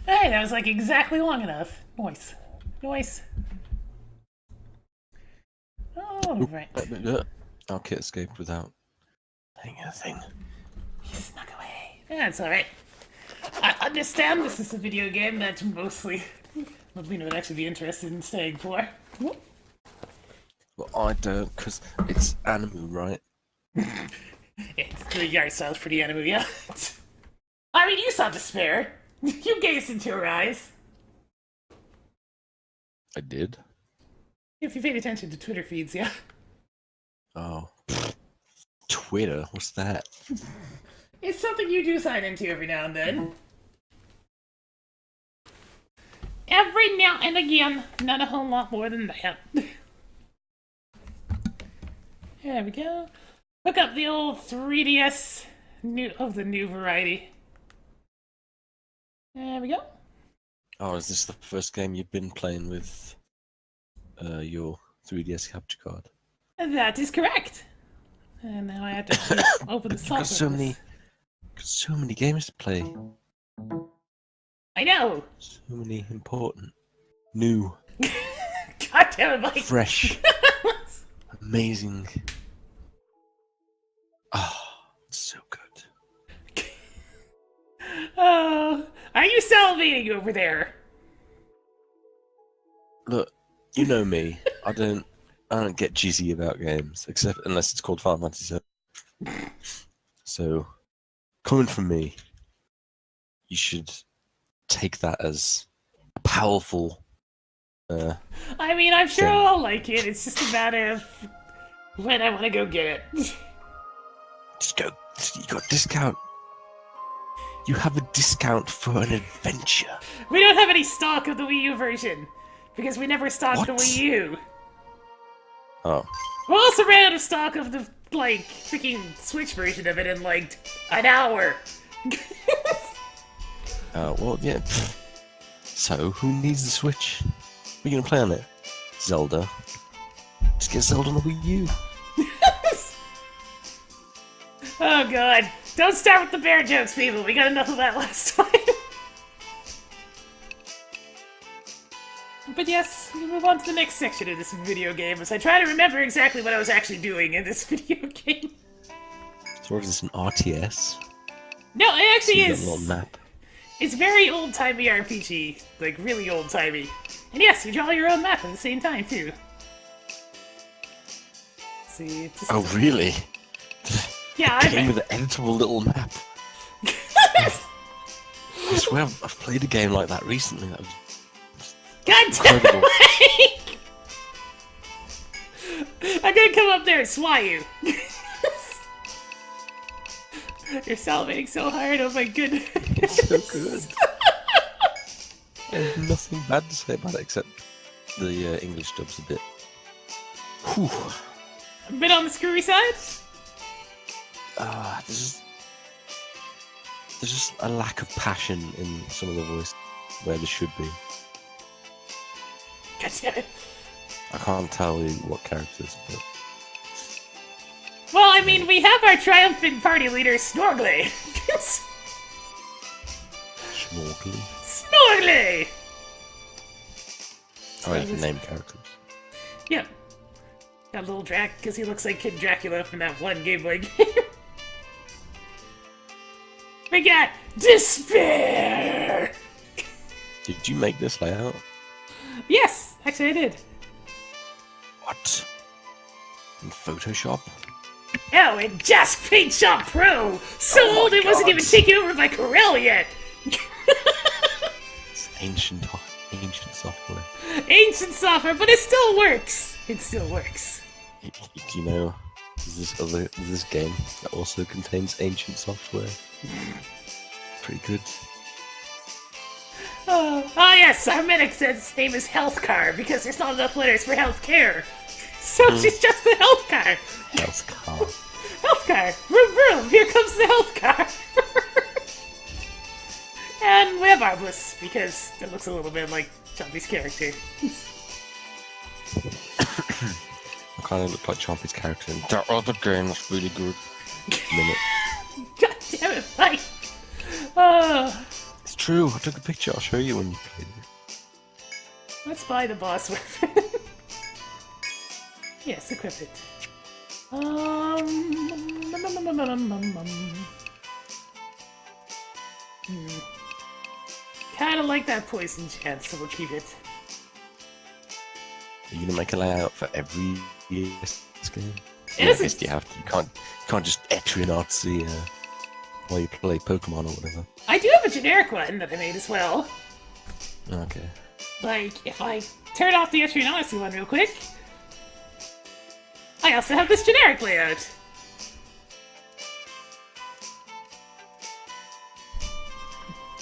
Hey, that was like exactly long enough. Nice. Nice. Oop, Alright. our kit escaped without saying anything. He snuck away. That's alright. I understand this is a video game that mostly Lena would actually be interested in staying for. Well, I don't, because it's anime, right? The art style's pretty anime, yeah. I mean, you saw despair. You gazed into her eyes. I did. If you paid attention to Twitter feeds, yeah. Oh. Twitter? What's that? It's something you do sign into every now and then. Every now and again, not a whole lot more than that. There we go. Look up the old 3DS of the new variety. There we go. Oh, is this the first game you've been playing with your 3DS capture card? That is correct. And now I have to open the software. Got so many games to play. I know. So many important, new, God damn it, Mike. fresh, amazing. Oh, it's so good. Oh, are you salivating over there? Look, you know me. I don't get cheesy about games, except unless it's called Final Fantasy VII. So, coming from me, you should take that as a powerful. I mean, I'm sure thing. I'll like it. It's just a matter of when I want to go get it. Just go. You got a discount. You have a discount for an adventure. We don't have any stock of the Wii U version because we never stocked the What? Wii U. Oh, We also ran out of stock of the freaking Switch version of it in an hour. well, yeah. Pfft. So, who needs the Switch? What are you gonna play on it? Zelda. Just get Zelda on the Wii U. Oh god. Don't start with the bear jokes, people. We got enough of that last time. But yes, we move on to the next section of this video game as I try to remember exactly what I was actually doing in this video game. So, is this an RTS? No, it actually So you got is. a little map. It's very old-timey RPG. Like, really old-timey. And yes, you draw your own map at the same time, too. Let's see. Oh, really? Yeah, A game with an editable little map. I swear I've played a game like that recently. That was God damn incredible. it! I'm gonna come up there and swat you. You're salivating so hard, oh my goodness. So good. There's nothing bad to say about it except the English dub's a bit. Whew. A bit on the screwy side? There's just a lack of passion in some of the voice where there should be. God damn it. I can't tell you what characters, but Well, I mean, we have our triumphant party leader, Snorgly. Snorgly. Snorgly! Oh, you can name characters. Yep. Got little Drac, because he looks like Kid Dracula from that one Game Boy game. We got Despair! Did you make this layout? Yes, actually I did. What? In Photoshop? Oh, and Just Paint Shop Pro! So Oh my old it wasn't God. even taken over by Corel yet! It's ancient software. Ancient software, but it still works! It still works. Do you know there's this game that also contains ancient software? Pretty good. Oh yes, our medic says his name is Health Car because there's not enough letters for health care. So she's just the health car. Health car. Health car! Vroom vroom! Here comes the health car! And we have Arbus, because it looks a little bit like Jumpy's character. I kind of look like Chompy's character in that other game that's really good. Minute. God damn it, Mike! Oh, It's true. I took a picture. I'll show you when you played it. Let's buy the boss weapon. Yes, equip it. Kinda like that poison chance, so we'll keep it. Are you gonna make a layout for every year's game? It Yeah, I isn't- guess you have to. You can't just Etrian Odyssey while you play Pokemon or whatever. I do have a generic one that I made as well. Okay. Like, if I turn off the Etrian Odyssey one real quick, I also have this generic layout.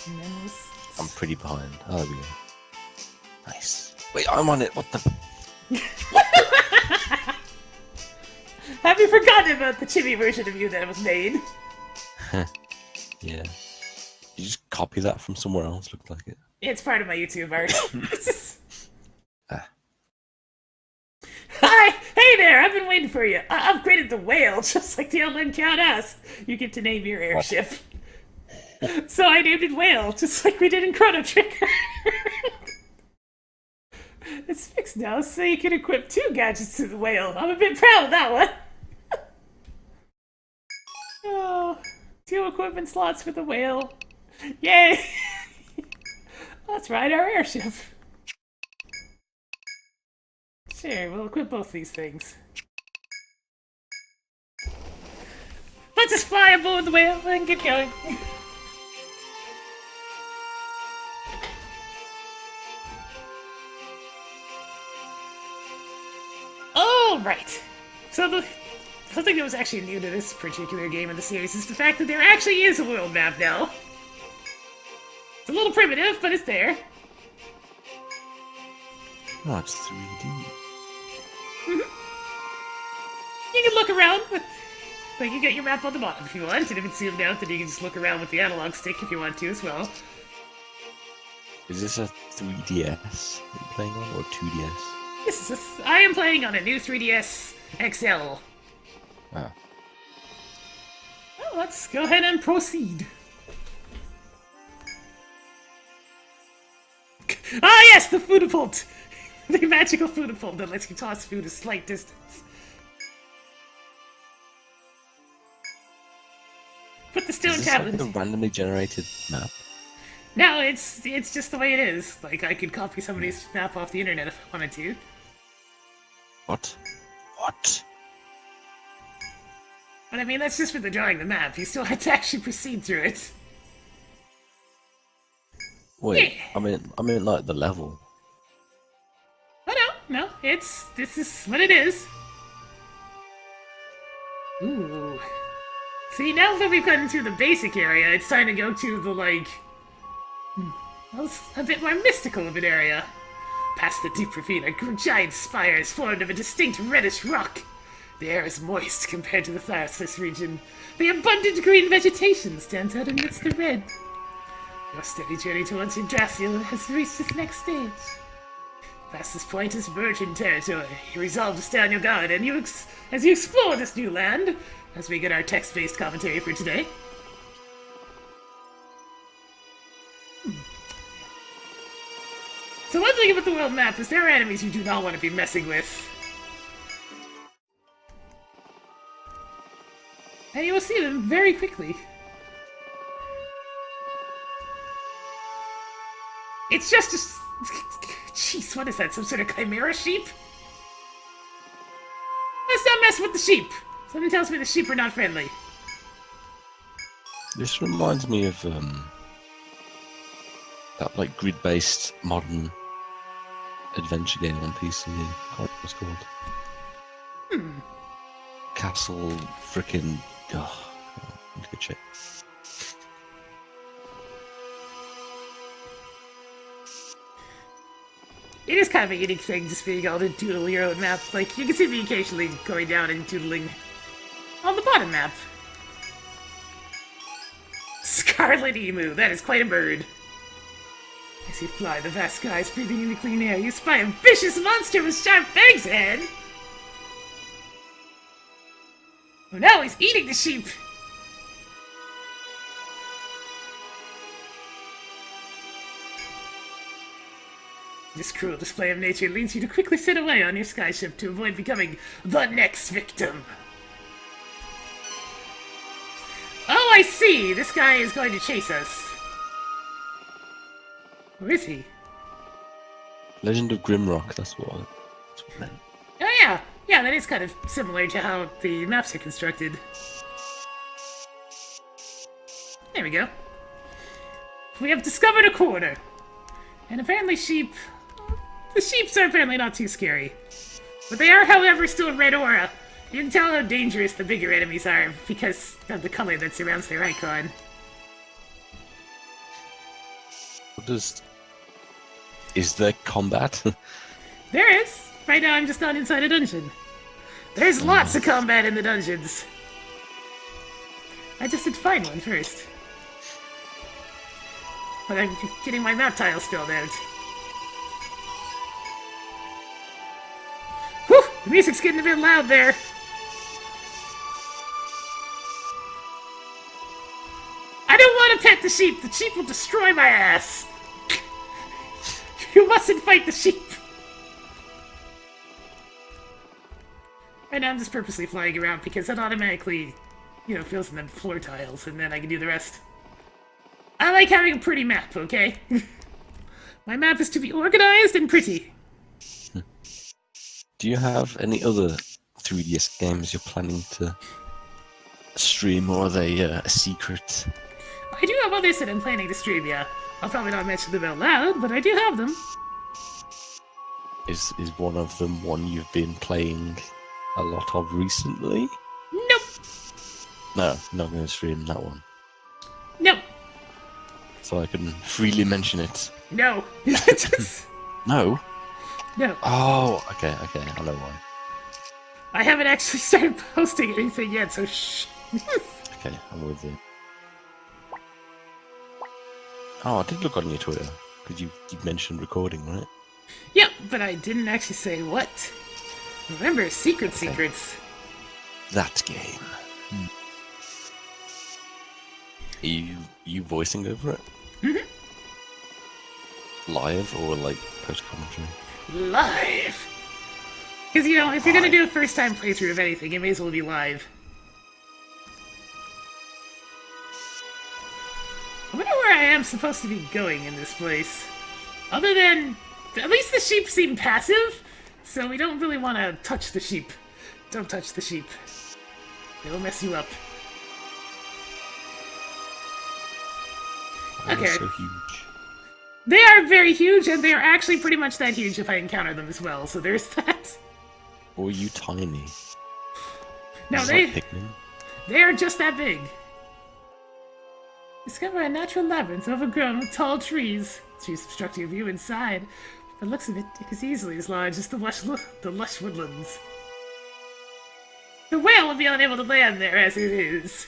And then I'm pretty behind. Oh, there we go. Nice. Wait, I'm on it. What the? Have you forgotten about the chibi version of you that was made? Yeah. You just copy that from somewhere else. Looked like it. It's part of my YouTube art. Ah. Hi! Hey there! I've been waiting for you. I upgraded the whale, just like the Outland Count asked. You get to name your airship. So I named it Whale, just like we did in Chrono Trigger. It's fixed now, so you can equip 2 gadgets to the whale. I'm a bit proud of that one. Oh, 2 equipment slots for the whale. Yay! Let's ride our airship. Sure, we'll equip both these things. Let's just fly aboard the whale and get going. Alright. So something that was actually new to this particular game in the series is the fact that there actually is a world map now. It's a little primitive, but it's there. Oh, it's 3D. You can look around with... Like, you get your map on the bottom if you want, and if it's zoomed out, then you can just look around with the analog stick if you want to as well. Is this a 3DS that you're playing on, or 2DS? This is I am playing on a new 3DS XL. Ah. Well, let's go ahead and proceed. Ah, yes, the foodapult! The magical foodapult that lets you toss food a slight distance. Put the stone Is this tablet. like a randomly generated map? No, it's just the way it is. Like, I could copy somebody's map off the internet if I wanted to. What? What? But I mean, that's just for the drawing the map. You still have to actually proceed through it. Wait, Yeah. I mean like the level. Oh no, this is what it is. Ooh. See, now that we've gotten through the basic area, it's time to go to the, like, a bit more mystical of an area. Past the deep ravine are giant spires formed of a distinct reddish rock. The air is moist compared to the forestless region. The abundant green vegetation stands out amidst the red. Your steady journey towards Yggdrasil has reached its next stage. Past this point is virgin territory. You resolve to stay on your guard, and as you explore this new land, as we get our text-based commentary for today. So one thing about the world map is there are enemies you do not want to be messing with. And you will see them very quickly. It's just a... Jeez, what is that? Some sort of chimera sheep? Let's not mess with the sheep! Something tells me the sheep are not friendly. This reminds me of that like grid-based modern adventure game on PC. I can't remember what it's called. Castle frickin'. Oh, I need to go check. It is kind of a unique thing just being able to doodle your own map. Like, you can see me occasionally going down and doodling on the bottom map. Scarlet Emu, that is quite a bird. As you fly the vast skies, breathing in the clean air, you spy a vicious monster with sharp fangs ahead. Oh no, he's eating the sheep! This cruel display of nature leads you to quickly sit away on your skyship to avoid becoming the next victim. Oh, I see! This guy is going to chase us. Where is he? Legend of Grimrock, that's what it meant. Oh yeah! Yeah, that is kind of similar to how the maps are constructed. There we go. We have discovered a corner. And apparently sheep... The sheeps are apparently not too scary. But they are, however, still a red aura. You can tell how dangerous the bigger enemies are because of the color that surrounds their icon. What does... Is there combat? There is. Right now I'm just not inside a dungeon. There's lots of combat in the dungeons. I just had to find one first. But I'm getting my map tiles filled out. Whew! The music's getting a bit loud there. I don't want to pet the sheep. The sheep will destroy my ass. You mustn't fight the sheep. Right now I'm just purposely flying around because that automatically, fills in the floor tiles, and then I can do the rest. I like having a pretty map, okay? My map is to be organized and pretty. Do you have any other 3DS games you're planning to stream, or are they a secret? I do have others that I'm planning to stream, yeah. I'll probably not mention them out loud, but I do have them. Is one of them one you've been playing a lot of recently? Nope. No, not going to stream that one. Nope. So I can freely mention it. No. No? No. Oh, okay, I know why. I haven't actually started posting anything yet, so shh. Okay, I'm with you. Oh, I did look on your Twitter, because you mentioned recording, right? Yep, but I didn't actually say what. Remember, secrets. That game. Are you voicing over it? Mm-hmm. Live or like post-commentary? Live! Because, if you're going to do a first-time playthrough of anything, it may as well be live. I wonder where I am supposed to be going in this place. Other than... At least the sheep seem passive, so we don't really want to touch the sheep. Don't touch the sheep. They will mess you up. Oh, okay. They're so huge. They are very huge, and they are actually pretty much that huge if I encounter them as well, so there's that. Or are you tiny? No, they are just that big. Discover a natural labyrinth overgrown with tall trees. Trees obstructing your view inside. By the looks of it, it is easily as large as the lush woodlands. The whale will be unable to land there as it is.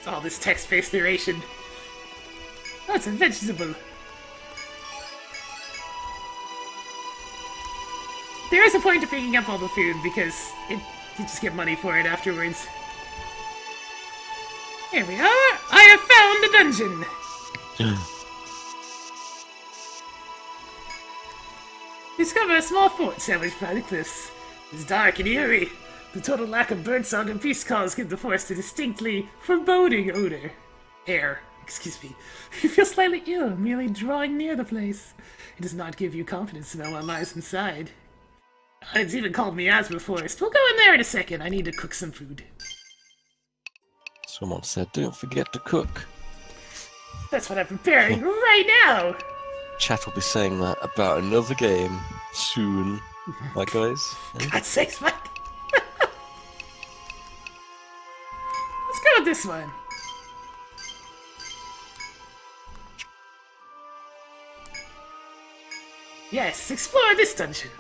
All this text-based narration. Oh, it's a vegetable. There is a point to picking up all the food because you just get money for it afterwards. Here we are! I have found a dungeon! Discover a small fort sandwiched by the cliffs. It's dark and eerie. The total lack of birdsong and peace calls give the forest a distinctly foreboding odor. Excuse me. You feel slightly ill merely drawing near the place. It does not give you confidence to know what lies inside. It's even called Miasma Forest. We'll go in there in a second. I need to cook some food. Someone said, don't forget to cook. That's what I'm preparing right now. Chat will be saying that about another game soon. Right, guys? God's sakes, Mike. Let's go with this one. Yes, explore this dungeon.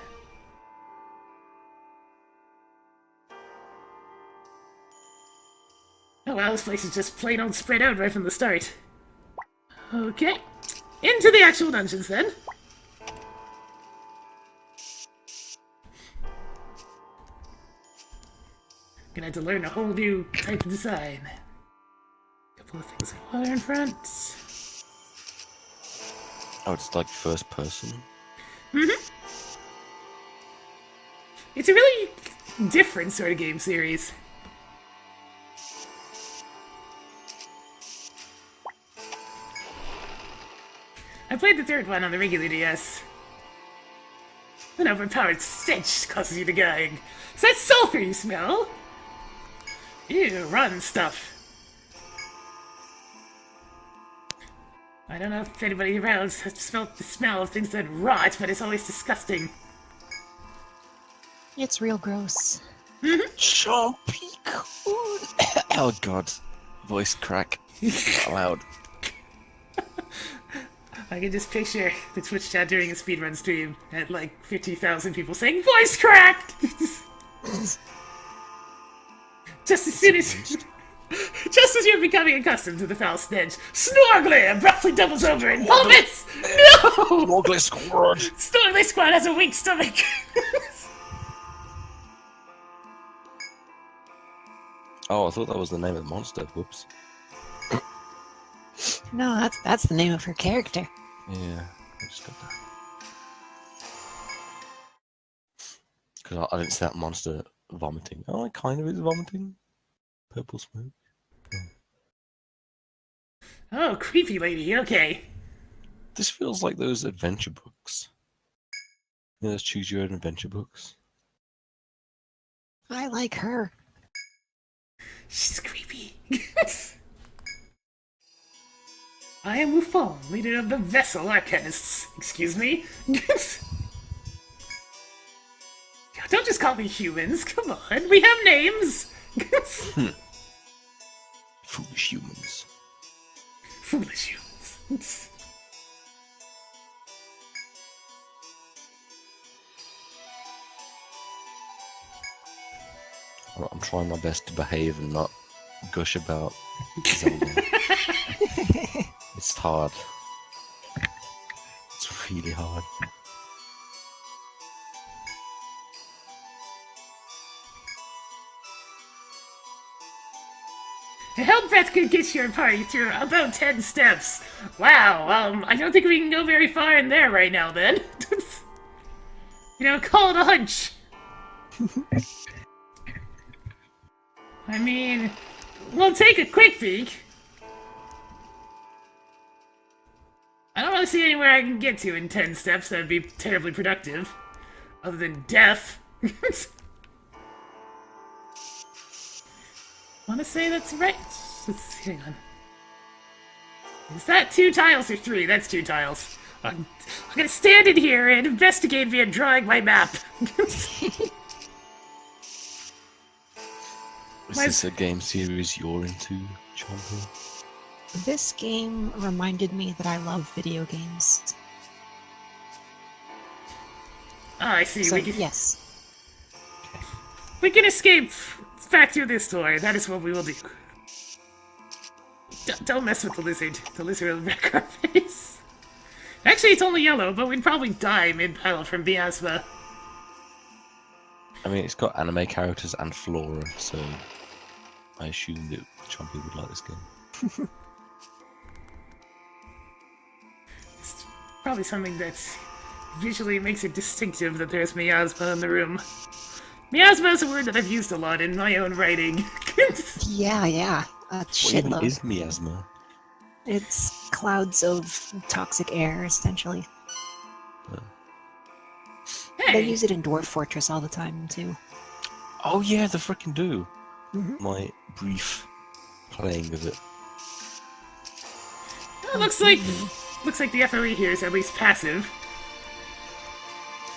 Oh wow, this place is just plain old spread out right from the start. Okay, into the actual dungeons then. Gonna have to learn a whole new type of design. Couple of things of water in front. Oh, it's like first person? It's a really different sort of game series. I played the third one on the regular DS. An overpowered stench causes you to gag. Is that sulfur you smell? Ew, rotten stuff. I don't know if anybody around has smelled the smell of things that rot, but it's always disgusting. It's real gross. Chompy coon. Oh god. Voice crack. Out loud. I can just picture the Twitch chat during a speedrun stream at like 50,000 people saying, "Voice cracked!" Just as soon as... Just as you're becoming accustomed to the foul stench, Snorgly abruptly doubles over and vomits! No! Snorgly Squad! Snorgly Squad has a weak stomach! Oh, I thought that was the name of the monster. Whoops. No, that's the name of her character. Yeah, I just got that. Because I didn't see that monster vomiting. Oh, it kind of is vomiting. Purple smoke. Oh, creepy lady, okay. This feels like those adventure books. You know, those choose your own adventure books. I like her. She's creepy. I am Wufong, leader of the Vessel Arcanists. Excuse me? Don't just call me humans, come on, we have names! Foolish humans. Foolish humans. I'm trying my best to behave and not gush about Zelda. It's hard. It's really hard. A hell breath could get your party through about 10 steps. Wow, I don't think we can go very far in there right now then. Call it a hunch. I mean, we'll take a quick peek. I don't really see anywhere I can get to in 10 steps that would be terribly productive. Other than death. Want to say that's right? Hang on. Is that 2 tiles or 3? That's 2 tiles. I'm gonna stand in here and investigate via drawing my map. Is this a game series you're into, Chompy? This game reminded me that I love video games. Oh, I see. So, yes. We can escape back through this door. That is what we will do. Don't mess with the lizard. The lizard will wreck our face. Actually, it's only yellow, but we'd probably die mid-battle from miasma. I mean, it's got anime characters and flora, so I assumed that Chompy would like this game. It's probably something that visually makes it distinctive that there's miasma in the room. Miasma is a word that I've used a lot in my own writing. Yeah. A What even shitload. is miasma? It's clouds of toxic air, essentially. Hey! They use it in Dwarf Fortress all the time, too. Oh yeah, they freaking do. Mhm. My brief playing of it. Well, looks like the FOE here is at least passive.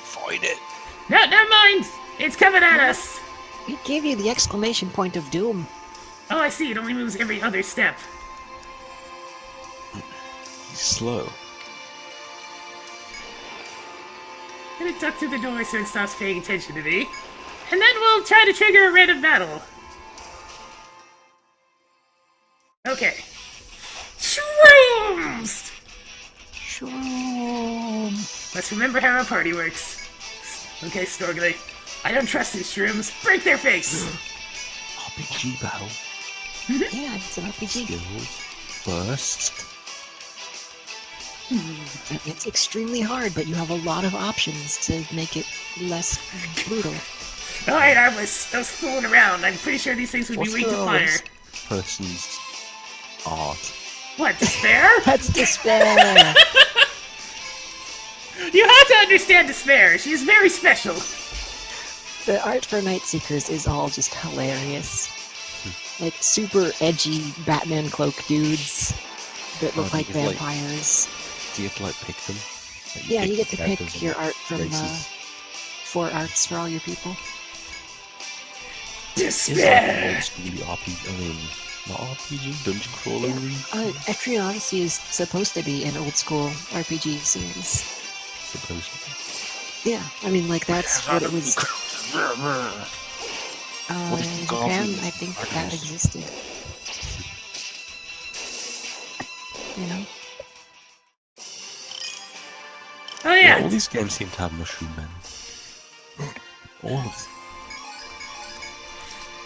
Fight it! No, never mind! It's coming at us! It gave you the exclamation point of doom. Oh, I see. It only moves every other step. He's slow. I'm gonna duck through the door so it stops paying attention to me. And then we'll try to trigger a random battle. Okay. Shrooms! Shroom. Let's remember how our party works. Okay, Snorgly. I don't trust these shrooms. Break their face! RPG battle. Yeah, it's an RPG. Skills. Burst. It's extremely hard, but you have a lot of options to make it less brutal. Alright, I was fooling around. I'm pretty sure these things would be weak to fire. Person's art. What, despair? That's despair! You have to understand despair. She is very special. The art for Night Seekers is all just hilarious. Like, super edgy Batman cloak dudes that look like vampires. Do you get to, like, pick them? Like, Yeah, you get to characters pick your art from races? 4 arts for all your people. Is like Despair! an old school RPG, I mean, not RPG, dungeon crawler Etrian Odyssey is supposed to be an old school RPG series. supposed to be. Yeah, I mean, like, that's what it was. What is In the Japan, goblin? I think that existed. You know? Oh Yeah, yeah! all these games seem to have mushroom men. All of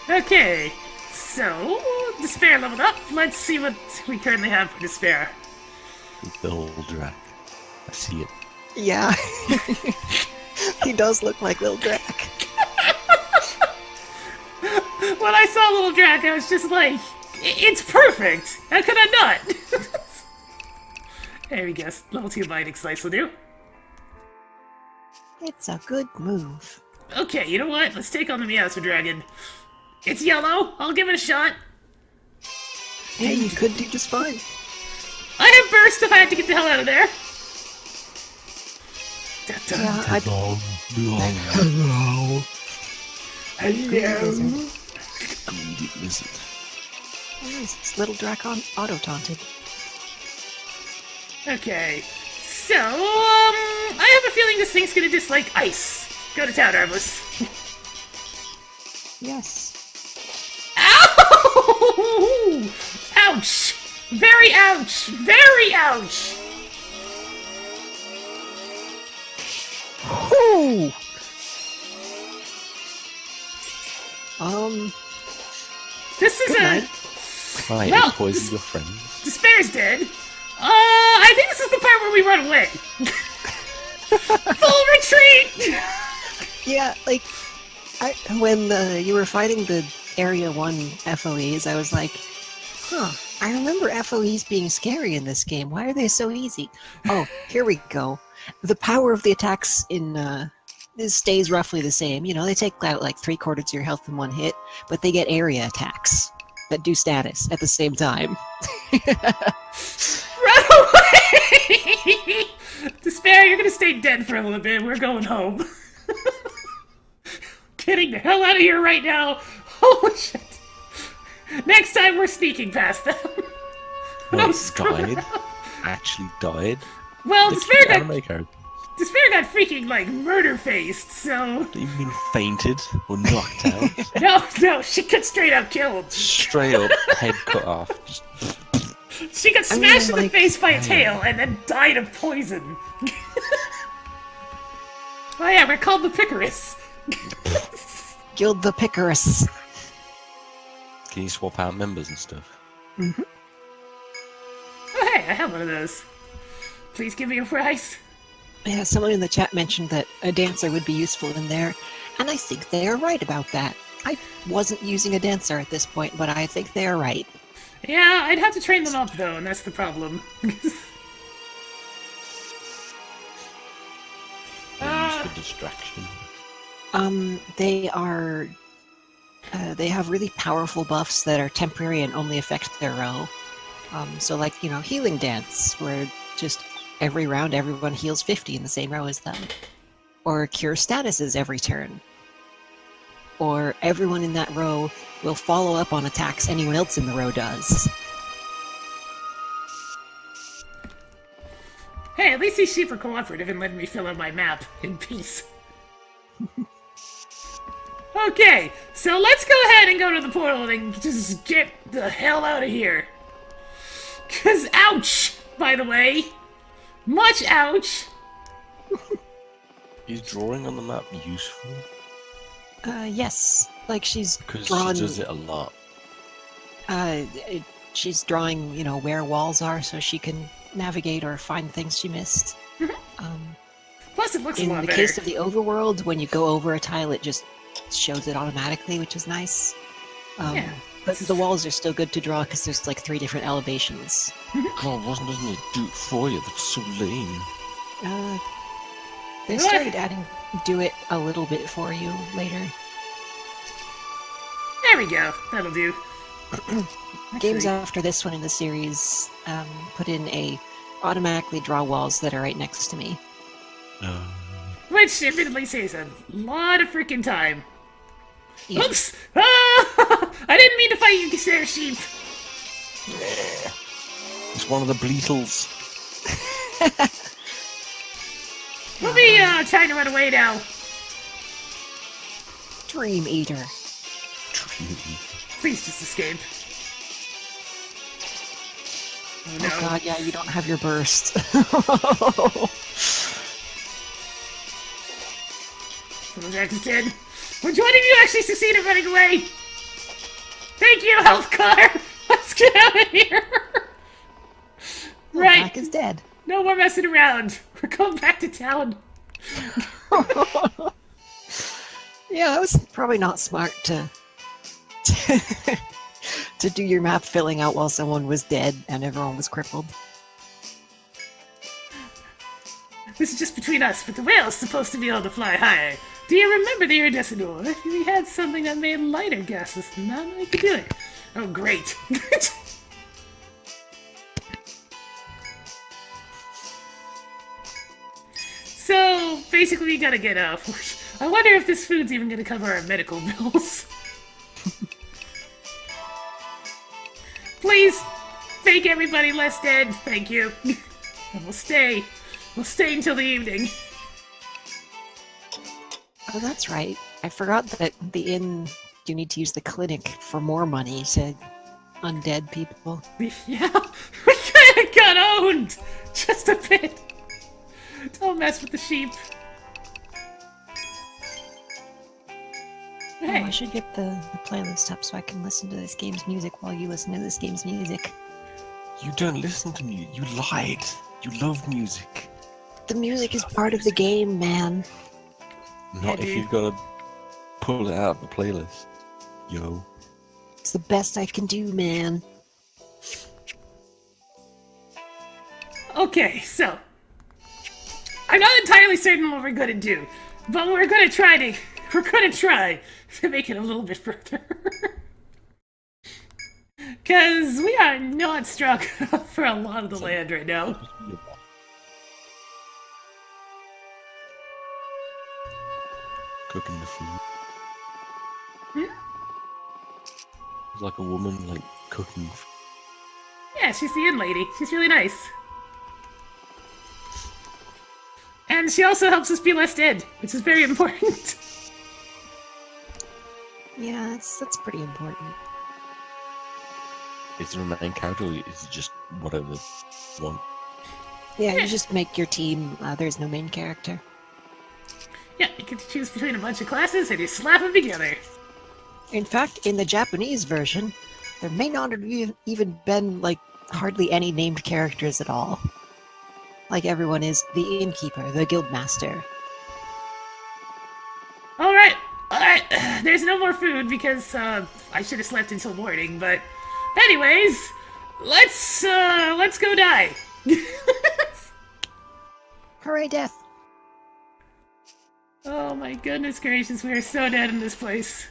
them. Okay, so despair leveled up. Let's see what we currently have for despair. The old Drac. I see it. Yeah. He does look like Lil Drac. When I saw Little Drac, I was just like, it's perfect! How could I not? There we go. Level 2 Binding Slice will do. It's a good move. Okay, you know what? Let's take on the Meowster Dragon. It's yellow. I'll give it a shot. Hey, you could do just fine. I have burst if I have to get the hell out of there. Yeah, I Hello. Hello. Greedy lizard. Nice. It's Little Drac on auto-taunted. Okay, so, I have a feeling this thing's gonna dislike ice. Go to town, Armless. Yes. Ow! Ouch! Very ouch! Very ouch! Ooh! This is Good night. Right, Well, poison your friends. Despair's dead. I think this is the part where we run away. Full retreat! Yeah, like, when you were fighting the Area 1 FOEs, I was like, huh, I remember FOEs being scary in this game. Why are they so easy? Oh, here we go. The power of the attacks in this stays roughly the same. You know, they take out like 3/4 of your health in one hit, but they get area attacks that do status at the same time. Run away! Despair, you're gonna stay dead for a little bit. We're going home. Getting the hell out of here right now. Holy shit. Next time we're sneaking past them. No, Wait, screw it. died? Actually died? Well, The Despair cute got, anime character. Despair got freaking, like, murder-faced, so... Do you mean fainted or knocked out? No, she got straight up killed. Straight up, head cut off. Just She got smashed in the like, face by a tail and then died of poison. Oh yeah, we're called the Picarus. Guild the Picarus. Can you swap out members and stuff? Mm-hmm. Oh hey, I have one of those. Please give me a prize. Yeah, someone in the chat mentioned that a dancer would be useful in there, and I think they are right about that. I wasn't using a dancer at this point, but I think they are right. Yeah, I'd have to train them up though, and that's the problem. They're used for distraction. They are... they have really powerful buffs that are temporary and only affect their row. So like, you know, Healing Dance, where just every round everyone heals 50 in the same row as them. Or Cure Statuses every turn. Or everyone in that row will follow up on attacks anyone else in the row does. Hey, at least he's super cooperative and letting me fill out my map in peace. Okay, so let's go ahead and go to the portal and just get the hell out of here. 'Cause ouch, by the way. Much ouch. Is drawing on the map useful? Yes. Like she's Because drawn. she does it a lot. She's drawing, where walls are so she can navigate or find things she missed. Um, Plus, it looks a in lot the better. case of the overworld, when you go over a tile, it just shows it automatically, which is nice. Yeah. But the walls are still good to draw because there's like 3 different elevations. God, wasn't doesn't it do it for you? That's so lame. They started adding do it a little bit for you later. There we go. That'll do. Games Actually, after this one in the series put in a automatically draw walls that are right next to me. which admittedly saves a lot of freaking time. Yeah. Oops! Ah! I didn't mean to fight you, Sarah Sheep. It's one of the Bleatles. We'll be trying to run away now. Dream Eater. Please just escape. Oh no. Oh god, yeah, you don't have your burst. Jack is dead. Which one of you actually succeeded running away? Thank you, health car! Let's get out of here! Right. Black is dead. No more messing around. We're going back to town. Yeah, it was probably not smart to to do your map filling out while someone was dead and everyone was crippled. This is just between us, but the whale's supposed to be able to fly higher. Do you remember the iridescent ore? If we had something that made lighter gases than that, I could do it. Oh, great. So, basically we gotta get up. I wonder if this food's even gonna cover our medical bills. Please, make everybody less dead. Thank you. And we'll stay. We'll stay until the evening. Oh, that's right. I forgot that the inn, you need to use the clinic for more money to undead people. Yeah, we kinda got owned! Just a bit. Don't mess with the sheep. Oh, Hey, I should get the playlist up so I can listen to this game's music while you listen to this game's music. You don't listen to me. You lied. You love music. The music is part of the game, man. Not if dude. you've got to pull it out of the playlist. Yo. It's the best I can do, man. okay, so. I'm not entirely certain what we're gonna do, but we're gonna try to make it a little bit further. Cause we are not strong enough for a lot of the land right now. Cooking the food. Hmm? It's like a woman, like, cooking. Yeah, she's the inn lady. She's really nice. And she also helps us be less dead, which is very important. Yeah, that's pretty important. Is there a main character, or is it just whatever one? Yeah, you just make your team. There's no main character. Yeah, you get to choose between a bunch of classes and you slap them together. In fact, in the Japanese version, there may not have even been, like, hardly any named characters at all. Like, everyone is the innkeeper, the guildmaster. Alright, there's no more food because I should have slept until morning, but anyways, let's go die. Hooray, death! Oh my goodness gracious, we are so dead in this place.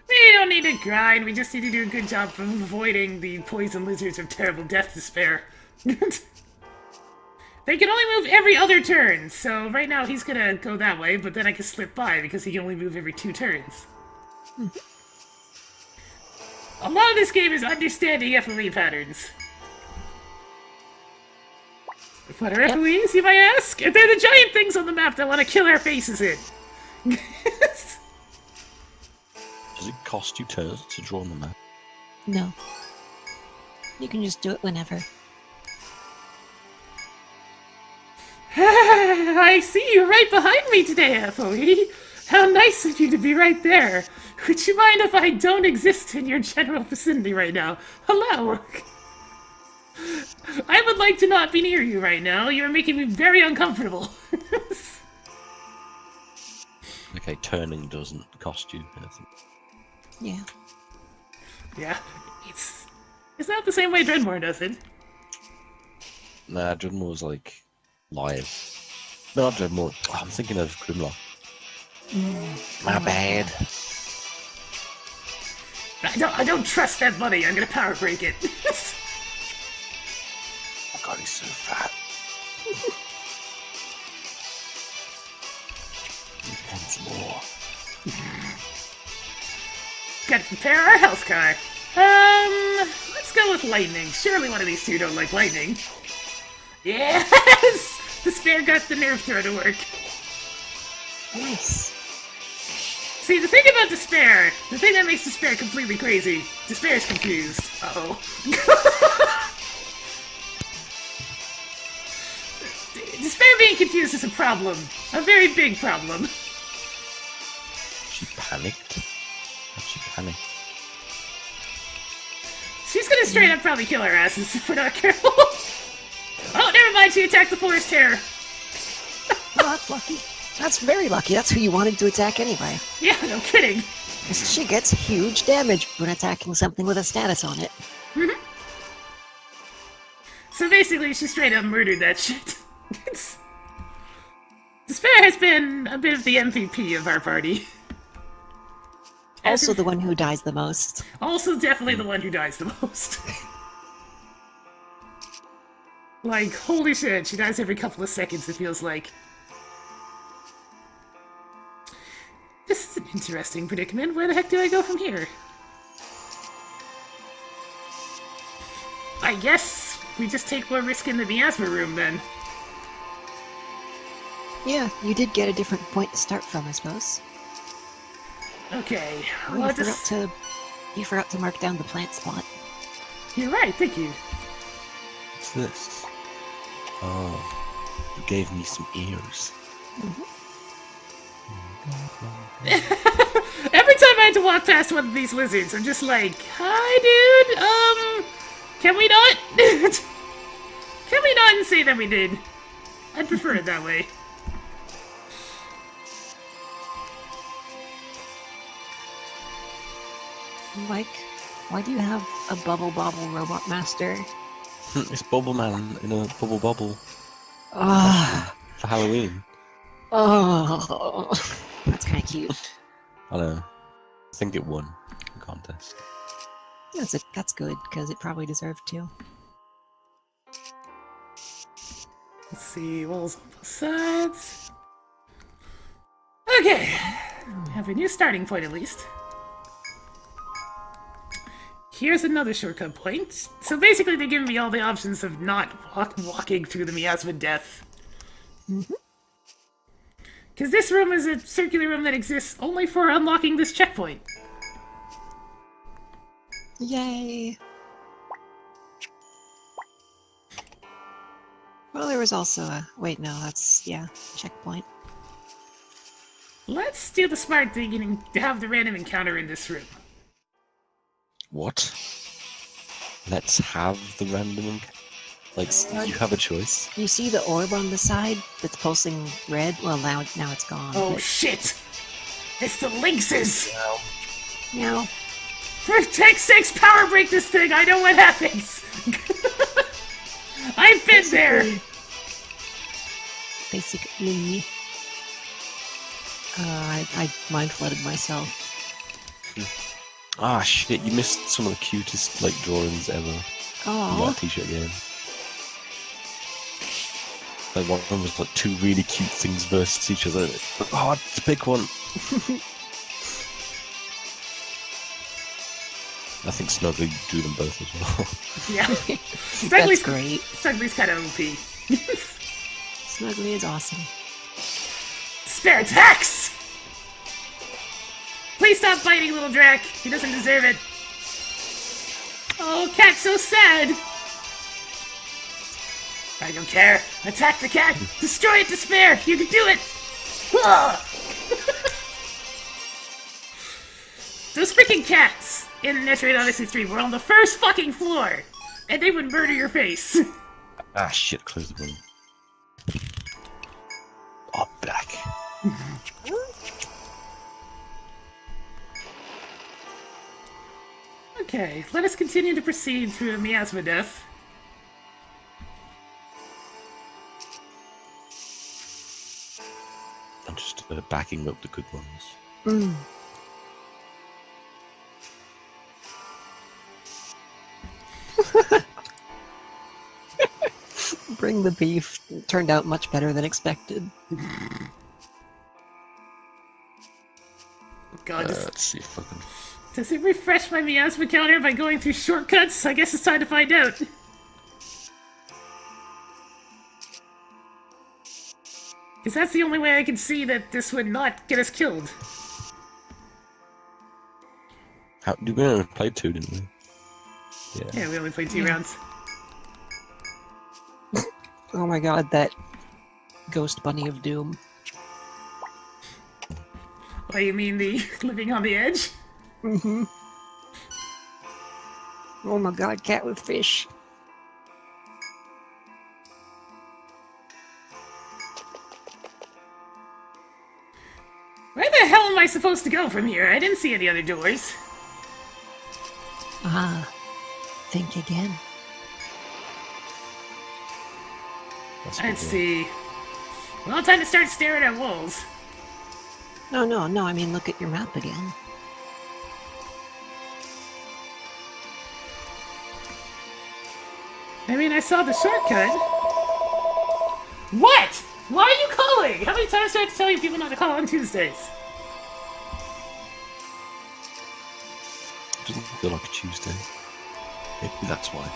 We don't need to grind, we just need to do a good job of avoiding the poison lizards of terrible death despair. They can only move every other turn, so right now he's gonna go that way, but then I can slip by because he can only move every 2 turns. A lot of this game is understanding FOE patterns. What are FOEs, you might ask? They're the giant things on the map that want to kill our faces in. Does it cost you turns to draw on the map? No. You can just do it whenever. I see you right behind me today, FOE. How nice of you to be right there. Would you mind if I don't exist in your general vicinity right now? Hello. I would like to not be near you right now. You're making me very uncomfortable. Okay, turning doesn't cost you anything. Yeah. Yeah, it's not the same way Dreadmore does it. Nah, Dreadmore was like live. No, not Dreadmore. Oh, I'm thinking of Grimlock. My bad. I don't trust that buddy. I'm gonna power break it. Oh god, he's so fat. He wants more. Gotta prepare our health car. Let's go with lightning. Surely one of these two don't like lightning. Yes! Despair got the nerve throw to work. Nice. See, the thing about Despair, the thing that makes Despair completely crazy, Despair is confused. Uh-oh. Despair being confused is a problem. A very big problem. She panicked. How'd she panic? She's gonna straight up probably kill our asses if we're not careful. Oh, never mind, she attacked the forest hare. Well, that's lucky. That's very lucky. That's who you wanted to attack anyway. Yeah, no kidding. She gets huge damage when attacking something with a status on it. Mm-hmm. So basically, she straight up murdered that shit. Despair has been a bit of the MVP of our party. Also the one who dies the most. Also definitely the one who dies the most. Like, holy shit, she dies every couple of seconds, it feels like. This is an interesting predicament. Where the heck do I go from here? I guess we just take more risk in the miasma room, then. Yeah, you did get a different point to start from, I suppose. Okay, Oh, well, you forgot to mark down the plant spot. You're right, thank you. What's this? Oh, you gave me some ears. Every time I have to walk past one of these lizards, I'm just like, hi, dude, can we not? Can we not say that we did? I'd prefer it that way. Mike, why do you have a Bubble Bobble Robot Master? It's Bubble Man in a bubble bobble Ah, for Halloween. oh, that's kind of cute. I know. I think it won the contest. That's good because it probably deserved to. Let's see, walls on both sides. Okay, have a new starting point at least. Here's another shortcut point. So basically they give me all the options of not walking through the miasma death. Because this room is a circular room that exists only for unlocking this checkpoint. Yay! Well, there was also a... Wait, no, that's... yeah, checkpoint. Let's do the smart thing and have the random encounter in this room. What? Let's have the random. Like, you have a choice. You see the orb on the side that's pulsing red? Well, now it's gone. Oh but- shit! It's the lynxes! No. For Tech 6, power break this thing, I know what happens! I've been there! Basically... I mind flooded myself. Ah, shit, you missed some of the cutest, like, drawings ever in Oh, that t-shirt game. Like, one of them was, like, two really cute things versus each other. Oh, to pick one! I think Snuggly drew them both as well. Yeah. that's great. Snuggly's kind of OP. Snuggly is awesome. Spare attacks! Please stop biting, little Drac. He doesn't deserve it. Oh, cat's so sad. don't care. Attack the cat! Destroy it, despair! You can do it! Ugh. Those freaking cats in Etrian Odyssey 3 were on the first fucking floor! And they would murder your face! Ah, shit, close the room. Oh, back. Okay, let us continue to proceed through Miasma Death. I'm just backing up the good ones. Mm. Bring the beef. Turned out much better than expected. God, Let's see if I can... does it refresh my miasma counter by going through shortcuts? I guess it's time to find out. Because that's the only way I can see that this would not get us killed. How, we only played 2, didn't we? Yeah, we only played 2 rounds. Oh my god, that ghost bunny of doom. Oh, you mean the living on the edge? Mm-hmm. Oh my god, cat with fish. Where the hell am I supposed to go from here? I didn't see any other doors. Ah, think again. Let's see. Well, time to start staring at walls. No, I mean look at your map again. I mean, I saw the shortcut. What? Why are you calling? How many times do I have to tell you people not to call on Tuesdays? It doesn't feel like a Tuesday. Maybe that's why.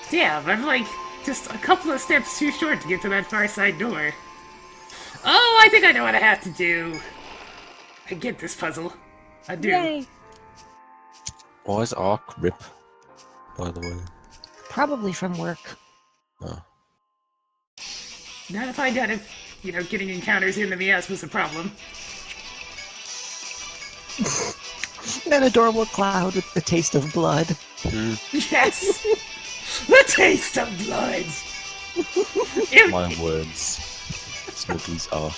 Damn, I'm like just a couple of steps too short to get to that far side door. Oh, I think I know what I have to do. I get this puzzle. I do. Yay! Why is Ark rip, by the way? Probably from work. Oh. Now to find out if, getting encounters in the Mias was a problem. That adorable cloud with the taste of blood. Yes! The taste of blood! My words. Smugglers are.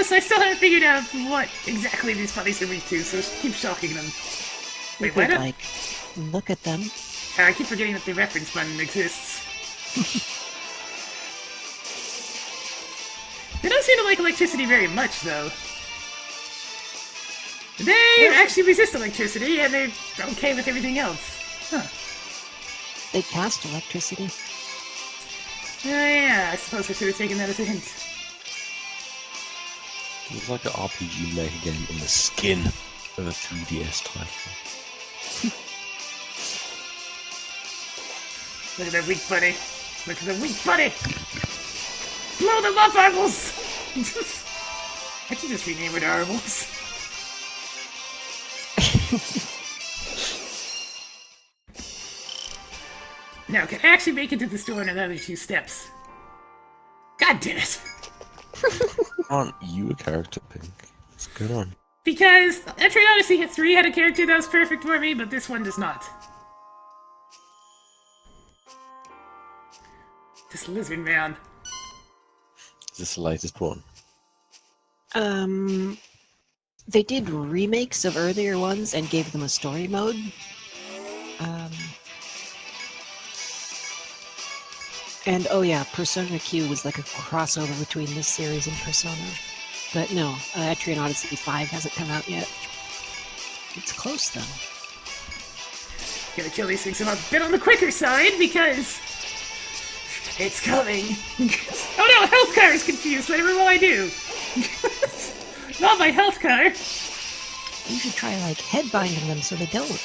I still haven't figured out what exactly these bunnies are weak to, so keep shocking them. You Wait, could, what? like, look at them. I keep forgetting that the reference button exists. They don't seem to like electricity very much, though. They actually resist electricity, and they're okay with everything else. Huh. They cast electricity. Oh yeah, I suppose I should have taken that as a hint. It's like an RPG mega game in the skin of a 3DS title. Look at that weak bunny. Look at the weak bunny! Blow them up, Arbles! I should just rename it Arbles. Now, can I actually make it to the store in another 2 steps? God damn it! Aren't you a character, Pink? What's going on? Because Etrian Odyssey 3 had a character that was perfect for me, but this one does not. This lizard man. Is this the latest one? They did remakes of earlier ones and gave them a story mode. And oh yeah, Persona Q was like a crossover between this series and Persona. But no, Etrian Odyssey 5 hasn't come out yet. It's close though. Gotta kill these things a bit on the quicker side because it's coming. Oh no, health car is confused. Whatever will I do? Not my health car. You should try like headbinding them so they don't.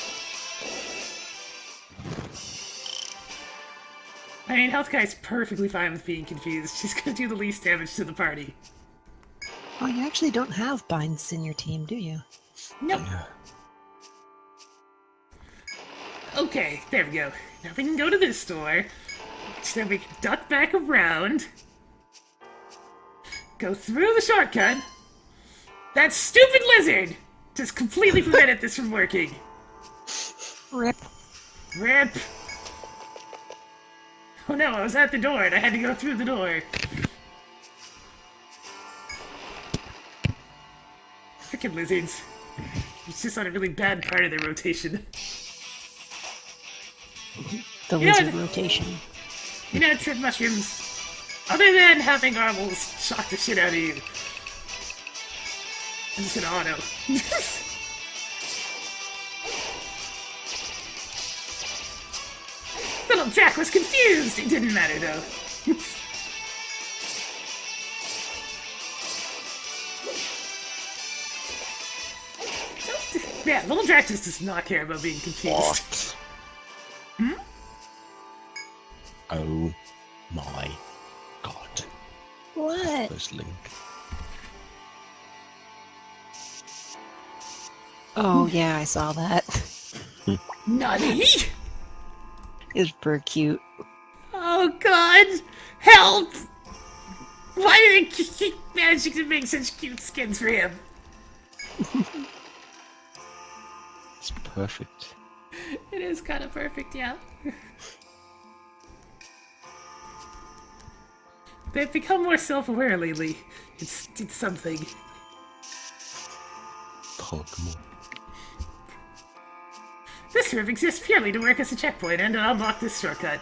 I mean, Health Guy's perfectly fine with being confused. She's gonna do the least damage to the party. Oh, you actually don't have binds in your team, do you? Nope. Yeah. Okay, there we go. Now we can go to this store. So we can duck back around. Go through the shortcut. That stupid lizard just completely prevented this from working. Rip. Rip. Oh no, I was at the door and I had to go through the door. Frickin' lizards. It's just on a really bad part of their rotation. The You know lizard what? rotation. You know, trip mushrooms, other than having Armels shock the shit out of you, I'm just gonna auto. Little Jack was confused! It didn't matter though. Yeah, Little Jack just does not care about being confused. What? Hmm? Oh my god. What? First link. Oh, yeah, I saw that. Nani? It's pretty cute. Oh god! Help! Why do they keep managing to make such cute skins for him? It's perfect. It is kind of perfect, yeah. They've become more self-aware lately. It's something. Pokemon. This room exists purely to work as a checkpoint and to unlock this shortcut.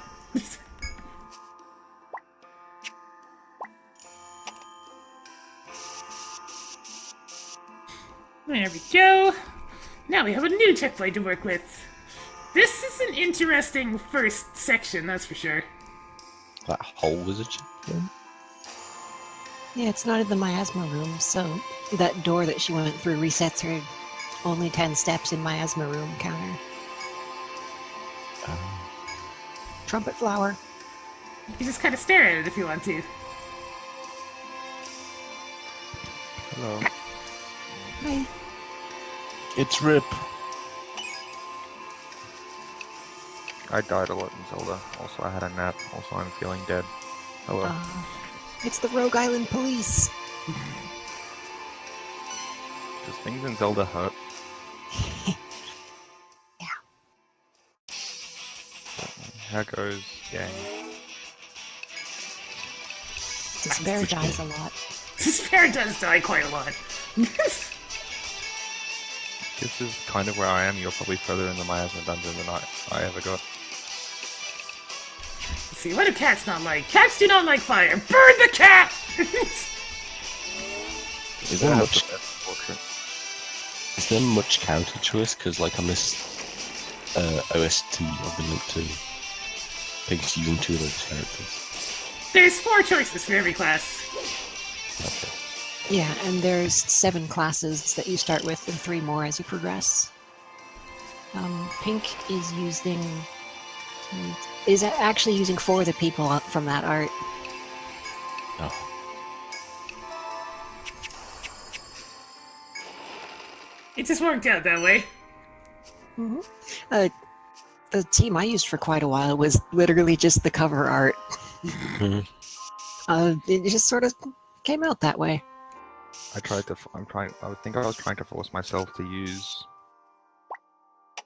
There we go. Now we have a new checkpoint to work with. This is an interesting first section, that's for sure. That hole was a checkpoint? Yeah, it's not in the miasma room, so that door that she went through resets her only 10 steps in miasma room counter. Trumpet flower. You can just kind of stare at it if you want to. Hello. Hi. It's Rip. I died a lot in Zelda. Also, I had a nap. Also, I'm feeling dead. Hello. It's the Rogue Island police. Does things in Zelda hurt? Yeah. How goes gang? Despair dies a lot. Despair does die quite a lot. This is kind of where I am. You're probably further in the miasma dungeon than I ever got. Let's see, what do cats not like? Cats do not like fire! Burn the cat! Is there It has much? the best portrait. Is there much counter to us? Because like I missed OST of the Link 2. Pigs using 2 of those characters. There's 4 choices for every class. Okay. Yeah, and there's 7 classes that you start with and 3 more as you progress. Pink is actually using 4 of the people from that art. Oh. It just worked out that way. The team I used for quite a while was literally just the cover art. Mhm. It just sort of came out that way. I think I was trying to force myself to use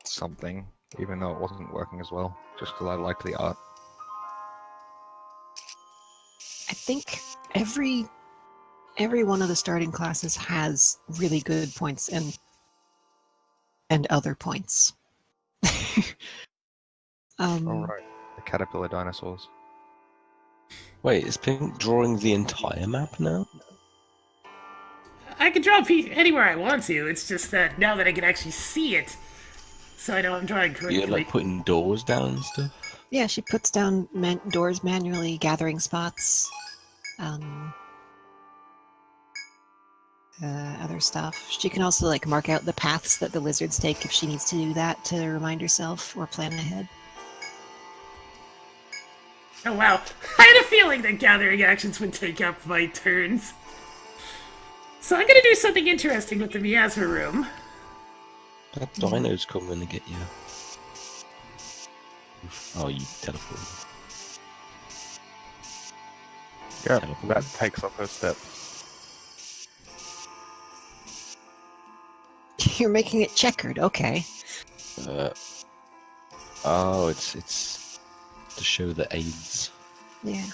something, even though it wasn't working as well, just because I liked the art. I think every one of the starting classes has really good points and other points. Alright, the caterpillar dinosaurs. Wait, is Pink drawing the entire map now? I can draw anywhere I want to, it's just that now that I can actually see it, so I know I'm drawing correctly. You're like putting doors down and stuff? Yeah, she puts down doors manually, gathering spots, other stuff. She can also like mark out the paths that the lizards take if she needs to do that to remind herself or plan ahead. Oh wow, I had a feeling that gathering actions would take up my turns. So I'm gonna do something interesting with the miasma room. That dino's coming to get you. Oh, you teleported. Yeah, Teleport. that takes off her step. You're making it checkered, okay. Oh, it's to show the aids. Yeah.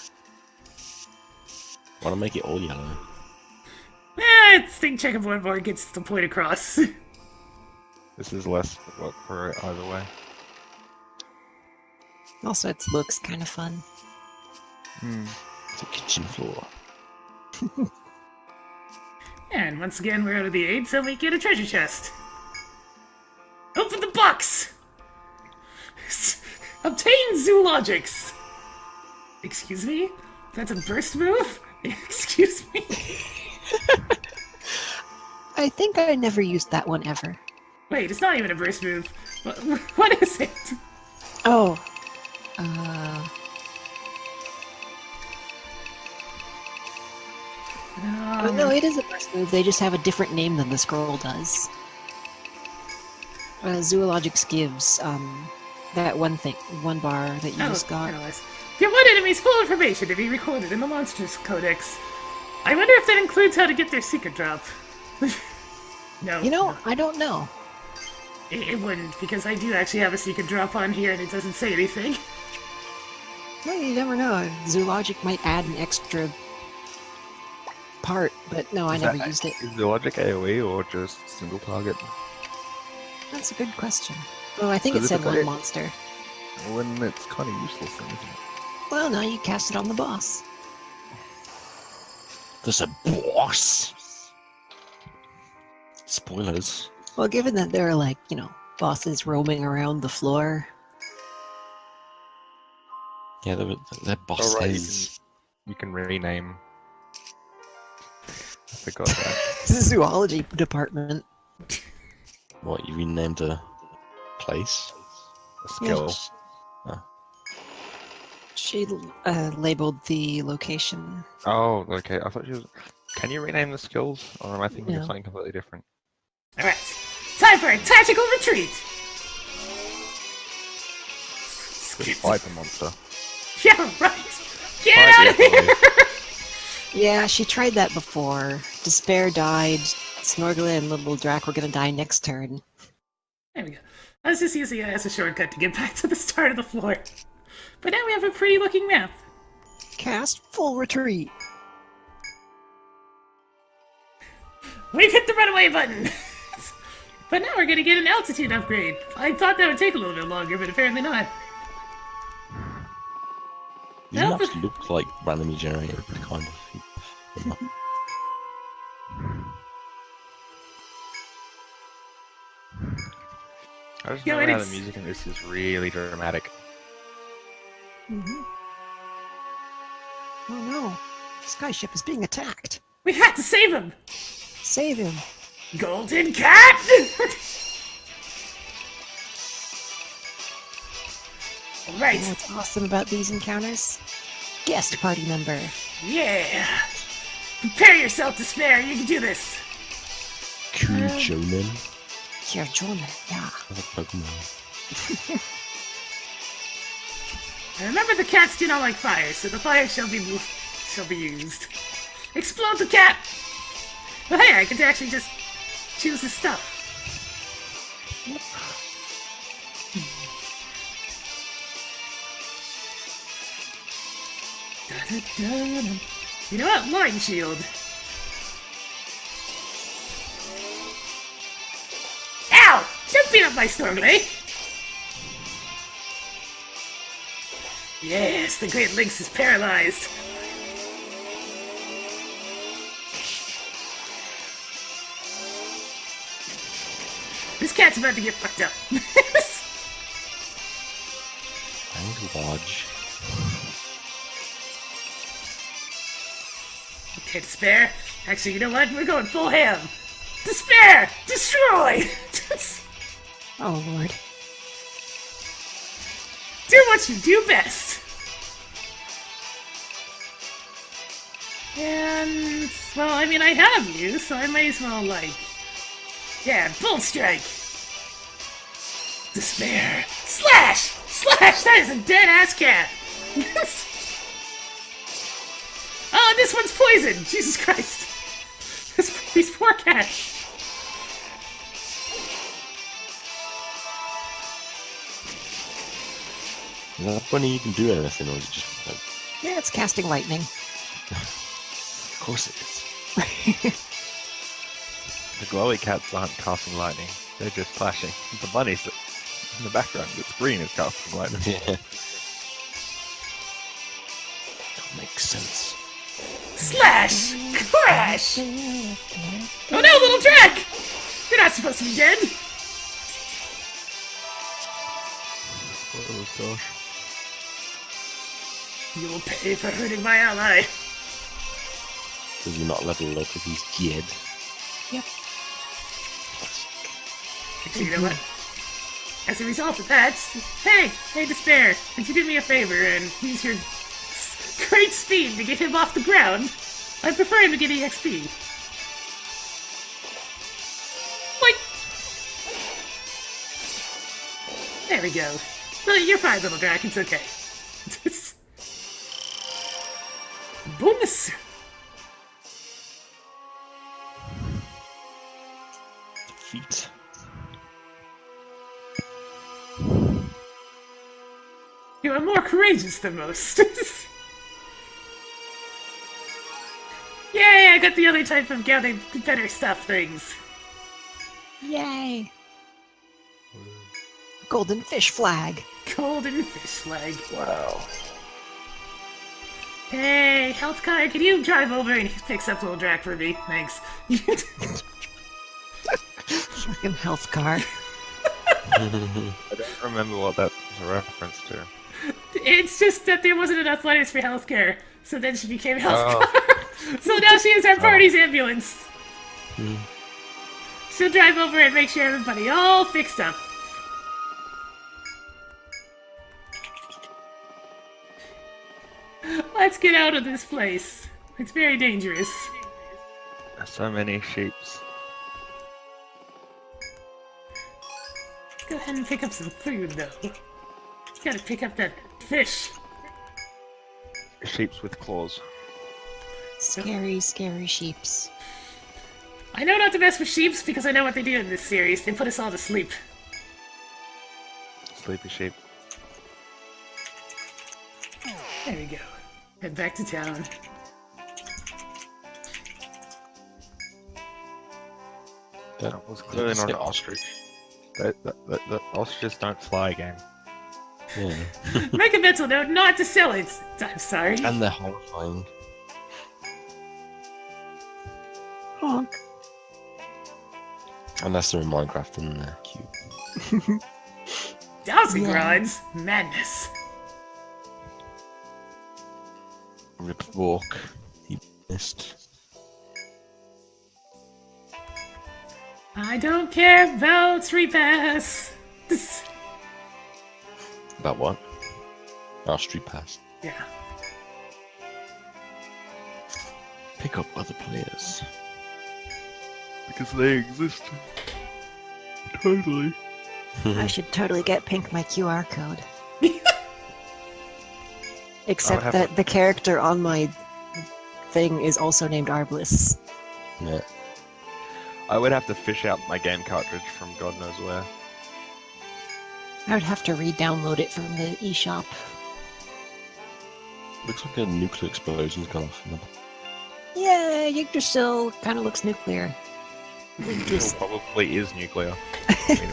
Want to make it all yellow? I think checkerboard board gets the point across. This is less work for it either way. Also, it looks kind of fun. It's a kitchen floor. And once again, we're out of the aid, so we get a treasure chest. Open the box! Obtain zoologics! Excuse me? That's a burst move? Excuse me? I think I never used that one ever. Wait, it's not even a burst move. What is it? Oh. Oh, no, it is a burst move. They just have a different name than the scroll does. Zoologics gives that one bar that you just got. Analyze. Get one enemy's full information to be recorded in the Monsters Codex. I wonder if that includes how to get their secret drop. No. You know, I don't know. It wouldn't, because I do actually have a secret drop on here and it doesn't say anything. Well, you never know. Zoologic might add an extra part, but no, I never used it. Is the logic AoE or just single target? That's a good question. Oh, I think it Does it said look one like- monster. When it's kind of useless then, isn't it? Well, now you cast it on the boss. There's a boss. Spoilers. Well, given that there are, like, bosses roaming around the floor. Yeah, they're bosses. Oh, right, you can rename. I forgot that. This is zoology department. What, you renamed a place? A skill. She labeled the location. Oh, okay. I thought she was. Can you rename the skills, or am I thinking No. of something completely different? Alright, time for a tactical retreat! Just fight the monster. Yeah, right! Get Fight out of the here! Yeah, she tried that before. Despair died. Snorgla and Little Drac were gonna die next turn. There we go. I was just using it as a shortcut to get back to the start of the floor. But now we have a pretty looking map. Cast full retreat. We've hit the runaway button! But now we're gonna get an altitude upgrade. I thought that would take a little bit longer, but apparently not. These No, maps but- look like randomly generated, kind of. I just Yeah, remember it how is. the music in this is really dramatic. Mm-hmm. Oh no. Skyship is being attacked. We have to save him! Save him. Golden cat! You Alright, know what's awesome about these encounters? Guest party member. yeah! Prepare yourself, Despair, you can do this! Kujonin. Here, Jordan. Yeah. That's a Pokemon. And remember, the cats do not like fire, so the fire shall be used. Explode the cat! Well, hey, I can actually just choose his stuff. Da-da-da-da. You know what? Line shield. Ow! Don't beat up my Stormblade! Yes, the Great Lynx is paralyzed. This cat's about to get fucked up. And Lodge. Okay, Despair. Actually, you know what? We're going full ham. Despair! Destroy! Oh lord. Do what you do best. And, well, I mean, I have you, so I might as well, like... Yeah, Bolt Strike! Despair! Slash! Slash! That is a dead-ass cat! Oh, this one's poison! Jesus Christ! These poor cats! Is that funny you can do anything, or is it just like... Yeah, it's casting lightning. Of course it is. The glowy cats aren't casting lightning, they're just flashing. The bunnies in the background, the screen is casting lightning. Yeah. That makes sense. Slash! Crash! Oh no, little Drac! You're not supposed to be dead! Oh gosh. You'll pay for hurting my ally. Does he not level up if he's dead? Yep. Actually, you know what? As a result of that, hey, Despair, could you do me a favor and use your great speed to get him off the ground? I prefer him to get EXP. Like... There we go. Well, you're fine, little Drac, it's okay. Bonus! Defeat. You are more courageous than most. Yay, I got the other type of gather better stuff things. Yay! Golden fish flag. Golden fish flag. Wow. Hey, health car, can you drive over and fix up little Drac for me? Thanks. Fucking health car. I don't remember what that was a reference to. It's just that there wasn't enough letters for healthcare, so then she became health Oh. car. So now she is our party's ambulance. She'll drive over and make sure everybody all fixed up. Let's get out of this place. It's very dangerous. So many sheeps. Go ahead and pick up some food, though. Gotta pick up that fish. Sheeps with claws. Scary, scary sheeps. I know not to mess with sheeps because I know what they do in this series. They put us all to sleep. Sleepy sheep. There we go. Head back to town. That was clearly not an ostrich. The ostriches don't fly game. Yeah. Make a mental note not to sell it. I'm sorry. And they're horrifying. Honk. Unless they're in Minecraft and they're cute. Dowsing Yeah. rods? Madness. Rip walk. He missed. I don't care about Street Pass. About what? Our street pass. Yeah. Pick up other players. Because they exist. Totally. I should totally get Pink my QR code. Except have that to- the character on my thing is also named Arbliss. Yeah. I would have to fish out my game cartridge from God knows where. I would have to re-download it from the eShop. Looks like a nuclear explosion's gone off. Yeah, Yggdrasil kind of looks nuclear. It probably is nuclear. I mean,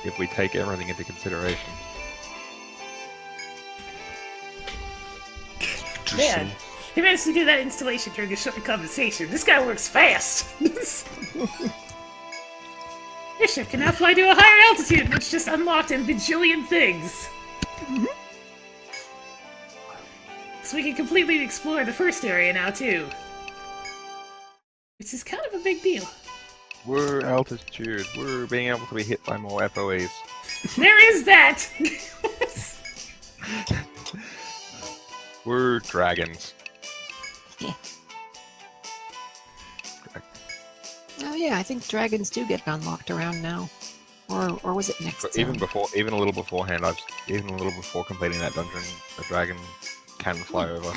if we take everything into consideration. Man, he managed to do that installation during a short conversation. This guy works fast. Your ship can now fly to a higher altitude, which just unlocked a bajillion things. So we can completely explore the first area now, too. Which is kind of a big deal. We're altitude. We're being able to be hit by more FOEs. There is that! We're dragons. Oh yeah, I think dragons do get unlocked around now. Or was it next But zone? even a little beforehand, even a little before completing that dungeon, a dragon can fly over.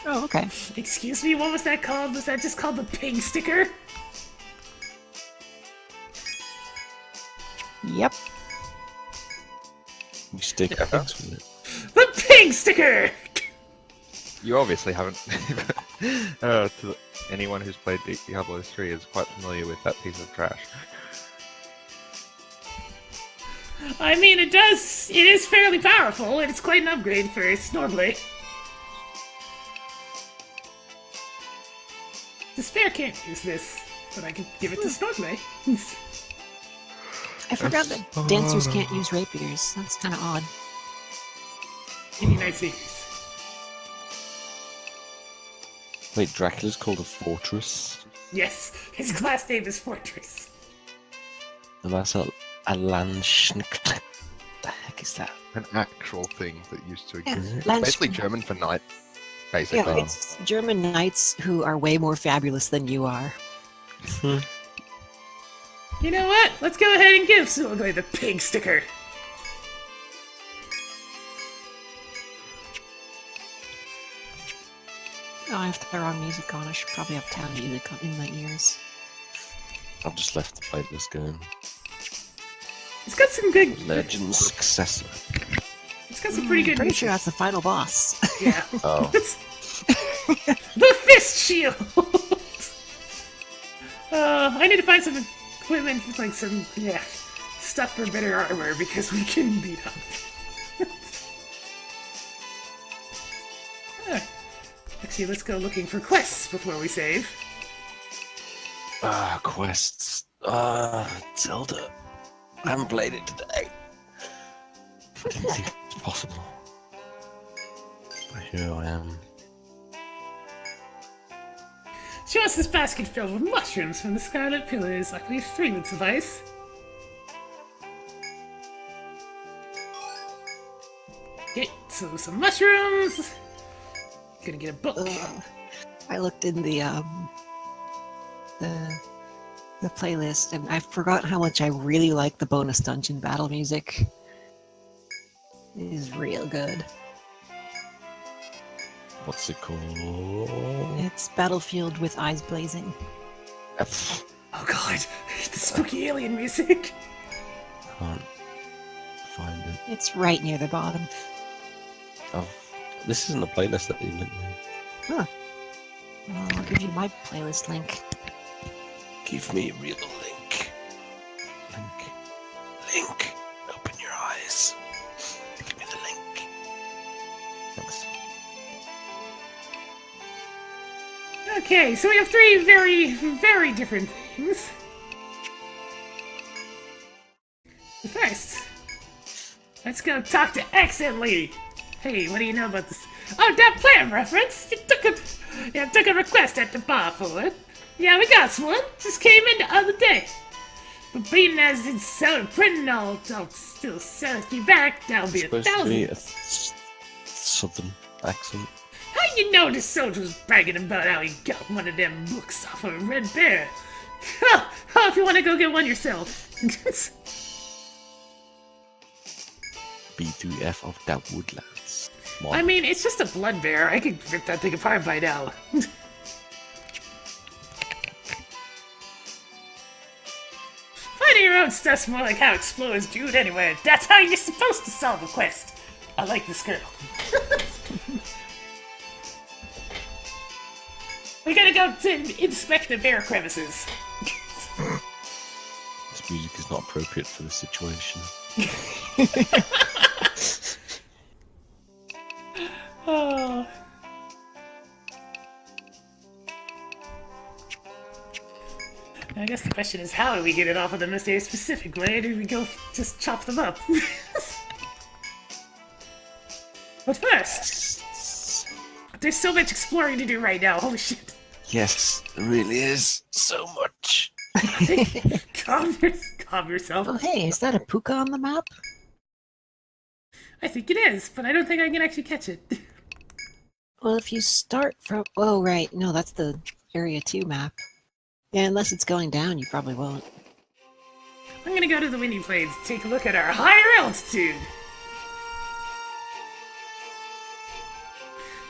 Oh, okay. Excuse me, what was that called? Was that just called the pig sticker? Yep. You stick Yeah. pigs with it. The pig sticker! You obviously haven't. Anyone who's played Diablo 3 is quite familiar with that piece of trash. I mean, it is fairly powerful, and it's quite an upgrade for Snorblade. Despair can't use this, but I can give it to Snorblade. I forgot that dancers can't use rapiers. That's kind of odd. Maybe Night Seekers. Wait, Dracula's called a fortress? Yes, his class name is Fortress. And that's a Landschnick. The heck is that? An actual thing that used to Yeah, exist. Landschnick. Basically German for knight, basically. Yeah, it's German knights who are way more fabulous than you are. You know what? Let's go ahead and give Snorblade the pig sticker. Oh, I have the wrong music on. I should probably have town music in my ears. I've just left the playlist going. It's got some good. Legend successor. It's got some pretty good. Pretty music. sure that's the final boss. Yeah. Oh. The fist shield. I need to find some equipment, like some stuff for better armor because we can beat up. Actually, let's go looking for quests before we save. Quests. Zelda. I haven't played it today. I didn't think it was possible. But here I am. Show us this basket filled with mushrooms from the Scarlet Pillars. I believe 3 would suffice. Okay, so some mushrooms. Gonna get a book. I looked in the playlist, and I forgot how much I really like the bonus dungeon battle music. It is real good. What's it called? It's Battlefield with Eyes Blazing. Oh god, the spooky alien music. Can't find it. It's right near the bottom. This isn't a playlist that you linked me. Huh. Well, I'll give you my playlist link. Give me a real link. Link. Open your eyes. Give me the link. Thanks. Okay, so we have 3 very, very different things. But first, let's go talk to Accent Lady. Hey, what do you know about this? Oh, that plan reference! You took a request at the bar for it. Yeah, we got one. Just came in the other day. But being as it's so printing all, I'll still sell you back. That'll be It's supposed to be 1,000. a southern accent. How you know the soldier was bragging about how he got one of them books off of a red bear? Oh, if you want to go get one yourself. B3F of the woodlands. I mean, it's just a blood bear. I could rip that thing apart by now. Finding your own stuff's more like how explorers do it anyway. That's how you're supposed to solve a quest. I like this girl. We gotta go to inspect the bear crevices. This music is not appropriate for the situation. Oh. I guess the question is, how do we get it off of them if they're specific way, or do we go just chop them up? But first, there's so much exploring to do right now, holy shit. Yes, there really is. So much. Calm yourself. Oh, hey, is that a puka on the map? I think it is, but I don't think I can actually catch it. Well, if you start from... Oh, right. No, that's the Area 2 map. Yeah, unless it's going down, you probably won't. I'm gonna go to the Windy Plains to take a look at our higher altitude.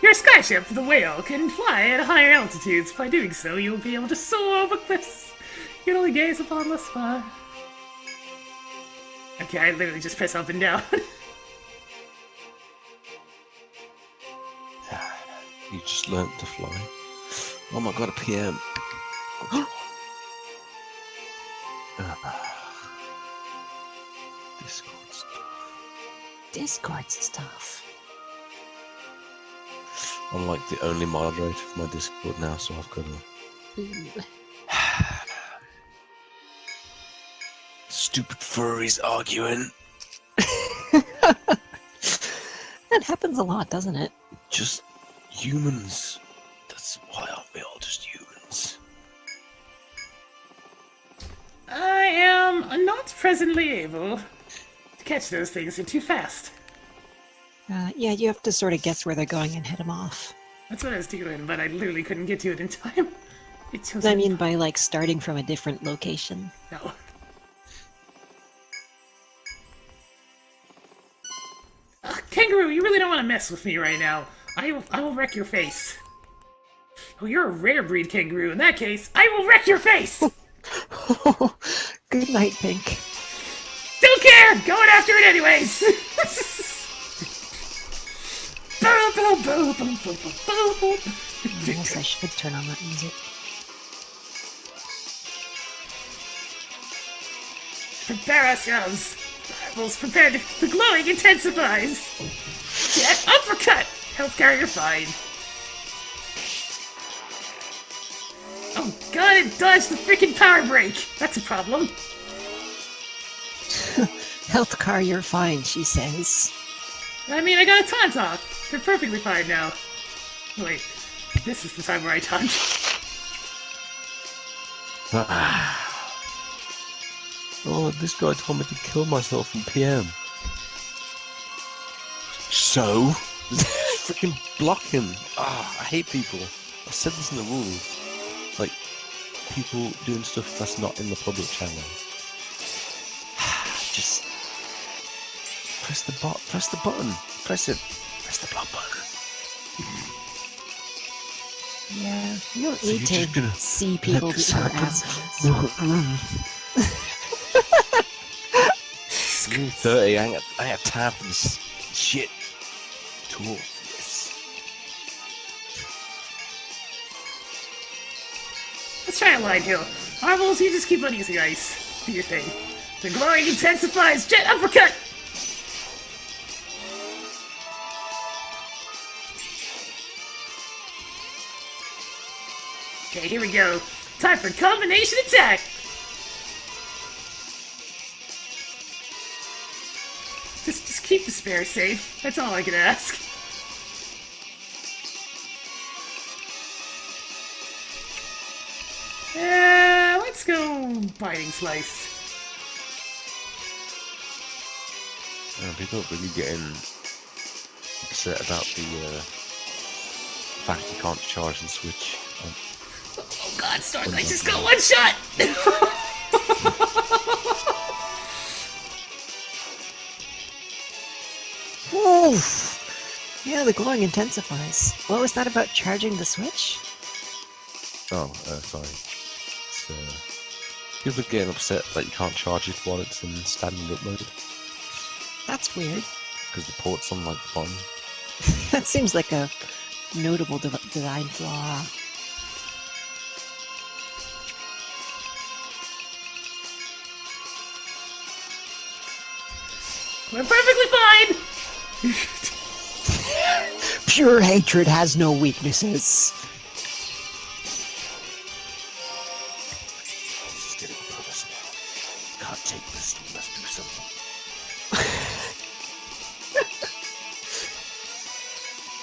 Your skyship, the Whale, can fly at higher altitudes. By doing so, you'll be able to soar over cliffs. You can only gaze upon the spot. Okay, I literally just press up and down. You just learnt to fly. Oh my god, a PM. Discord stuff. Discord stuff. I'm like the only moderator for my Discord now, so I've got to... Ooh. Stupid furries arguing. That happens a lot, doesn't it? Just humans. That's why aren't we all just humans? I am not presently able to catch those things. They're too fast. Yeah, you have to sort of guess where they're going and head them off. That's what I was doing, but I literally couldn't get to it in time. It chose I mean, by like starting from a different location. no. Kangaroo, you really don't want to mess with me right now. I will wreck your face. Oh, you're a rare breed kangaroo. In that case, I will wreck your face! Good night, Pink. Don't care! Going after it anyways! Yes, I should turn on that music. Prepare ourselves. Rivals prepared. The glowing intensifies. Get uppercut! Healthcare, you're fine. Oh god, it dodged the freaking power break! That's a problem. Health car, you're fine, she says. I mean, I got a taunt off. They're perfectly fine now. Wait, this is the time where I taunt. Oh, this guy told me to kill myself in PM. So? Freaking block him. I hate people. I said this in the rules. Like, people doing stuff that's not in the public channels. Just press the button. Press it. Press the block button. Yeah, you don't So need you're to just gonna see people let be this happen? assholes. 30, I ain't got time for this shit. Talk this. Let's try a line hill. Marvels, you just keep on using ice. Do your thing. The glowing intensifies. Jet uppercut! Okay, here we go. Time for combination attack! Just keep the spare safe. That's all I can ask. Let's go biting slice. People are really getting upset about the fact you can't charge and switch. Oh god, Starlight just got one shot! Oof. Yeah, the glowing intensifies. What was that about charging the switch? Oh, sorry. It's, people are getting upset that you can't charge it while it's in standard upload. That's weird. Because the port's on like the bottom. That seems like a notable design flaw. We're perfectly fine! Pure hatred has no weaknesses. This is getting personal. Can't take this. You must do something.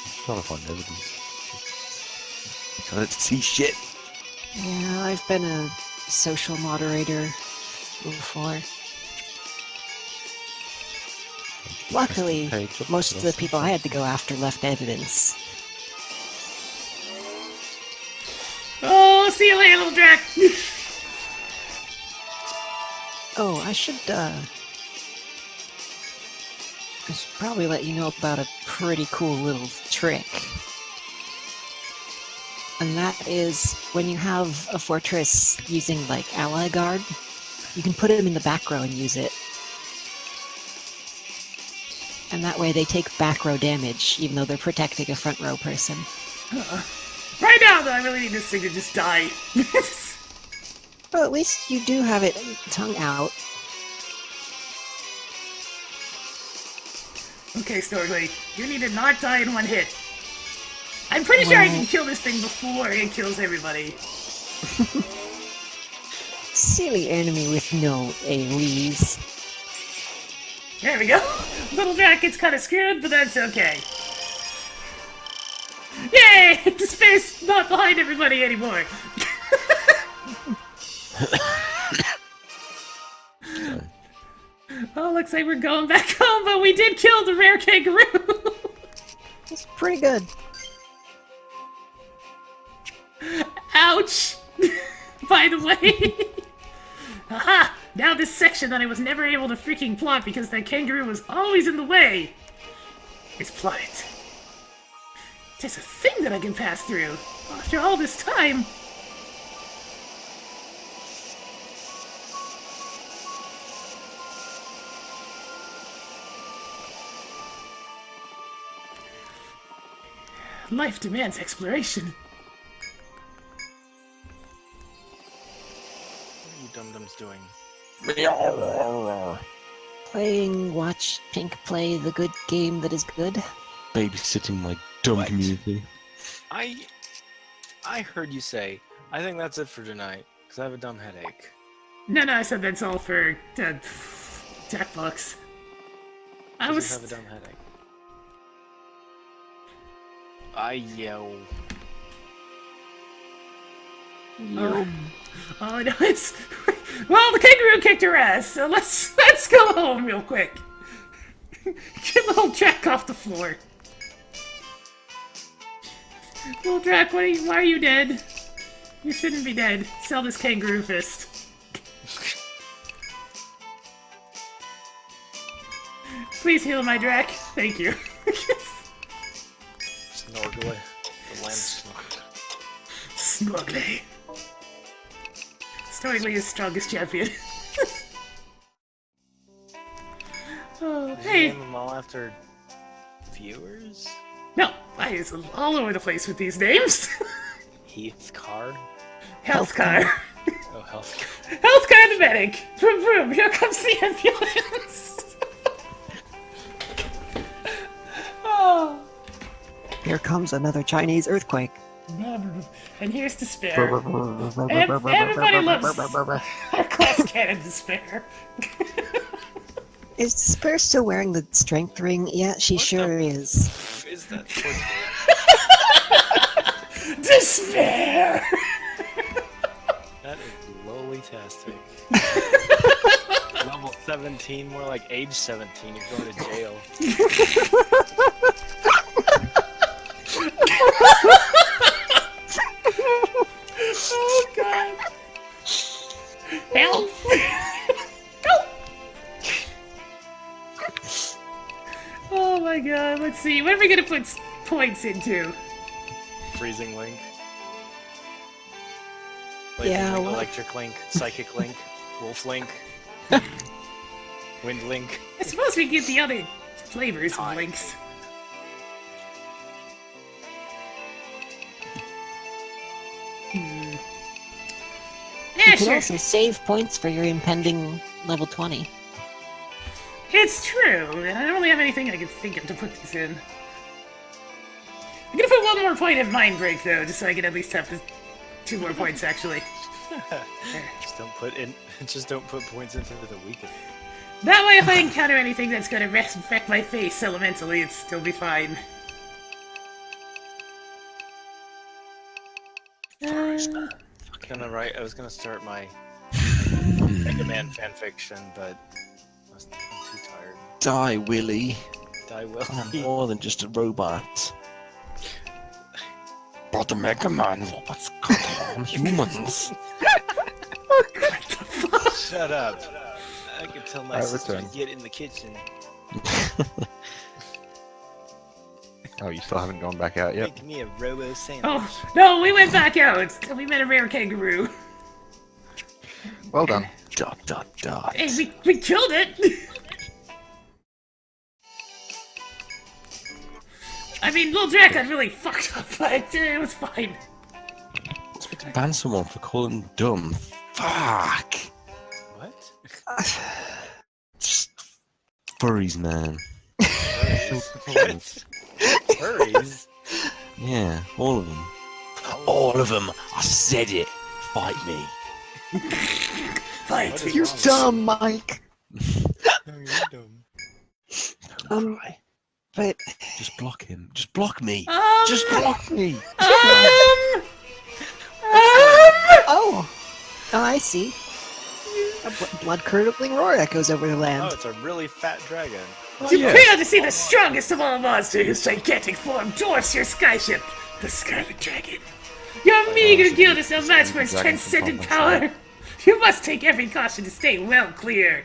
I'm trying to find evidence. I can't see shit. Yeah, I've been a social moderator before. Luckily, most of the people I had to go after left evidence. Oh, see you later, little Drac! Oh, I should probably let you know about a pretty cool little trick. And that is when you have a fortress using like ally guard, you can put them in the back row and use it. And that way they take back row damage, even though they're protecting a front row person. Right now, though, I really need this thing to just die. Well, at least you do have it tongue out. Okay, Storgley, you need to not die in one hit. I'm pretty sure I can kill this thing before it kills everybody. Silly enemy with no AoEs. There we go. Little Drac gets kind of screwed, but that's okay. Yay! Despair's not behind everybody anymore. Oh, looks like we're going back home, but we did kill the rare kangaroo. It's pretty good. Ouch! By the way. Aha! Now this section that I was never able to freaking plot because that kangaroo was always in the way is plotted. There's a thing that I can pass through after all this time. Life demands exploration. What are you dum-dums doing? Playing, watch Pink play the good game that is good. Babysitting my dumb What? community. I heard you say, I think that's it for tonight, because I have a dumb headache. No, I said that's all for Jackbox. I Does was. he have a dumb headache? I yell. Oh no, it's well, the kangaroo kicked her ass, so let's go home real quick. Get little Drac off the floor. Little Drac, why are you dead? You shouldn't be dead. Sell this kangaroo fist. Please heal my Drac. Thank you. Snorgly. The land snorgly. Snorgly. Snorgly is strongest champion. Oh, Did you hey. name them all after viewers? No, I is all over the place with these names. Heath Card? Health car. Oh, health card. Health car the medic. Vroom vroom. Here comes the ambulance. Oh. Here comes another Chinese earthquake. And here's despair. Everybody loves our class cannon despair. Is Despair still wearing the strength ring? Yeah, she What sure the is. Is that Despair. That is lowly-tastic. Level 17, more like age 17. You're going to jail. Oh god. Help. Help. Oh my god, let's see. What are we gonna put points into? Freezing Link. Yeah, Link, well- Electric Link, Psychic Link, Wolf Link, Wind Link. I suppose we get the other flavors of Time. links. Yeah, You can sure. also save points for your impending level 20. It's true, and I don't really have anything I can think of to put these in. I'm gonna put one more point in Mind Break, though, just so I can at least have 2 more points, actually. Just don't put points into the weakest. That way, if I encounter anything that's gonna affect my face elementally, it'll still be fine. I was gonna start my Mega Man fanfiction, but I'm too tired. Die, Willy. Die will. I'm more than just a robot. But the Mega Man robots can't harm humans. Shut up. Tell my I sister return. to get in the kitchen. Oh, you still haven't gone back out yet? Make me a robo sandwich. Oh, no, we went back out. We met a rare kangaroo. Well done. Dot dot dot. Hey, we killed it. I mean, Lil Drac got really fucked up, but it was fine. We can ban someone for calling them dumb. Fuck. What? Just furries, man. What? Furries? Yeah, all of them. All of them. I said it. Fight me. Fight. What is You're wrong with dumb, Mike. No, you're dumb. But Just block him. Just block me. Um, Just block me. oh, I see. A blood-curdling roar echoes over the Oh, land. it's a really fat dragon. You fail to see the strongest of all monsters whose gigantic form dwarfs your skyship, the Scarlet Dragon. Your meager guild is no match for its transcendent power. You must take every caution to stay well clear.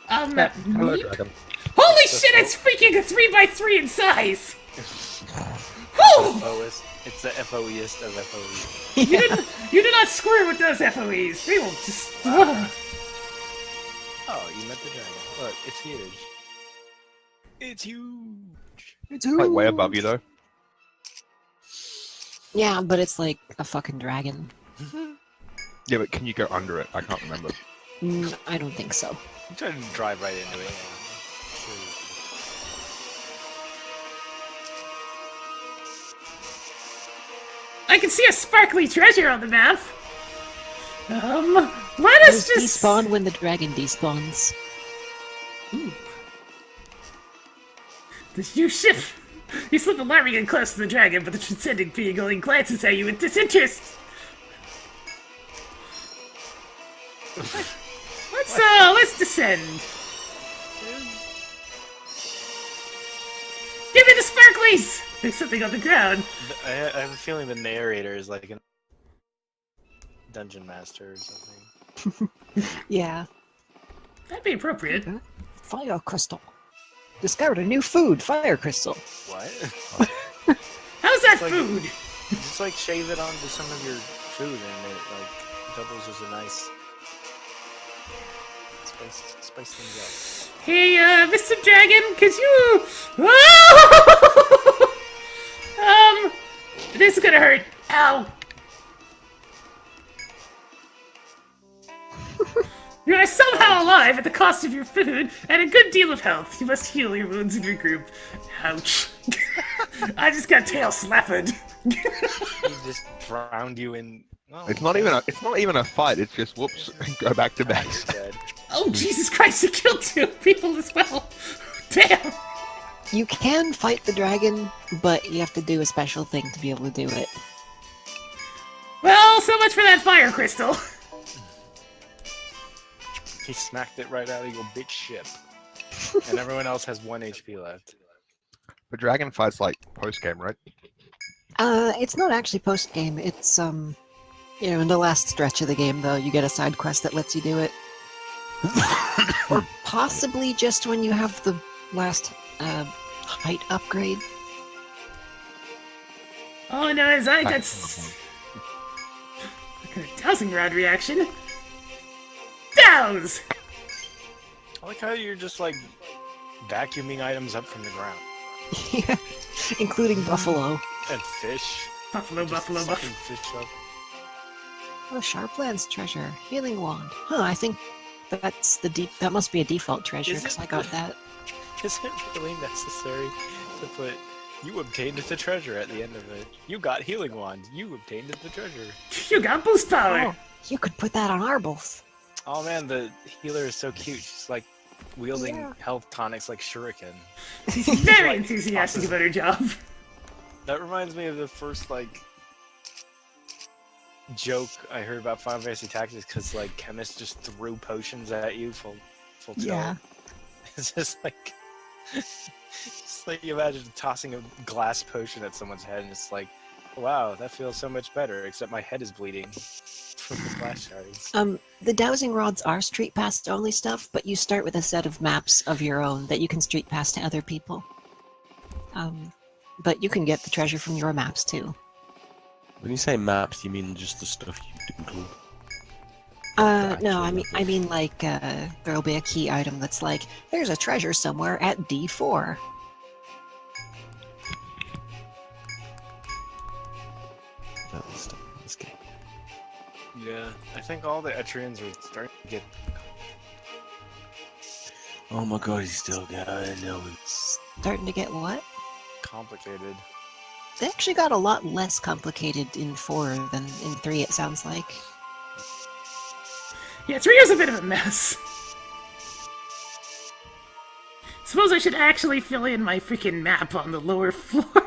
Hello, Meep? dragon. Holy shit, it's freaking a 3x3 in size! Whew! FOist. It's the FOEist of FOE. You do not screw with those FOEs. They will just... Oh, you met the dragon. Look, it's huge. It's huge. It's Like way above you though. Yeah, but it's like a fucking dragon. Yeah, but can you go under it? I can't remember. I don't think so. I'm trying to drive right into it. I can see a sparkly treasure on the map. Let us Those just... despawn when the dragon despawns. You shift. You slip alarming and close to the dragon, but the transcendent being only glances at you with disinterest. Let's descend. Give me the sparklies! There's something on the ground. I have a feeling the narrator is like a dungeon master or something. Yeah. That'd be appropriate. Fire crystal. Discovered a new food, fire crystal. What? How's that It's like- food? Just like shave it onto some of your food and it like doubles as a nice spice things Hey, Mr. Dragon, could you... this is gonna hurt. Ow. You are somehow alive at the cost of your food and a good deal of health. You must heal your wounds and regroup. Ouch. I just got tail slapped. up. He just drowned you in. Oh, It's not even a fight. It's just whoops, go back to base. dead. Oh, Jesus Christ, you killed 2 people as well. Damn. You can fight the dragon, but you have to do a special thing to be able to do it. Well, so much for that fire crystal. He smacked it right out of your bitch ship. And everyone else has 1 HP left. But dragon fights like post game, right? It's not actually post-game. It's, in the last stretch of the game, though, you get a side quest that lets you do it. Or possibly just when you have the last, height upgrade. Oh no, is that got a dowsing rod reaction. Douse! I like how you're just like vacuuming items up from the ground. Yeah, including buffalo. And fish. Buffalo, Just buffalo, sucking buffalo. fish up. Oh, Sharpland's treasure. Healing wand. Huh, I think that's that must be a default treasure, Is because it? I got that. Is it really necessary to put you obtained the treasure at the end of it? You got healing wand. You obtained the treasure. You got boost power. Oh, you could put that on Arbulf. Oh man, the healer is so cute. She's like wielding Yeah. health tonics like shuriken. Very like enthusiastic tosses- about her job. That reminds me of the first like joke I heard about Final Fantasy Tactics because like chemists just threw potions at you full tilt. Yeah. It's just like you imagine tossing a glass potion at someone's head and it's like, wow, that feels so much better, except my head is bleeding. from the flash shards. The dowsing rods are street pass only stuff, but you start with a set of maps of your own that you can street pass to other people. But you can get the treasure from your maps too. When you say maps, you mean just the stuff you doodled? No, I mean like there'll be a key item that's like, there's a treasure somewhere at D4. That was stuff in this game. Yeah, I think all the Etrians are starting to get Oh my god, he's still going. No, Starting to get what? complicated. They actually got a lot less complicated in 4 than in 3, it sounds like. Yeah, 3 is a bit of a mess. Suppose I should actually fill in my freaking map on the lower floor.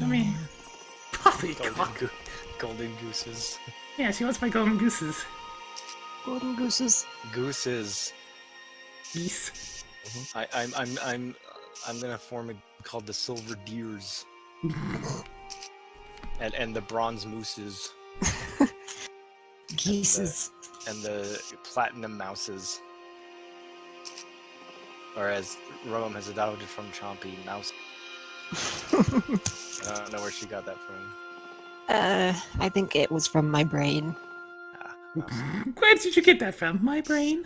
I mean, poppycock. Golden gooses. Yeah, she wants my golden gooses. Golden gooses. Gooses. Geese. I'm gonna form a called the Silver Deers. and the Bronze Mooses. Geeses. And the Platinum Mouses. Or as Rome has adopted from Chompy, Mouse. I don't know where she got that from. I think it was from my brain. Where did you get that from? My brain?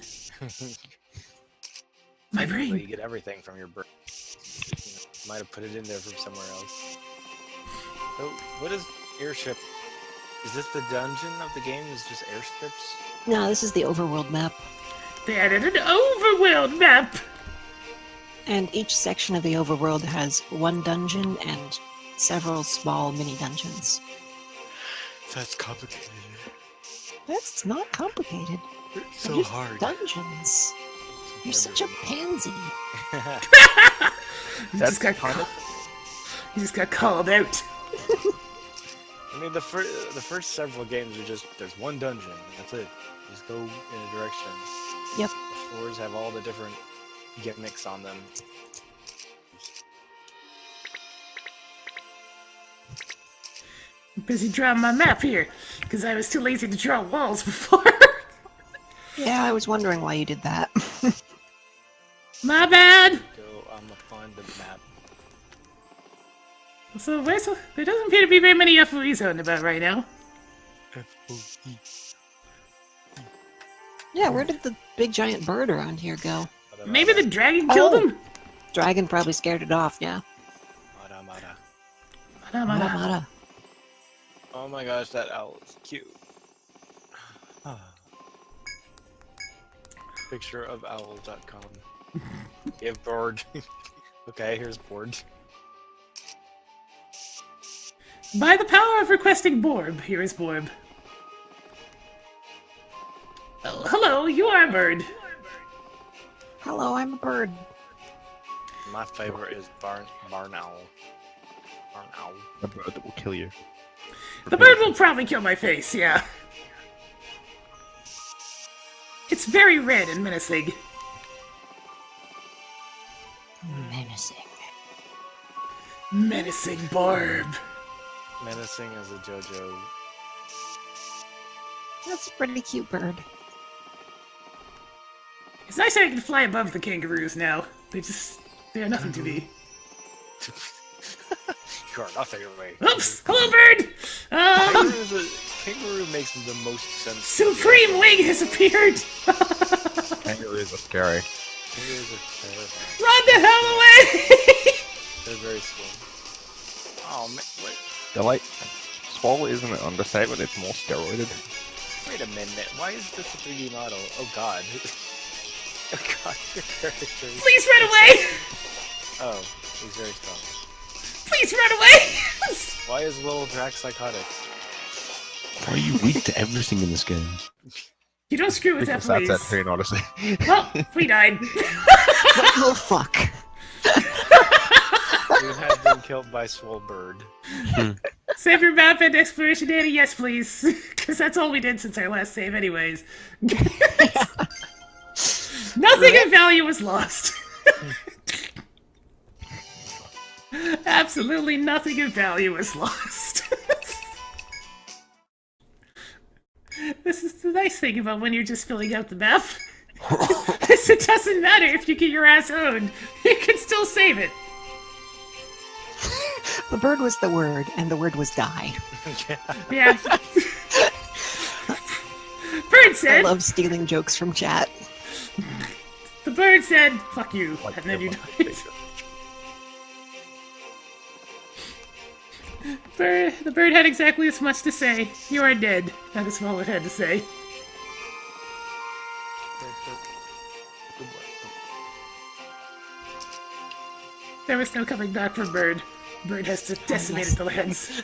My Well, brain. you get everything from your brain. You might have put it in there from somewhere else. So, what is airship? Is this the dungeon of the game? Is just airships? No, this is the overworld map. They added an overworld map! And each section of the overworld has one dungeon and several small mini dungeons. That's complicated. That's not complicated. It's They're so just hard. dungeons. You're such a pansy. You just got called out. I mean, the first several games are just, there's one dungeon, and that's it. Just go in a direction. Yep. The floors have all the different gimmicks on them. I'm busy drawing my map here, because I was too lazy to draw walls before. Yeah, I was wondering why you did that. My bad! Go, I'm gonna find the map. So, there doesn't appear to be very many FOEs out and about right now. F-O-E. Yeah, where did the big giant bird around here go? Maybe the dragon killed him? Dragon probably scared it off, yeah. Mada, mada. Mada, Mada, mada. mada. Oh my gosh, that owl is cute. Picture of owl.com. Give board. Okay, here's board. By the power of requesting Borb, here is Borb. Oh, hello, you are a bird. Hello, I'm a bird. My favorite is barn owl. Barn owl. A bird that will kill you. The bird will probably kill my face, yeah. It's very red and menacing. Menacing. Menacing Borb. Menacing as a JoJo. That's a pretty cute bird. It's nice that I can fly above the kangaroos now. They are nothing to me. You are nothing away. Oops! Hello, bird! Kangaroo makes the most sense. Supreme Wing has appeared! Kangaroos are scary. Kangaroos are terrifying. Run the hell away! They're very slow. Oh man, wait. They're like, Swole isn't an understatement, it's more steroided. Wait a minute. Why is this a 3D model? Oh god. Oh god, your characters. Please run away! Oh, he's very strong. Please run away! Why is little Drax psychotic? Why are you weak to everything in this game? You don't screw with that, Because that's please. Etrian Odyssey. Well, we died. Oh, fuck. You have been killed by Swolebird. Save your map and exploration data, yes please. Because that's all we did since our last save anyways. Nothing of value was lost. Absolutely nothing of value was lost. the nice thing about when you're just filling out the map is it doesn't matter if you get your ass owned. You can still save it. The bird was the word, and the word was die. Yeah. Bird I said. love stealing jokes from chat. The bird said, "Fuck you," Like and then you everyone. died. The bird had exactly as much to say. You are dead. That is all it had to say. There was no coming back from Bird. Bird has just decimated the lands.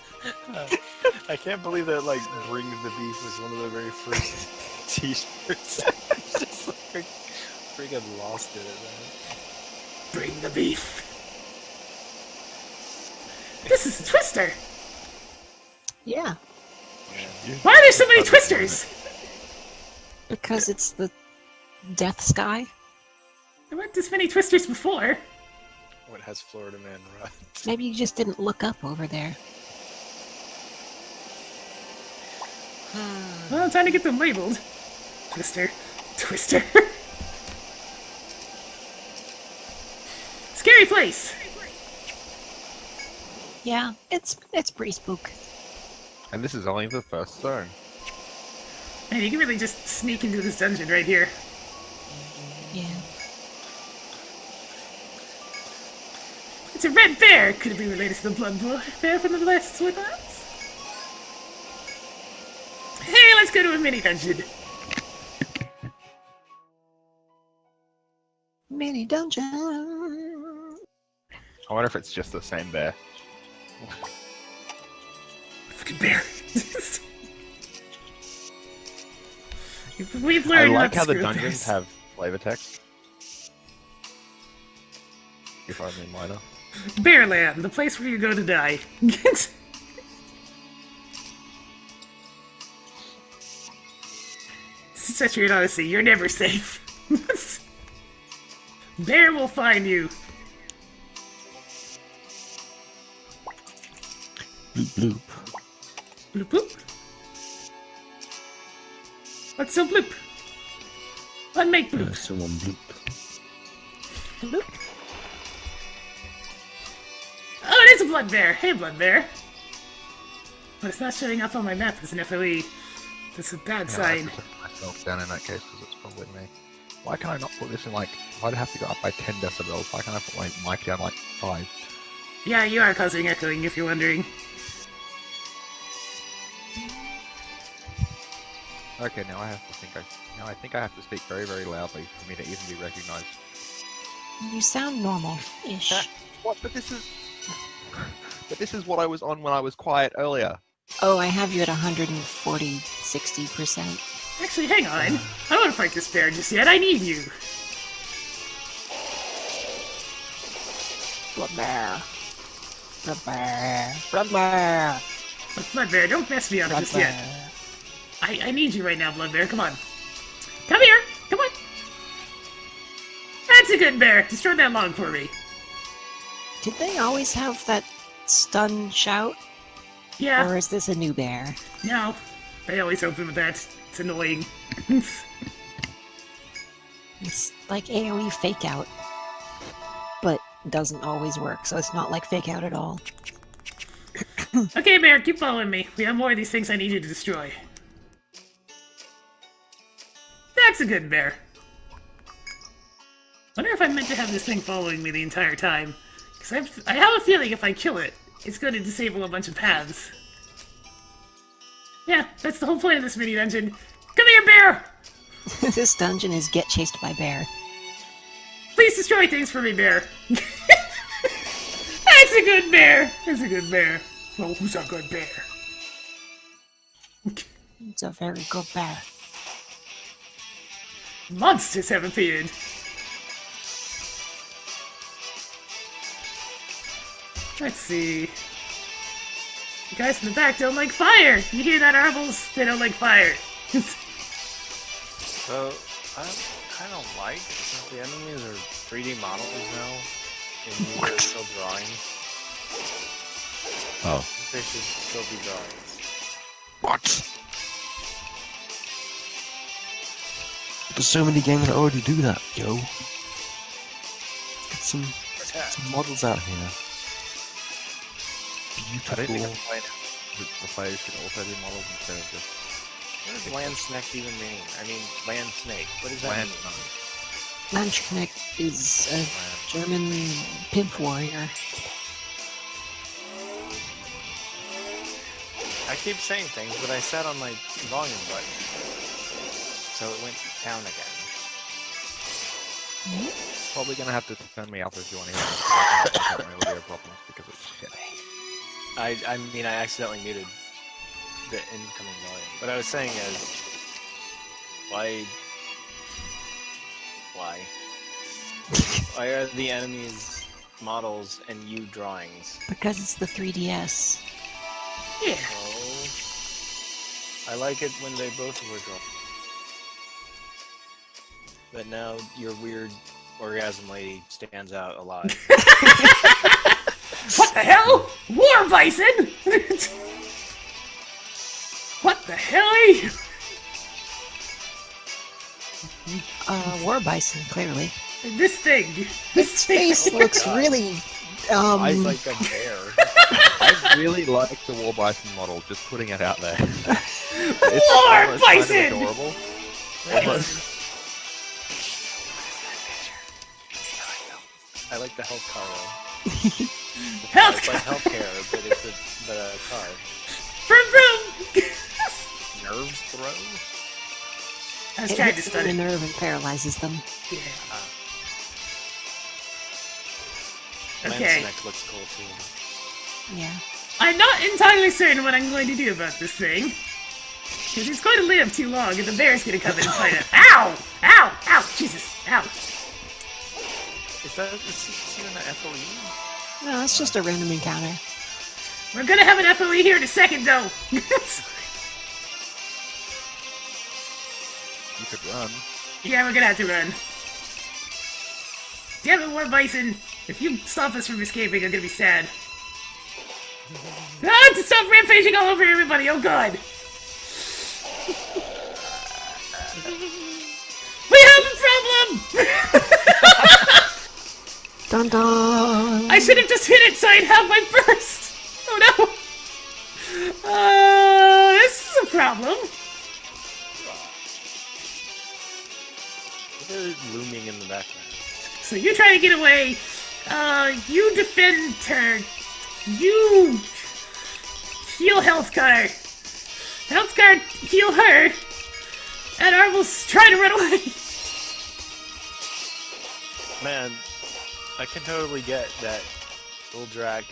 I can't believe that, like, Bring the Beef was one of the very first t-shirts. Just like, freaking lost it at that. Bring the beef. This is a twister. Yeah, Why are there so many twisters? because it's the Death Sky. There weren't this many twisters before. What has Florida Man run? Maybe you just didn't look up over there. Well, time to get them labeled. Twister. Twister. Scary place. Yeah, it's pretty spook. And this is only the first zone. Man, you can really just sneak into this dungeon right here. Yeah. It's a red bear! Could it be related to the blood bear from the last Woodlands? Hey, let's go to a mini dungeon. Mini dungeon. I wonder if it's just the same bear. Fucking bear. We've I learned like not to how the screw with dungeons bears. have flavor text. If only minor. Bearland, the place where you go to die. This is Etrian Odyssey. You're never safe. Bear will find you. Bloop bloop. Bloop bloop. What's so bloop? Unmake bloop. Someone bloop. Bloop. Oh, it is a blood bear. Hey, blood bear. But it's not showing up on my map as an FOE. That's a bad Yeah, I sign. have to put myself down in that case because it's probably me. Why can I not put this in like? Why'd I have to go up by 10 decibels? Why can't I put my mic down like 5? Yeah, you are causing echoing if you're wondering. Okay, now I have to think. Now I think I have to speak very, very loudly for me to even be recognised. You sound normal-ish. What? But this is what I was on when I was quiet earlier. Oh, I have you at 140, 60%. Actually, hang on. I don't want to fight this bear just yet. I need you. Blood bear. Blood bear. Blood bear. But blood bear, don't mess me up Blood just bear. yet. I need you right now, blood bear. Come on. Come here. Come on. That's a good bear. Destroy that log for me. Did they always have that stun shout? Yeah. Or is this a new bear? No. They always open with that. It's annoying. It's like AoE fake out. But doesn't always work, so it's not like fake out at all. Okay, bear, keep following me. We have more of these things I need you to destroy. That's a good bear. Wonder if I'm meant to have this thing following me the entire time. Because I have a feeling if I kill it, it's going to disable a bunch of paths. Yeah, that's the whole point of this mini dungeon. Come here, bear! This dungeon is get chased by bear. Please destroy things for me, bear. That's a good bear. That's a good bear. Oh, who's a good bear? It's a very good bear. Monsters have appeared. Let's see. The guys in the back don't like fire. You hear that, Arbles? They don't like fire. So, I kind of like that the enemies are 3D models now, and these are still drawings. Oh. They should still be drawings. What? There's so many games that already do that, yo. Let's get some models out here. I don't think Beautiful. the players should also do models instead of just What does land snake even mean? I mean, land snake. What does that land. mean? Landsknecht is a German pimp warrior. I keep saying things, but I sat on my volume button, so it went down again. Probably gonna have to turn me up if you want to hear my audio problems because it's shit. I mean, I accidentally muted the incoming volume. What I was saying is, why are the enemies models and you drawings? Because it's the 3DS. Yeah. Oh, I like it when they both were drawn. But now your weird orgasm lady stands out a lot. What the hell? War Bison? What the hell are you? War Bison, clearly. This thing. Its face looks God. really, Eyes like a bear. I really like the War Bison model, just putting it out there. War almost kind of Bison! adorable. I like the health car though. Health It's like car. healthcare, but it's a car. Vroom vroom. Nerves throw? I was It trying to hits them in study. the nerve and paralyzes them. Yeah. Lance Okay. neck looks cool too. Yeah. I'm not entirely certain what I'm going to do about this thing. Because it's going to live too long and the bear's going to come in and fight it. Ow! Ow! Ow! Jesus! Ow! Is this even an FOE? No, it's just a random encounter. We're going to have an FOE here in a second, though. You could run. Yeah, we're gonna have to run. Damn it, War Bison! If you stop us from escaping, I'm gonna be sad. Ah, to stop rampaging all over everybody! Oh god! We have a problem! Dun dun! I should have just hit it so I'd have my burst! Oh no! This is a problem. They're looming in the background. So you try to get away. You defend her. You heal Healthcar. Healthcar heal her. And Arvel's trying to run away. Man, I can totally get that Uldrak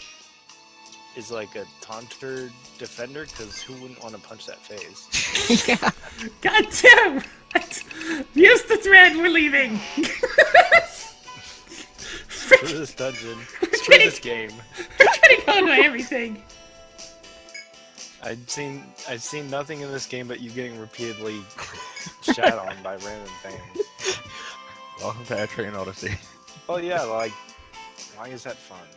is like a taunter defender, because who wouldn't want to punch that face? Yeah. God damn! Use the thread, we're leaving! Screw this dungeon. Screw kidding. this game. We're getting on by everything. I've seen nothing in this game but you getting repeatedly shat on by random things. Welcome to Etrian Odyssey. Oh yeah, like, why is that fun?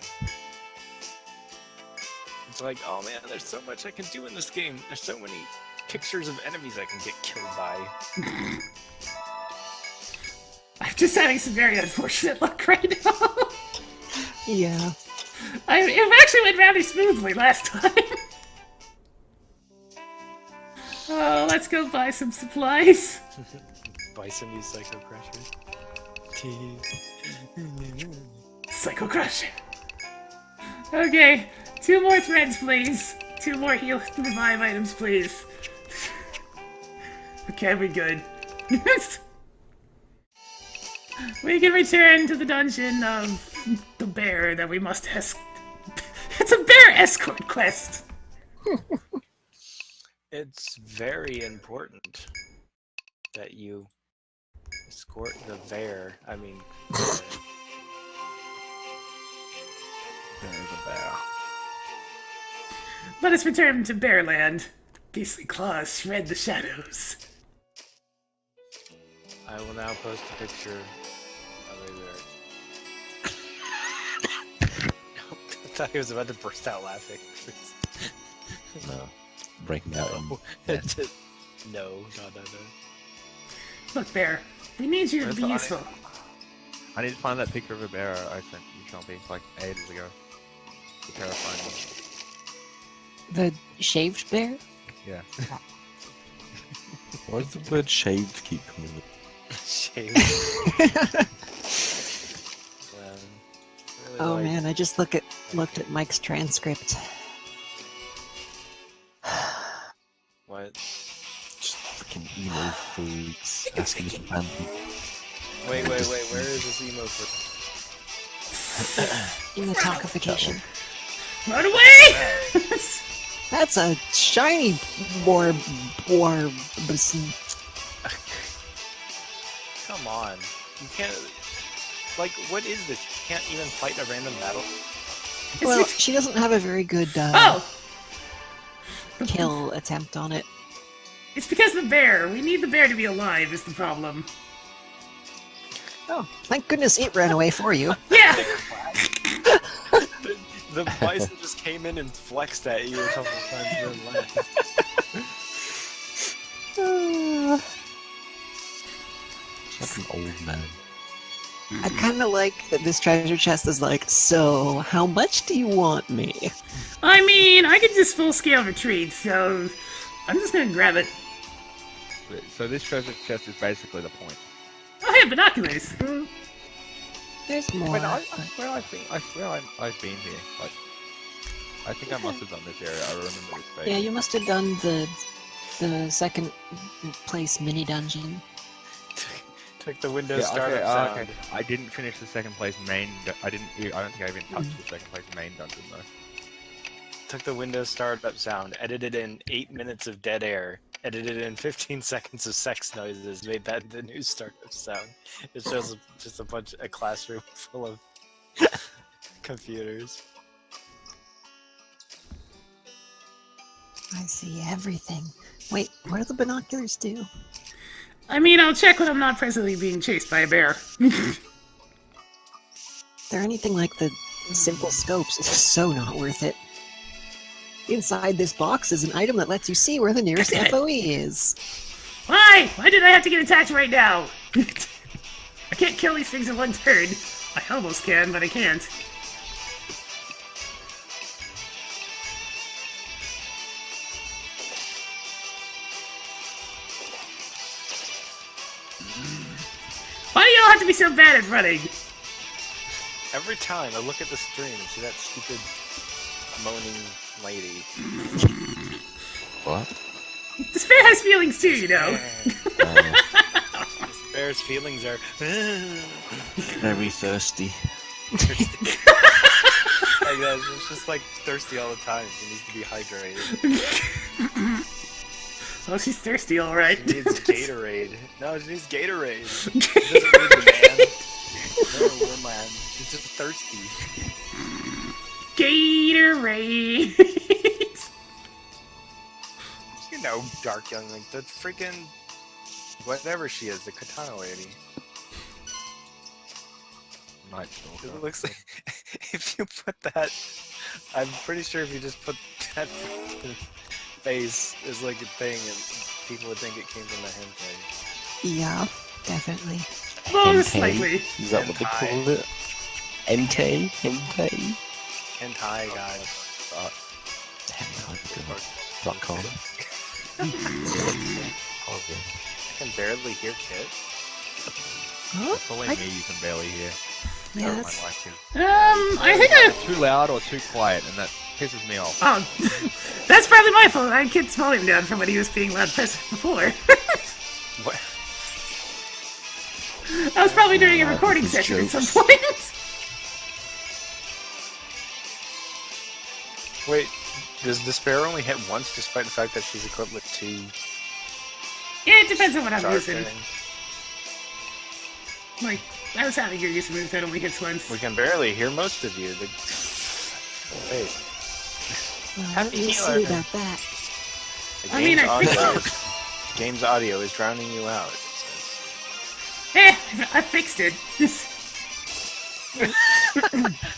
It's like, oh man, there's so much I can do in this game. There's so many pictures of enemies I can get killed by. I'm just having some very unfortunate luck right now. Yeah. It actually went rather smoothly last time. Oh, let's go buy some supplies. Bison use Psycho Crusher. Psycho Crush. Okay, 2 more threads, please. 2 more heal revive items, please. Okay, we good. We can return to the dungeon of the bear that we must It's a bear escort quest. It's very important that you escort the bear. I mean, There's a bear. Let us return to Bearland. Beastly claws shred the shadows. I will now post a picture of a bear. I thought he was about to burst out laughing. No. Breaking out. No, no. Look, Bear, We need you to Where's be the useful. I need to find that picture of a bear I sent you, Chompy, like ages ago. The terrifying The shaved bear? one. Yeah. Why does the word shaved keep coming up? Shame. Really Oh like- man, I just looked at Mike's transcript. What? Just fucking emo foods asking for bandy. Wait, where is this emo for? In the talkification. Run away! That's a shiny Borbison. Come on. You can't... Like, what is this? You can't even fight a random battle? Well, she doesn't have a very good Oh! kill attempt on it. It's because of the bear. We need the bear to be alive is the problem. Oh, thank goodness it ran away for you. Yeah! The bison just came in and flexed at you a couple of times and then left. Like an old man. I kind of like that this treasure chest is like, so how much do you want me? I mean, I could just full-scale retreat, so I'm just gonna grab it. So this treasure chest is basically the point. Oh, hey, binoculars! There's more. Wait, I but- swear I've been here. Like, I think I must have done this area. I remember this space. Yeah, you must have done the second place mini dungeon. Took the Windows Yeah, startup sound. okay. I didn't finish the second place main. I don't think I even touched the second place main dungeon though. Took the Windows startup sound, edited in 8 minutes of dead air, edited in 15 seconds of sex noises, made that the new startup sound. It shows just a classroom full of computers. I see everything. Wait, what do the binoculars do? I mean, I'll check when I'm not presently being chased by a bear. They're anything like the simple scopes. It's so not worth it. Inside this box is an item that lets you see where the nearest FOE is. Why? Why did I have to get attacked right now? I can't kill these things in one turn. I almost can, but I can't. Why do y'all have to be so bad at running? Every time I look at the stream and see that stupid moaning lady. What? This bear has feelings too, you know. This bear's feelings are Very thirsty. like that. It's just like thirsty all the time. She needs to be hydrated. Oh, she's thirsty, alright. She needs Gatorade. No, she needs Gatorade. She doesn't need the man. No, man. She's just thirsty. Gatorade. You know, Dark Young, like the freaking whatever she is, the katana lady. Night Stalker. It looks like if you put that, I'm pretty sure if you just put that freaking face as like a thing, and people would think it came from the hentai. Yeah, definitely. Most Hentai? likely. Is that what they Hentai. call it? Entei? Hentei? Hentai guys. Hentai.com. I can barely hear Kit. Huh? It's only I- me you can barely hear. Yeah, Everyone that's- likes it. I think I... Too loud or too quiet, and that pisses me off. Oh, that's probably my fault. I had Kit's volume down from when he was being loud before. What? I was probably doing a recording these session at some jokes. point. Wait, does Despair only hit once, despite the fact that she's equipped with 2 Yeah, it depends on what I'm charge using. things? Like, I was having your use of moves that only hits once. We can barely hear most of you. The face. Well, Happy we'll healer. see about that. The I mean, game's I audio, game's audio is drowning you out. It says. I fixed it.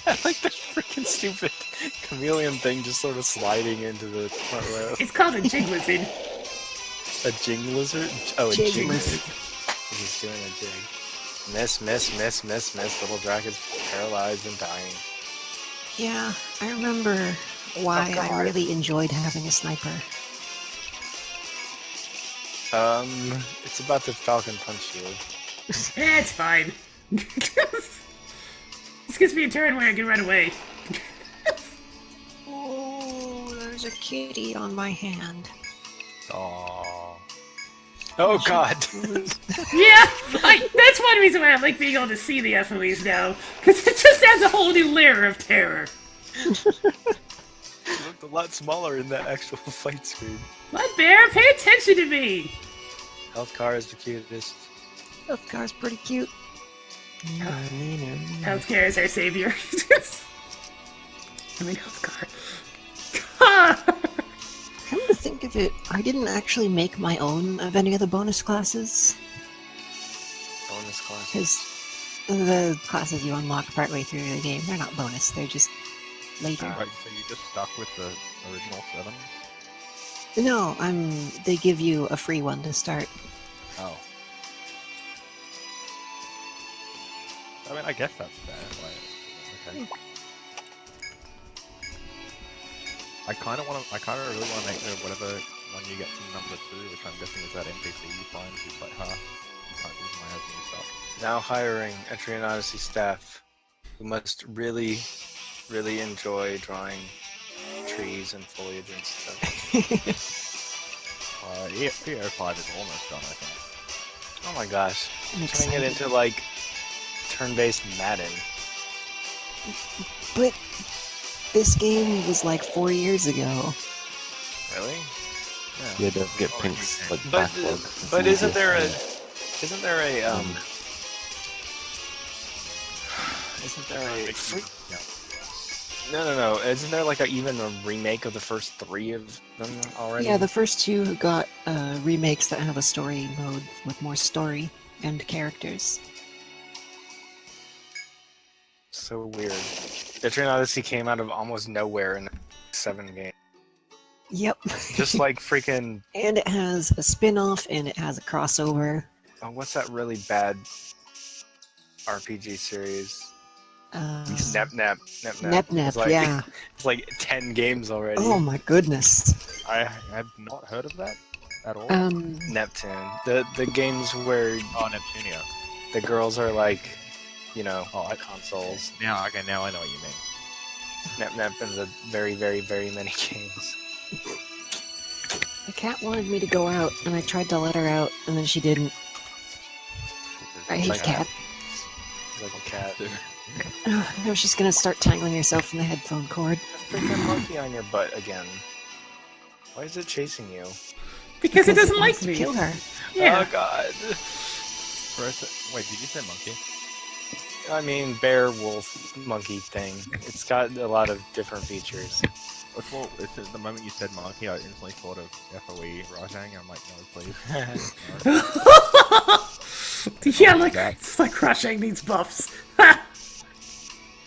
I like that freaking stupid chameleon thing just sort of sliding into the front row. It's called a jig lizard. A jing lizard? Oh, a Jig jing lizard. lizard. He's doing a jig. Miss, miss, miss, miss, miss. Little Drac is paralyzed and dying. Yeah, I remember why Oh, I God. really enjoyed having a sniper. It's about to Falcon Punch you. It's fine. This gives me a turn where I can run away. Oh, there's a kitty on my hand. Oh. Oh God! Yeah, that's one reason why I like being able to see the FOEs now, because it just adds a whole new layer of terror. It looked a lot smaller in that actual fight screen. What, Bear? Pay attention to me! Health car is the cutest. That car's pretty cute. Healthcare is our savior. I mean, healthcare. Come to think of it, I didn't actually make my own of any of the bonus classes, Bonus class. because the classes you unlock partway through the game, they're not bonus, they're just later. Right, so you just stuck with the original 7? No, they give you a free one to start. Oh. I mean, I guess that's fair. Like, okay. I kind of really want to make whatever one you get from number 2, which I'm guessing is that NPC you find who's like, you can't use my house new stuff. Now hiring Etrian Odyssey staff who must really, really enjoy drawing trees and foliage and stuff. PO5 is almost done, I think. Oh my gosh. I'm Turning it excited. into like turn-based Madden. But this game was like 4 years ago. Really? Yeah, don't forget Pink's like But backlog. but isn't there a No. Isn't there like even a remake of the first 3 of them already? Yeah, the first 2 got remakes that have a story mode with more story and characters. So weird. Etrian Odyssey came out of almost nowhere in 7 games. Yep. Just like freaking And it has a spin-off and it has a crossover. what's that really bad RPG series? Nep. It's like, yeah. It's like 10 games already. Oh my goodness. I had not heard of that at all. Neptune. The games where Oh, Neptunia. the girls are like, consoles. Now I know what you mean. Nep and the very, very, very many games. The cat wanted me to go out, and I tried to let her out, and then she didn't. I hate Like cat. Like a cat. Now she's gonna start tangling herself in the headphone cord. Freaking monkey on your butt again. Why is it chasing you? Because it doesn't wants like to me. kill her. Yeah. Oh god. Wait, did you say monkey? I mean, bear, wolf, monkey thing. It's got a lot of different features. Well, the moment you said monkey, I instantly thought of FOE Rajang. I'm like, no, please. Yeah, like it's like Crushing needs buffs.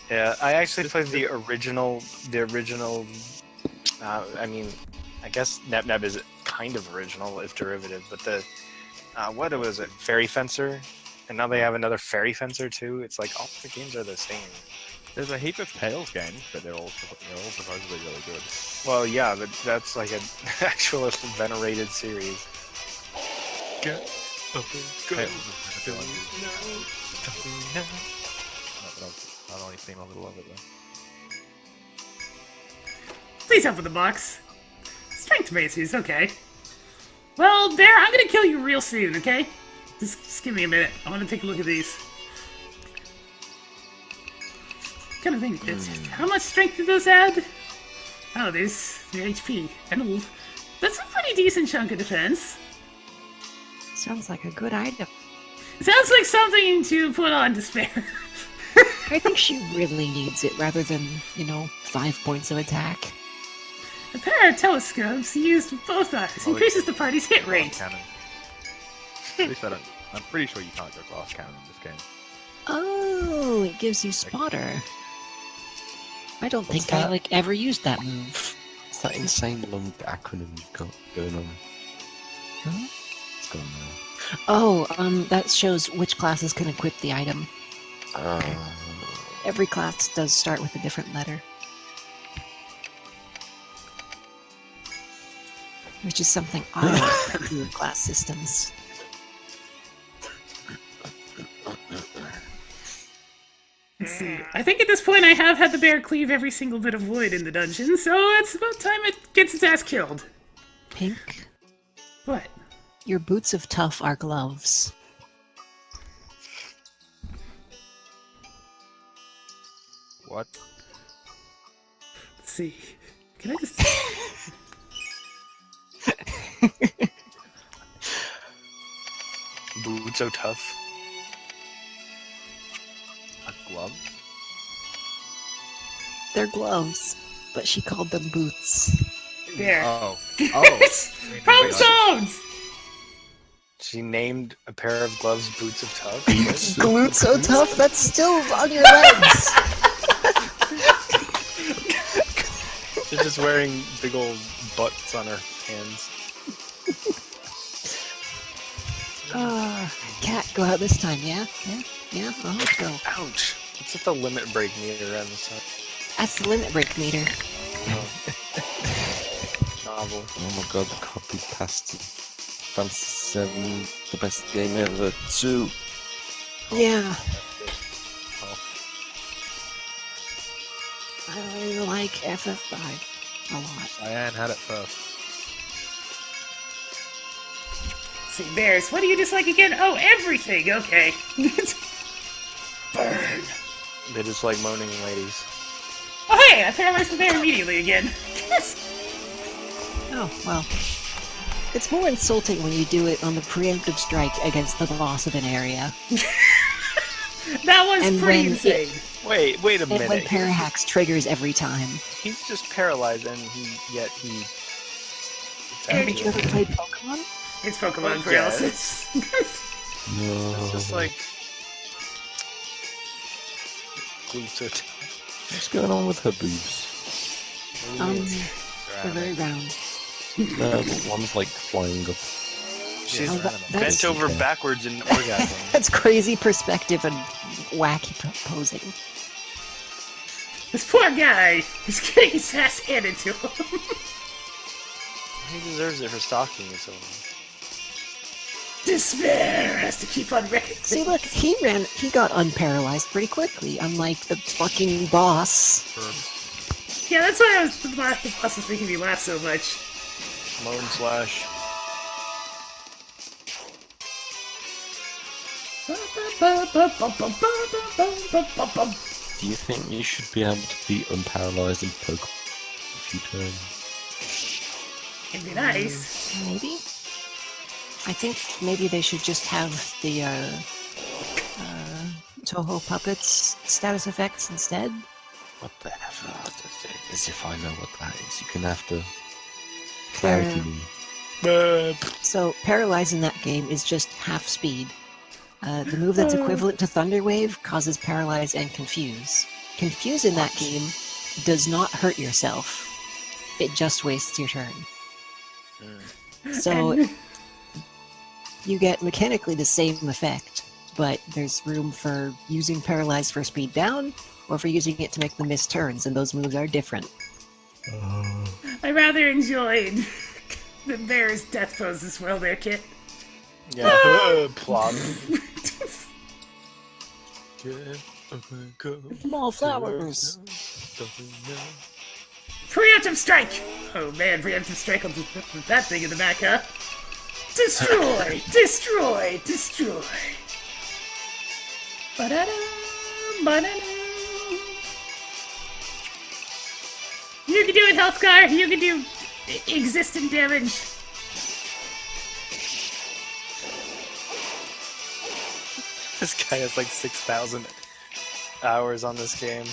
Yeah, I actually played the original. I mean, I guess Nep is kind of original, if derivative, but the what was it, Fairy Fencer, and now they have another Fairy Fencer too. It's like all the games are the same. There's a heap of Tales games, but they're all supposedly really good. Well, yeah, but that's like an actual venerated series. I've only seen a little of it though. Please help with the box. Strength races, okay. Well, Bear, I'm gonna kill you real soon, okay? Just give me a minute. I want to take a look at these. Kind of think, how much strength do those add? Oh, there's their HP. And that's a pretty decent chunk of defense. Sounds like a good item. Sounds like something to put on Despair. I think she really needs it rather than, 5 points of attack. A pair of telescopes used with both eyes increases the party's hit rate. Cannon. At least I'm pretty sure you can't go glass cannon in this game. Oh, it gives you spotter. I don't What's think I that? ever used that move. It's that insane long acronym you've got going on. Huh? It's gone now. Oh, that shows which classes can equip the item. Every class does start with a different letter. Which is something I do with class systems. Let's see. I think at this point I have had the bear cleave every single bit of wood in the dungeon, so it's about time it gets its ass killed. Pink, What? your boots of tough are gloves. What? Let's see. Can I just... Boots so tough. A glove? They're gloves, but she called them boots. There. Oh. Problem solved! She named a pair of gloves boots of tough. Glutes so tough, that's still on your legs! She's just wearing big old butts on her hands. Cat, go out this time, yeah? Yeah? Oh, let's go. Ouch! What's at the limit break meter on the side? That's the limit break meter. Novel. Oh my god, the copy past Fantasy 7, the best game ever, 2. Yeah, Oh, I really like FF5 a lot. Cyan had it first. See, bears, what do you dislike again? Oh, everything! Okay. Burn. They just like moaning ladies. Oh, hey! I paralyzed the bear immediately again. Oh, well. It's more insulting when you do it on the preemptive strike against the boss of an area. That was And pretty when insane. Wait a And when minute. Parahax triggers every time. He's just paralyzed, and yet he. Haven't you ever played Pokemon? It's Pokemon Oh, paralysis. No. It's just like. Glutes are What's going on with her boobs? They're very round. No, but one's like flying up. She's Oh, that's- bent over backwards in orgasm. That's crazy perspective and wacky posing. This poor guy is getting his ass handed to him. He deserves it for stalking you so long. Despair has to keep on wrecking See, things. look, he got unparalyzed pretty quickly, unlike the fucking boss. Yeah, that's why the boss was making me laugh so much. Moan slash. Do you think you should be able to be unparalyzed in Pokemon a few turns? It'd be nice. Maybe? I think maybe they should just have the Toho Puppets status effects instead. What the F? As if I know what that is. You can have to clarity me. So, Paralyze in that game is just half speed. The move that's equivalent to Thunder Wave causes Paralyze and Confuse. Confuse in that game does not hurt yourself. It just wastes your turn. So, And- you get mechanically the same effect, but there's room for using Paralyze for speed down, or for using it to make them miss turns, and those moves are different. I rather enjoyed the bear's death pose as well there, Kit. Yeah. Plot. Small flowers! Preemptive strike! Oh man, preemptive strike with that thing in the back, huh? Destroy! Destroy! Destroy! Ba-da-da, ba-da-da. You can do it, Healthcar! You can do existent damage! This guy has like 6,000 hours on this game.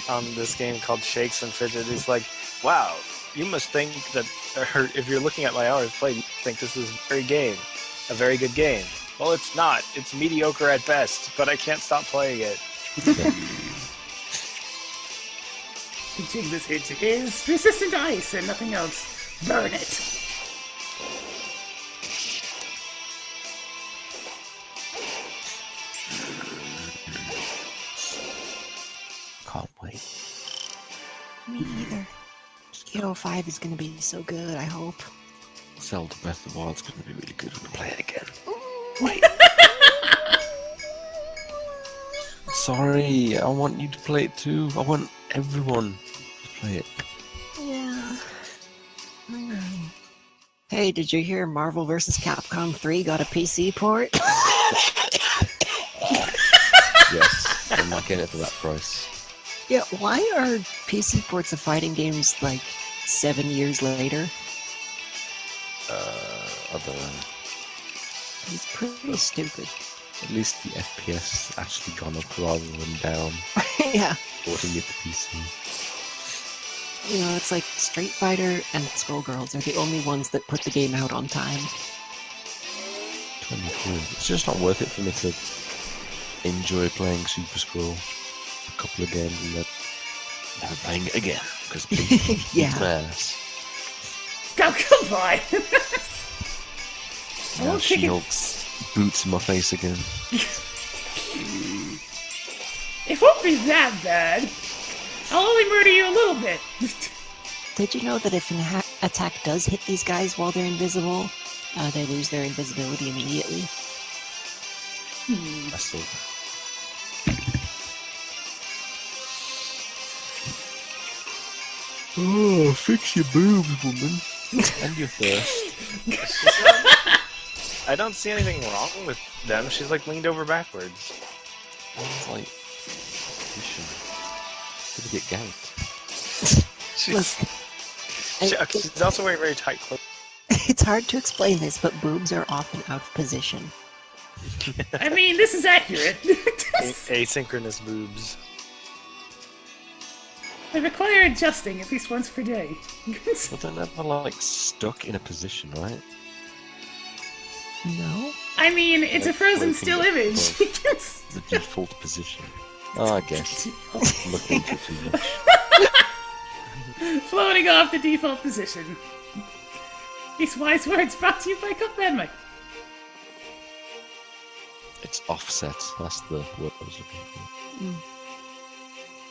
On this game called Shakes and Fidget. He's like, wow, you must think that, or if you're looking at my hours played, you think this is a very good game. Well, it's not. It's mediocre at best, but I can't stop playing it. The jig this hit is resistant to ice and nothing else. Burn it! Hero 5 is gonna be so good, I hope. Zelda Breath of the Wild's going to be really good when we play it again. Wait. Sorry, I want you to play it too. I want everyone to play it. Yeah. Hey, did you hear Marvel vs. Capcom 3 got a PC port? Yes, I'm not getting it for that price. Yeah, why are PC ports of fighting games like 7 years later? I don't know. It's pretty stupid. At least the FPS actually gone up rather than down. Yeah. Porting it to PC. You know, it's like Street Fighter and Skullgirls are the only ones that put the game out on time. 20 quid. It's just not worth it for me to enjoy playing Super Scroll a couple of games and then never playing it again because beats Yeah. my ass. Oh, come on! I Now won't kick it. She-Hulk's boots in my face again. It won't be that bad. I'll only murder you a little bit. Did you know that if an attack does hit these guys while they're invisible, they lose their invisibility immediately? I saw that. Oh, fix your boobs, woman. And your thirst. I don't see anything wrong with them. She's like leaned over backwards. Sounds like fishing. Gonna get ganked. She's also wearing very tight clothes. It's hard to explain this, but boobs are often out of position. I mean, this is accurate. Asynchronous boobs. They require adjusting at least once per day. But they're never like stuck in a position, right? No? I mean, it's a Like frozen floating still image. above the default position. Oh, I guess. I'm looking into it too much. Floating off the default position. These wise words brought to you by Cookman Mike. It's offset. That's the word I was looking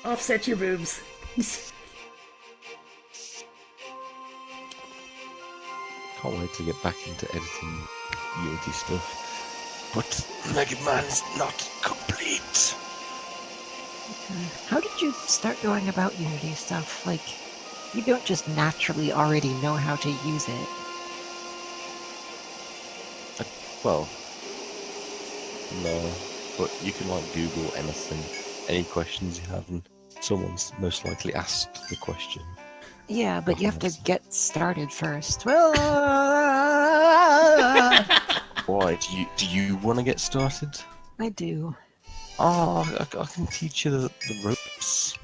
for. Offset your boobs. Can't wait to get back into editing Unity stuff. But Mega Man is not complete. How did you start going about Unity stuff? Like, you don't just naturally already know how to use it. Well, no. But you can like Google anything, any questions you have, and someone's most likely asked the question. Yeah, but you have to get started first. Well, Why? Do you want to get started? I do. Oh, I can teach you the ropes.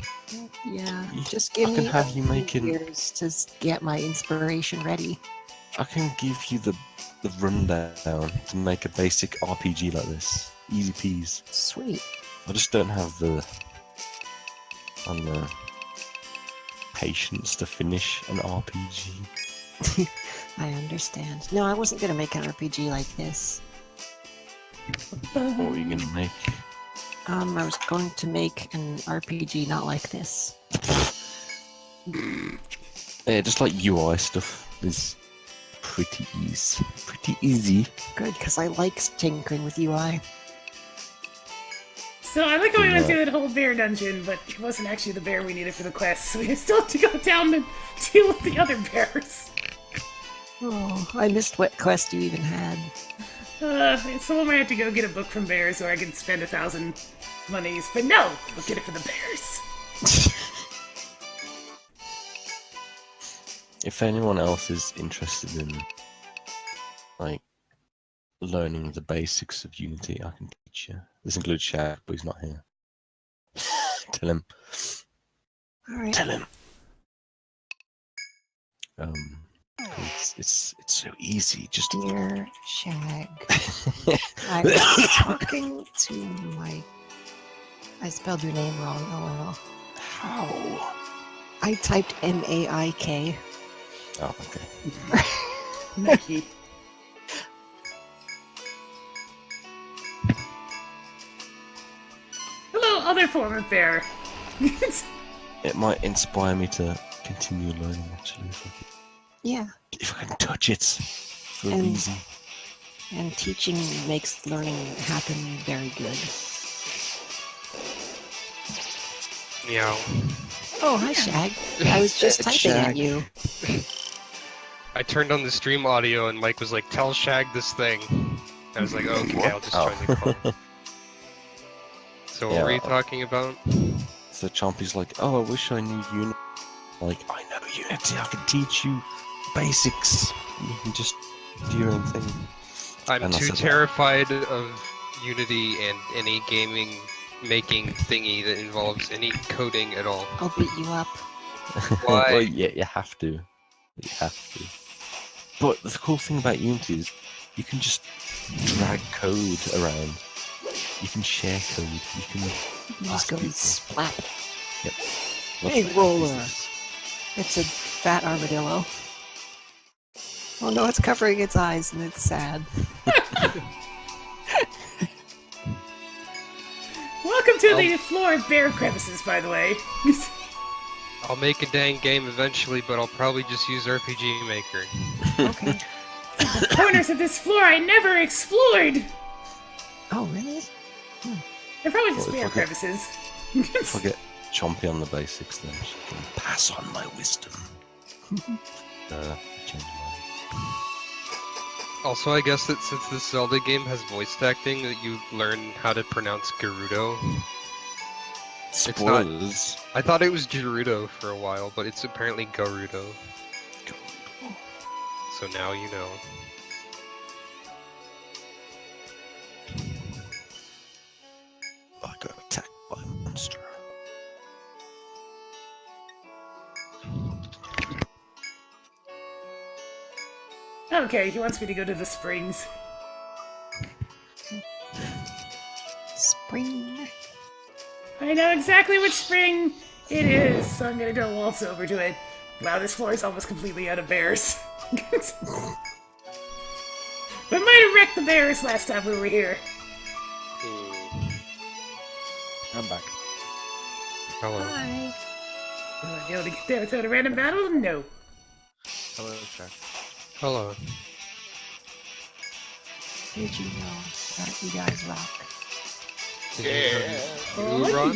Yeah, You- just give I can me have a you few making- years to get my inspiration ready. I can give you the rundown to make a basic RPG like this. Easy peas. Sweet. I just don't have the patience to finish an RPG. I understand. No, I wasn't gonna make an RPG like this. What were you gonna make? I was going to make an RPG not like this. Yeah, just like UI stuff is pretty easy. Pretty easy. Good, because I like tinkering with UI. So I like how we went Yeah. through that whole bear dungeon, but it wasn't actually the bear we needed for the quest, so we still have to go down and deal with the other bears. Oh, I missed what quest you even had. Someone might have to go get a book from bears, or I can spend 1,000 monies. But no, we'll get it for the bears. If anyone else is interested in like learning the basics of Unity, I can teach you. This includes Shaq, but he's not here. Tell him. Alright. Tell him. It's so easy. Just Dear Shag, I was talking to my... I spelled your name wrong, oh well. how? I typed M-A-I-K. Oh, okay. Mikey. Hello, other form of bear. It might inspire me to continue learning, actually. Yeah, If I can touch it for a And- reason. and teaching makes learning happen very good. Meow. Oh, hi, Shag. I was just typing at Shag. you. I turned on the stream audio and Mike was like, "Tell Shag this thing." I was like, "Okay, I'll just join the call." So what were you Yeah. talking about? So Chompy's like, oh, I wish I knew Unity. Like, I know Unity, I can teach you basics. You can just do your own thing. I'm And I too said that. terrified of Unity and any gaming making thingy that involves any coding at all. I'll beat you up. Why? Well, yeah, you have to. You have to. But the cool thing about Unity is you can just drag code around. You can share code. You can You just ask go people. splat. What Big the heck roller. is this? It's a fat armadillo. Oh no, it's covering its eyes and it's sad. Welcome to the floor of bear crevices, by the way. I'll make a dang game eventually, but I'll probably just use RPG Maker. Okay. Corners of this floor I never explored! Oh, really? They're probably just Well, bear if I get- crevices. If I get Chompy on the basics, then she can pass on my wisdom. Change mine. Also, I guess that since this Zelda game has voice acting, that you learn how to pronounce Gerudo. not- Spoilers. I thought it was Gerudo for a while, but it's apparently Garudo. So now you know. I got attacked by a monster. Okay, he wants me to go to the springs. Spring. I know exactly which spring it is, so I'm gonna go waltz over to it. Wow, this floor is almost completely out of bears. We might have wrecked the bears last time we were here. I'm back. Hello. Hi. Will I be able to get there without a random battle? No. Hello, Jack. Hello. Did you know that you guys rock? Oh, You rock?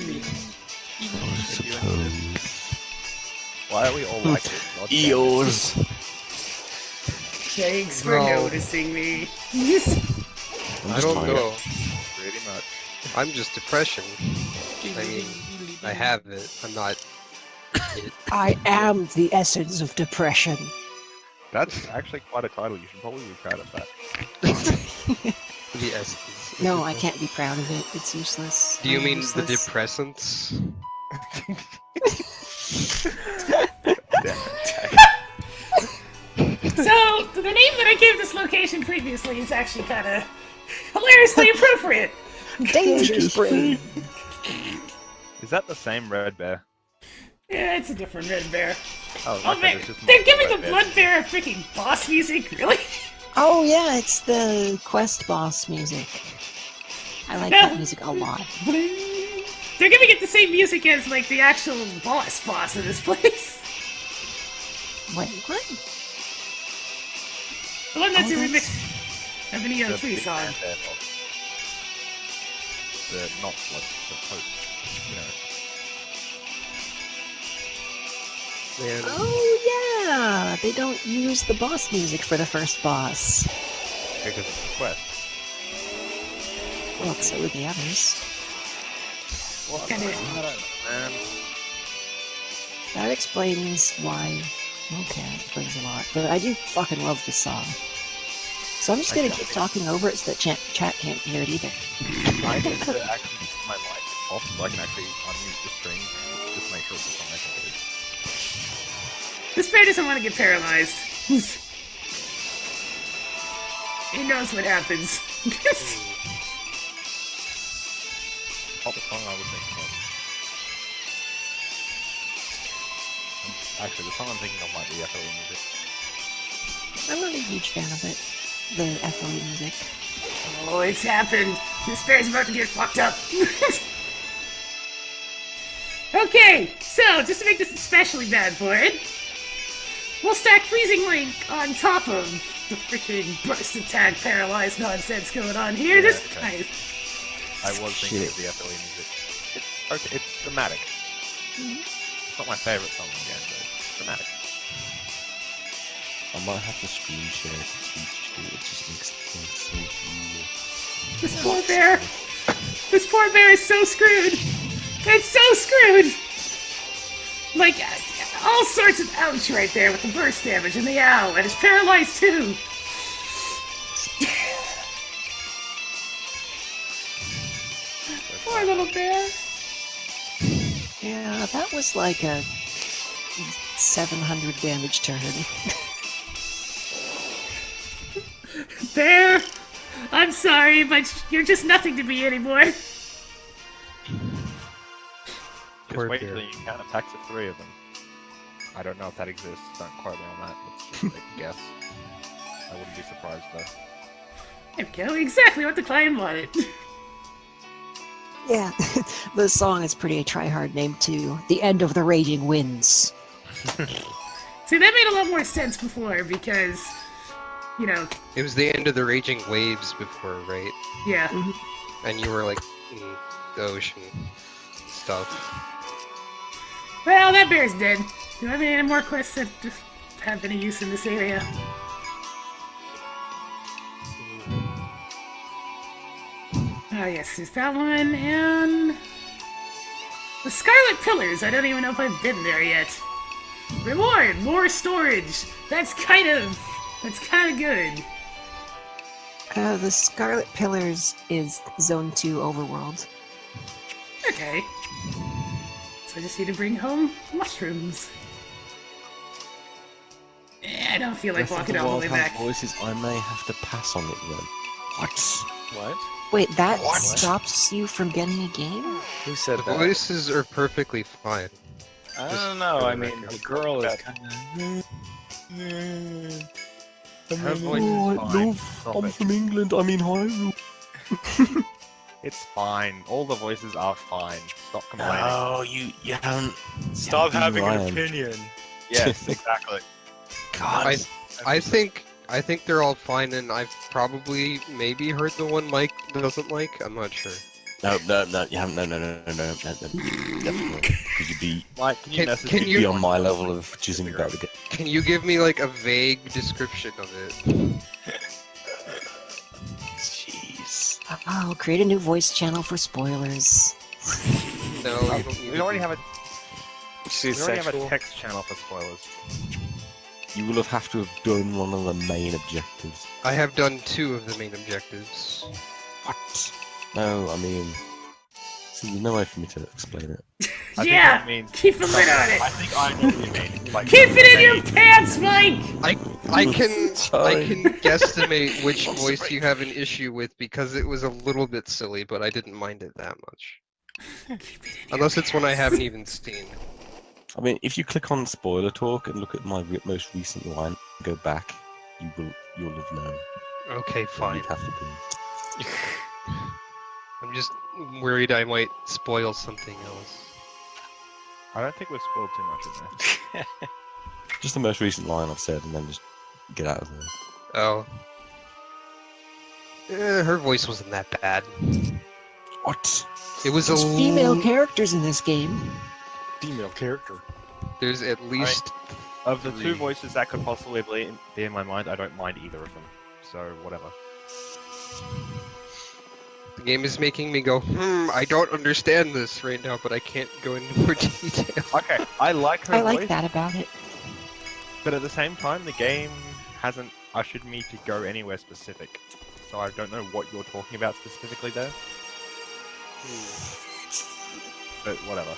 I suppose. Why are we all like this? God damn it. Eeyores! Thanks for No. noticing me. I don't know. Pretty much. I'm just depression. I mean, I have it. I'm not. I am the essence of depression. That's actually quite a title. You should probably be proud of that. The essence. No, I can't be proud of it. It's useless. Do you I'm mean the useless. depressants? Damn it, Jack. So, the name that I gave this location previously is actually kind of hilariously appropriate. Danger spring. Is that the same red bear? Yeah, it's a different red bear. Oh, Oh okay, man, it's just they're multiple giving red the bears. blood bear freaking boss music, really? Oh yeah, it's the quest boss music. I like Yeah. that music a lot. They're giving it the same music as like the actual boss of this place. Wait, what? The one that's Oh, a that's- remix of an The EO3 big song. red bear boss. The not like the post. You know. Man, Oh yeah, they don't use the boss music for the first boss. Because it's a quest. Well, so would the others. What? Kinda- I don't know, man. That explains why. Okay, that explains a lot. But I do fucking love this song. So I'm just gonna keep talking over it so that chat can't hear it either. I need to actually keep my mic off so I can actually unmute the stream. Just make sure it's the song I can read. This bear doesn't want to get paralyzed. He knows what happens. Not the song I was thinking of. Actually, the song I'm thinking of might be FLE music. I'm not a huge fan of it. The FOE music. Oh, it's happened. This bear's about to get fucked up. Okay, so just to make this especially bad for it, we'll stack Freezing Link on top of the freaking burst attack paralyzed nonsense going on here. Yeah, Just okay. I was thinking of the FLE music. It's okay, it's dramatic. It's not my favourite song again, but it's dramatic. I might have to screen share to teach you. It just makes things so real. This poor bear. This poor bear is so screwed. It's so screwed. Like, all sorts of ouch right there with the burst damage and the ow, and it's paralyzed too. Poor little bear. Yeah, that was like a 700 damage turn. Bear, I'm sorry, but you're just nothing to me anymore. Just wait till you count attacks of 3 of them. I don't know if that exists, don't quote me on that. Let's just take a guess. I wouldn't be surprised though. There we go, exactly what the client wanted. Yeah, the song is pretty try-hard name too. The End of the Raging Winds. See, that made a lot more sense before because, you know, It was the end of the raging waves before, right? yeah. And you were like in the ocean stuff. Well, that bear's dead. Do I have any more quests that just have any use in this area? Oh yes, there's that one, and... the Scarlet Pillars, I don't even know if I've been there yet. Reward, more storage! That's kind of good. The Scarlet Pillars is Zone 2 Overworld. Okay. So I just need to bring home mushrooms. I don't feel like walking all the way back. Voices, I may have to pass on it then. What? What? Wait, that What? stops you from getting a game? Who said The that? voices are perfectly fine. I don't know. I mean, the girl is kind Her voice Oh, is fine. Stop I'm it. from England, I mean Hyrule. It's fine. All the voices are fine. Stop complaining. Oh, you haven't... Stop Yeah, having an Ryan. opinion. Yes, exactly. God. I think they're all fine, and I've probably maybe heard the one Mike doesn't like. I'm not sure. No, you haven't. No, definitely. Could you be Mike, can you message can me? you- be on my level of choosing about the game? Can you give me like a vague description of it? Jeez. Oh, create a new voice channel for spoilers. No, you don't need We to already do- have a She's we already have sexual. a text channel for spoilers. You will have to have done one of the main objectives. I have done 2 of the main objectives. What? No, I mean... See, there's no way for me to explain it. I think Yeah! that means Keep a lid on it! I think I know what you mean. Like, Keep it in your pants, Mike! I can Sorry. guesstimate which voice you have an issue with because it was a little bit silly, but I didn't mind it that much. Keep it in your Unless it's one I haven't even seen. I mean, if you click on spoiler talk and look at my most recent line, go back, you'll have known. Okay, What fine. you'd have to do. I'm just worried I might spoil something else. I don't think we've spoiled too much in there. Just the most recent line I've said, and then just get out of there. Oh. Her voice wasn't that bad. What? It was There's a female characters in this game. Female character. There's at least Of the 2 3. voices that could possibly be in my mind, I don't mind either of them. So, whatever. The game is making me go, I don't understand this right now, but I can't go into more detail. Okay, I like her I voice, like that about it. but at the same time, the game hasn't ushered me to go anywhere specific. So I don't know what you're talking about specifically there. But whatever.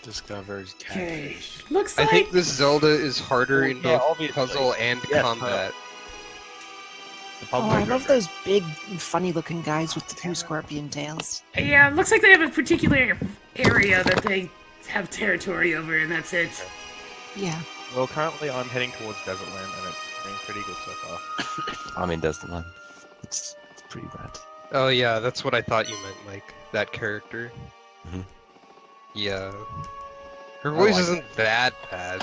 Discovered Okay. catfish. Looks I like... think this Zelda is harder Well, in yeah, both obviously. puzzle and Yes, combat. The Oh, puzzle I is love better. those big, funny-looking guys with the 2 scorpion tails. Yeah, looks like they have a particular area that they have territory over, and that's it. Yeah. Well, currently I'm heading towards Desert Land, and it's been pretty good so far. I'm in Desert Land. It's pretty rad. Oh yeah, that's what I thought you meant, Mike. That character. Yeah. Her voice like isn't that bad.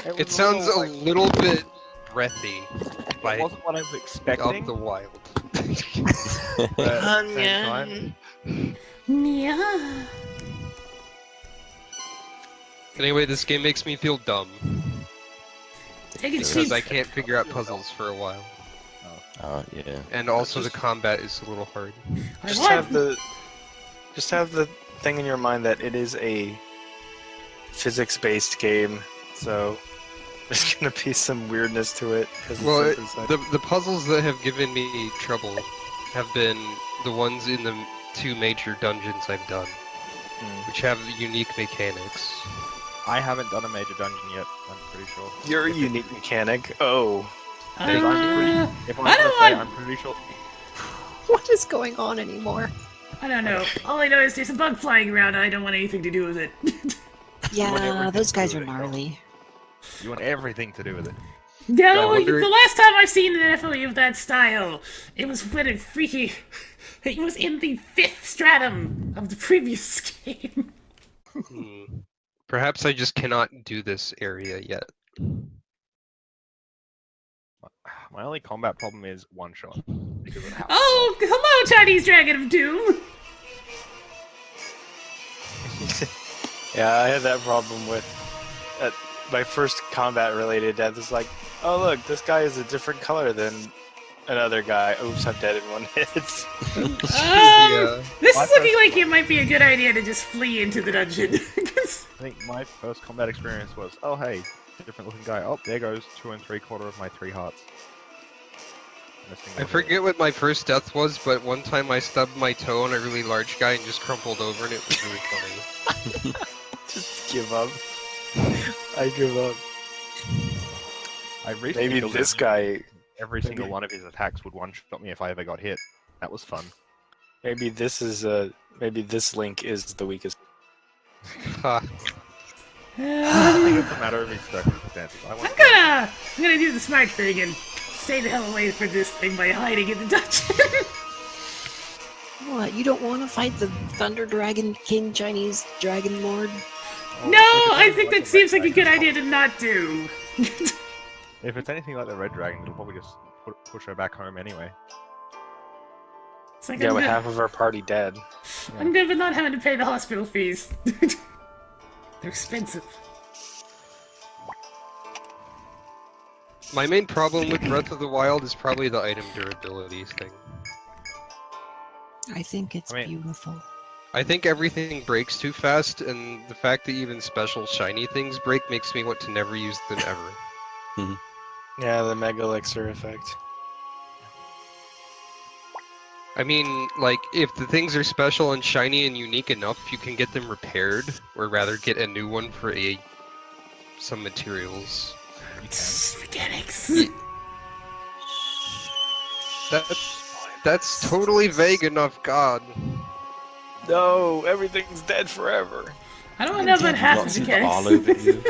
It, It was sounds a like, little bit breathy it by wasn't what I was Up expecting. the Wild. But at the same time, Yeah. Anyway, this game makes me feel dumb Take it because cheap. I can't figure out puzzles for a while, Oh, yeah. and also the combat is a little hard. Just have the thing in your mind that it is a physics-based game, so there's gonna be some weirdness to it. Well, the puzzles that have given me trouble have been the ones in the 2 major dungeons I've done, which have unique mechanics. I haven't done a major dungeon yet. I'm pretty sure. You're a unique mechanic. Oh. If I'm I gonna don't say, want- I'm pretty sure. What is going on anymore? I don't know. All I know is there's a bug flying around and I don't want anything to do with it. Yeah, everything those to guys do are with it. gnarly. You want everything to do with it. No, I wonder- the last time I've seen an FOE of that style, it was when it freaky. It was in the 5th stratum of the previous game. Perhaps I just cannot do this area yet. My only combat problem is one shot. Because of how Oh, hello, Chinese Dragon of Doom! Yeah, I had that problem with my first combat-related death. Is like, oh look, this guy is a different color than another guy. Oops, I'm dead in 1 hit. Yeah. This My is looking first like it might be a good idea to just flee into the dungeon. I think my first combat experience was, oh hey, different looking guy. Oh, there goes 2 3/4 of my 3 hearts. I forget what my first death was, but one time I stubbed my toe on a really large guy and just crumpled over, and it was really funny. Just give up. I give up. I recently Maybe killed this him. guy. Every single one of his attacks would one-shot me if I ever got hit. That was fun. Maybe this is maybe this link is the weakest. Ha. I think it's a matter of his circumstances. I'm gonna do the smart thing and stay the hell away from this thing by hiding in the dungeon. What, you don't want to fight the Thunder Dragon King Chinese Dragon Lord? No, I think that seems like a good idea to not do. If it's anything like the Red Dragon, it'll probably just push her back home anyway. It's like Yeah, I'm with good. half of our party dead. I'm good with not having to pay the hospital fees. They're expensive. My main problem with Breath of the Wild is probably the item durability thing. I think it's I mean- beautiful. I think everything breaks too fast, and the fact that even special shiny things break makes me want to never use them ever. Yeah, the Mega Elixir effect. I mean, like, if the things are special and shiny and unique enough, you can get them repaired, or rather get a new one for some materials. Mechanics. That's totally vague enough, God. No, everything's dead forever. I don't know about half Not the see the all mechanics. over you.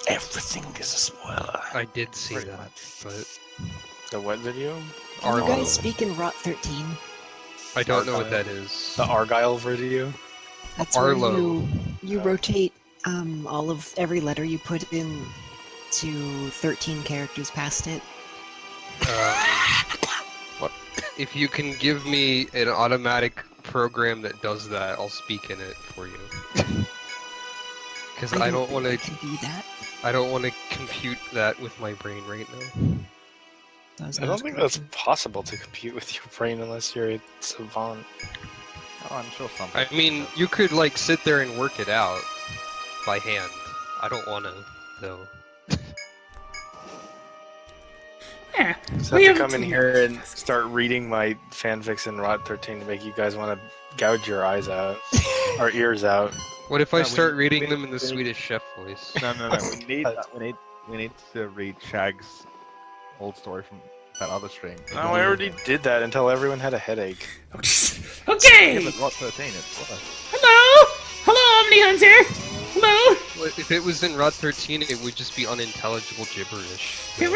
Everything is a spoiler. I did see Pretty that, but The what video? Can you Arlo. guys speak in Rot 13? I don't know what that is. The Argyle video? That's where Arlo. you rotate every letter you put in to 13 characters past it. If you can give me an automatic program that does that, I'll speak in it for you. Because I don't want think to. I can do that. I don't want to compute that with my brain right now. That was I don't not think correct. that's possible to compute with your brain unless you're a savant. Oh, I'm sure some. I mean, you could like sit there and work it out by hand. I don't want to, though. Yeah. So I have to come in here and start reading my fanfics in Rot 13 to make you guys want to gouge your eyes out. Or ears out. What if I No, start we- reading we- them in the we- Swedish chef voice? No. We need we need to read Shag's old story from that other stream. No, I already did that until everyone had a headache. Yeah, Okay. but Rot 13, it's worse. Hello. Hello, Omni Hunter. Hello. Well, if it was in Rot 13, it would just be unintelligible gibberish. Can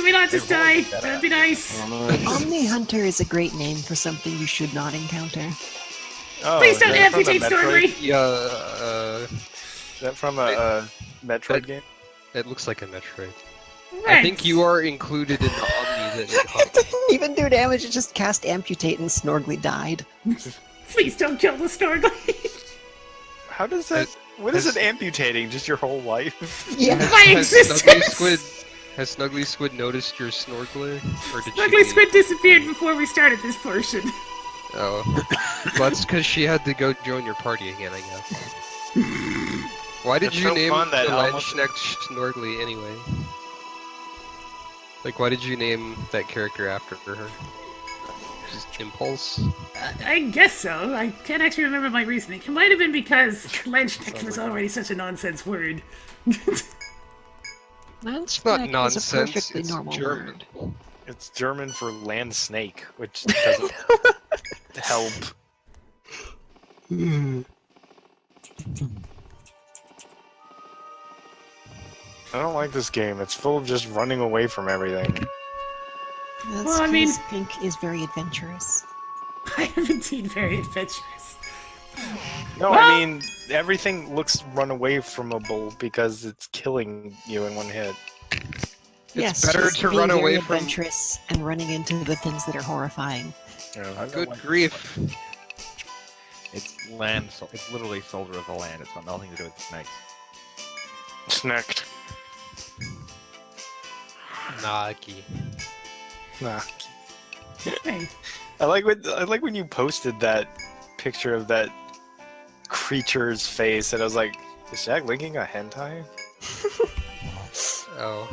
we not just die? That'd be nice. Omni Hunter is a great name for something you should not encounter. Oh, Please is don't that from the amputate Metroid? Stormly! Yeah, Is that from a Metroid game? it looks like a Metroid. I Right. think you are included in the Omni that it It didn't even do damage, it just cast amputate and Snorgly died. Please don't kill the Stormly! How does that? What is it amputating? Just your whole life? Yeah. My Has Snuggly existence! Squid, has Snuggly Squid noticed your Snorgler? Or did Snuggly she Squid disappeared before we started this portion. Oh. Well, that's because she had to go join your party again, I guess. Why did It's you so name fun that the almost- Landsknecht Snorgly anyway? Like, why did you name that character after her? Just impulse? I guess so. I can't actually remember my reasoning. It might have been because Landsknecht Sounds was like- already such a nonsense word. It's not Landsknecht is nonsense, a perfectly it's normal German. word. It's German for land snake, which doesn't help. I don't like this game. It's full of just running away from everything. That's Well, I mean- 'cause Pink is very adventurous. I am indeed very adventurous. No, Well- I mean everything looks run away fromable because it's killing you in one hit. Yes, better she's to being run very away from- adventurous and running into the things that are horrifying. Good grief. It's land. It's literally Soldier of the Land. It's got nothing to do with snakes. Snacked. Nagi. Nah. Hey, I like when you posted that picture of that creature's face, and I was like, is Jack linking a hentai? Oh.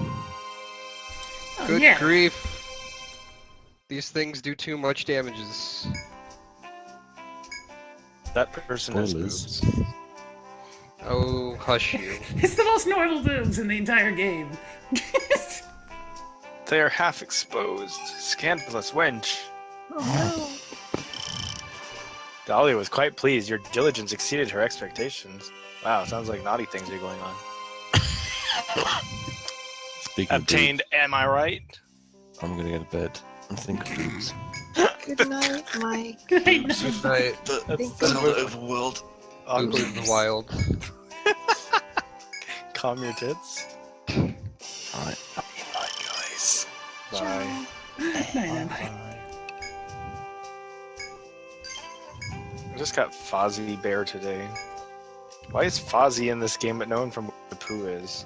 oh, Good yeah. grief. These things do too much damages. That person has Spoilers. boobs. Oh, hush you. It's the most normal boobs in the entire game. They are half exposed. Scandalous wench. Oh Dahlia was quite pleased. Your diligence exceeded her expectations. Wow, sounds like naughty things are going on. Speaking of Obtained, am I right? boobs, I'm gonna go to bed and think of boobs. no. Good night, Mike. Good night. Good night. That's overworld. Boobs in the wild. Calm your tits. Alright, bye guys. Bye. Night, night, night. I just got Fozzie Bear today. Why is Fozzie in this game but no one from the Pooh is?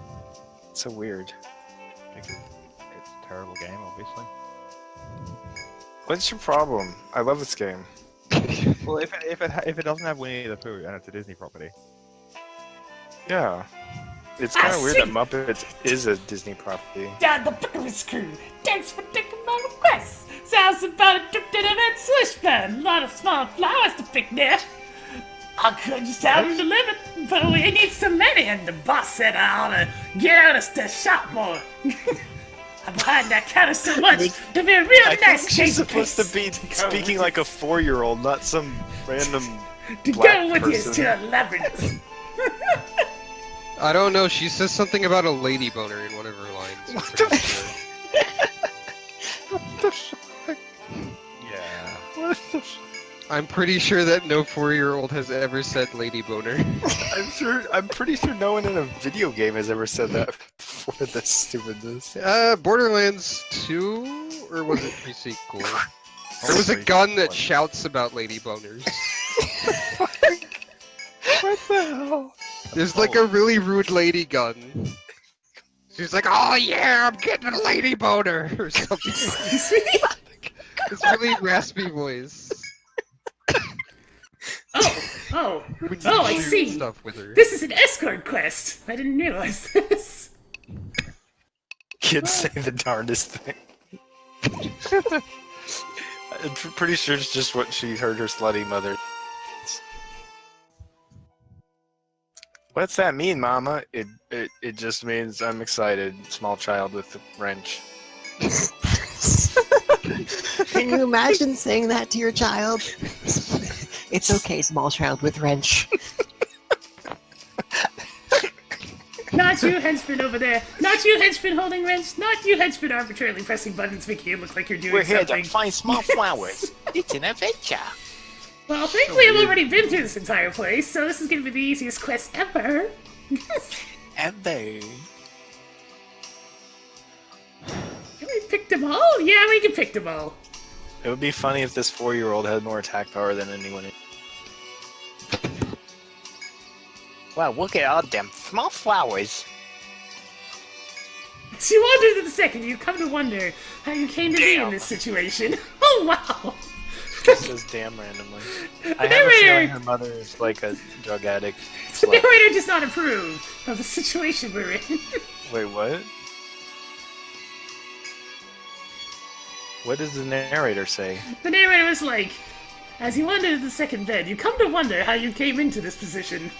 It's so weird. Because it's a terrible game, obviously. What's your problem? I love this game. Well, if it doesn't have Winnie the Pooh and it's a Disney property, Yeah. It's kind Ah, of weird that sweet. Muppets is a Disney property. Down the Pickles crew. Thanks for taking my request. Sounds about a trip to the red swish plan. A lot of small flowers to pick there. I could just have them delivered, but we need some money, and the boss said I ought to get out of the shop more. I'm behind that counter so much to be a real I nice think she's cake supposed to be speaking like a 4-year-old, not some random to black go with person. you to a labyrinth. I don't know, she says something about a lady boner in one of her lines. I'm What pretty the sure. yeah. What the I'm pretty sure that no 4-year-old has ever said lady boner. I'm pretty sure no one in a video game has ever said that before this stupidness. Borderlands 2? Or was it pre-sequel? There was a gun that shouts about lady boners. What the hell? There's like a really rude lady gun. She's like, oh yeah, I'm getting a lady boner! Or something. It's really raspy voice. Oh, When you Oh, I shoot see. Stuff with her. this is an escort quest. I didn't realize this. Kids say the darndest thing. I'm pretty sure it's just what she heard her slutty mother. What's that mean, Mama? It just means I'm excited. Small child with a wrench. Can you imagine saying that to your child? It's okay, small child with wrench. Not you, henchman over there. Not you, henchman holding wrench. Not you, henchman arbitrarily pressing buttons, making it look like you're doing We're here something. to find small flowers. It's an adventure. Well, thankfully I've already been through this entire place, so this is gonna be the easiest quest ever. Ever. Can we pick them all? Yeah, we can pick them all. It would be funny if this 4-year-old had more attack power than anyone. Wow, look at all them small flowers. As you wander through the second, you come to wonder how you came to be in this situation. Oh, wow! This says damn randomly. I have a feeling her mother is like a drug addict. The narrator does not approve of the situation we're in. Wait, what? What does the narrator say? The narrator is like, as you wander to the second bed, you come to wonder how you came into this position.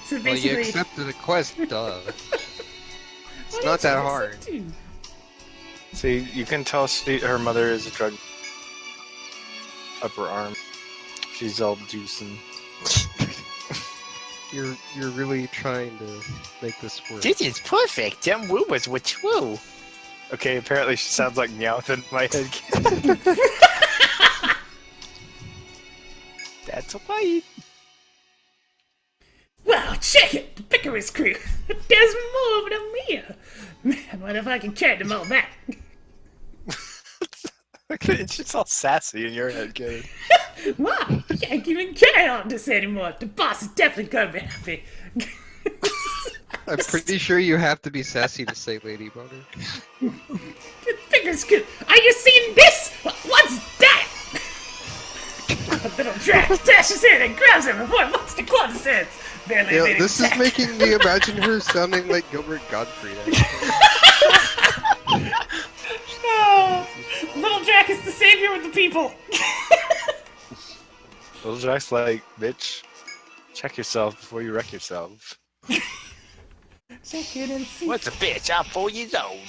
So Well, basically... you accepted the quest, duh. It's not that hard. See, you can tell her mother is a drug upper arm. She's all juicing. You're really trying to make this work. This is perfect. Them rumors were true. Okay, apparently she sounds like Meowth in my head. That's right. Wow, check it! The Pickers crew! There's more of them here! Man, what if I can carry them all back? It's just all sassy in your head, kid. Wow, I can't even carry on this anymore. The boss is definitely gonna be happy. I'm pretty sure you have to be sassy to say Lady Boner. The Pickers crew! Are you seeing this? What's that? A little drac dashes in and grabs him before Monster Claus says. Yeah, this is making me imagine her sounding like Gilbert Gottfried. Oh, Little Drac is the savior of the people. Little Jack's like, bitch, check yourself before you wreck yourself. Check it and see. What's a bitch? I'm 4 years old.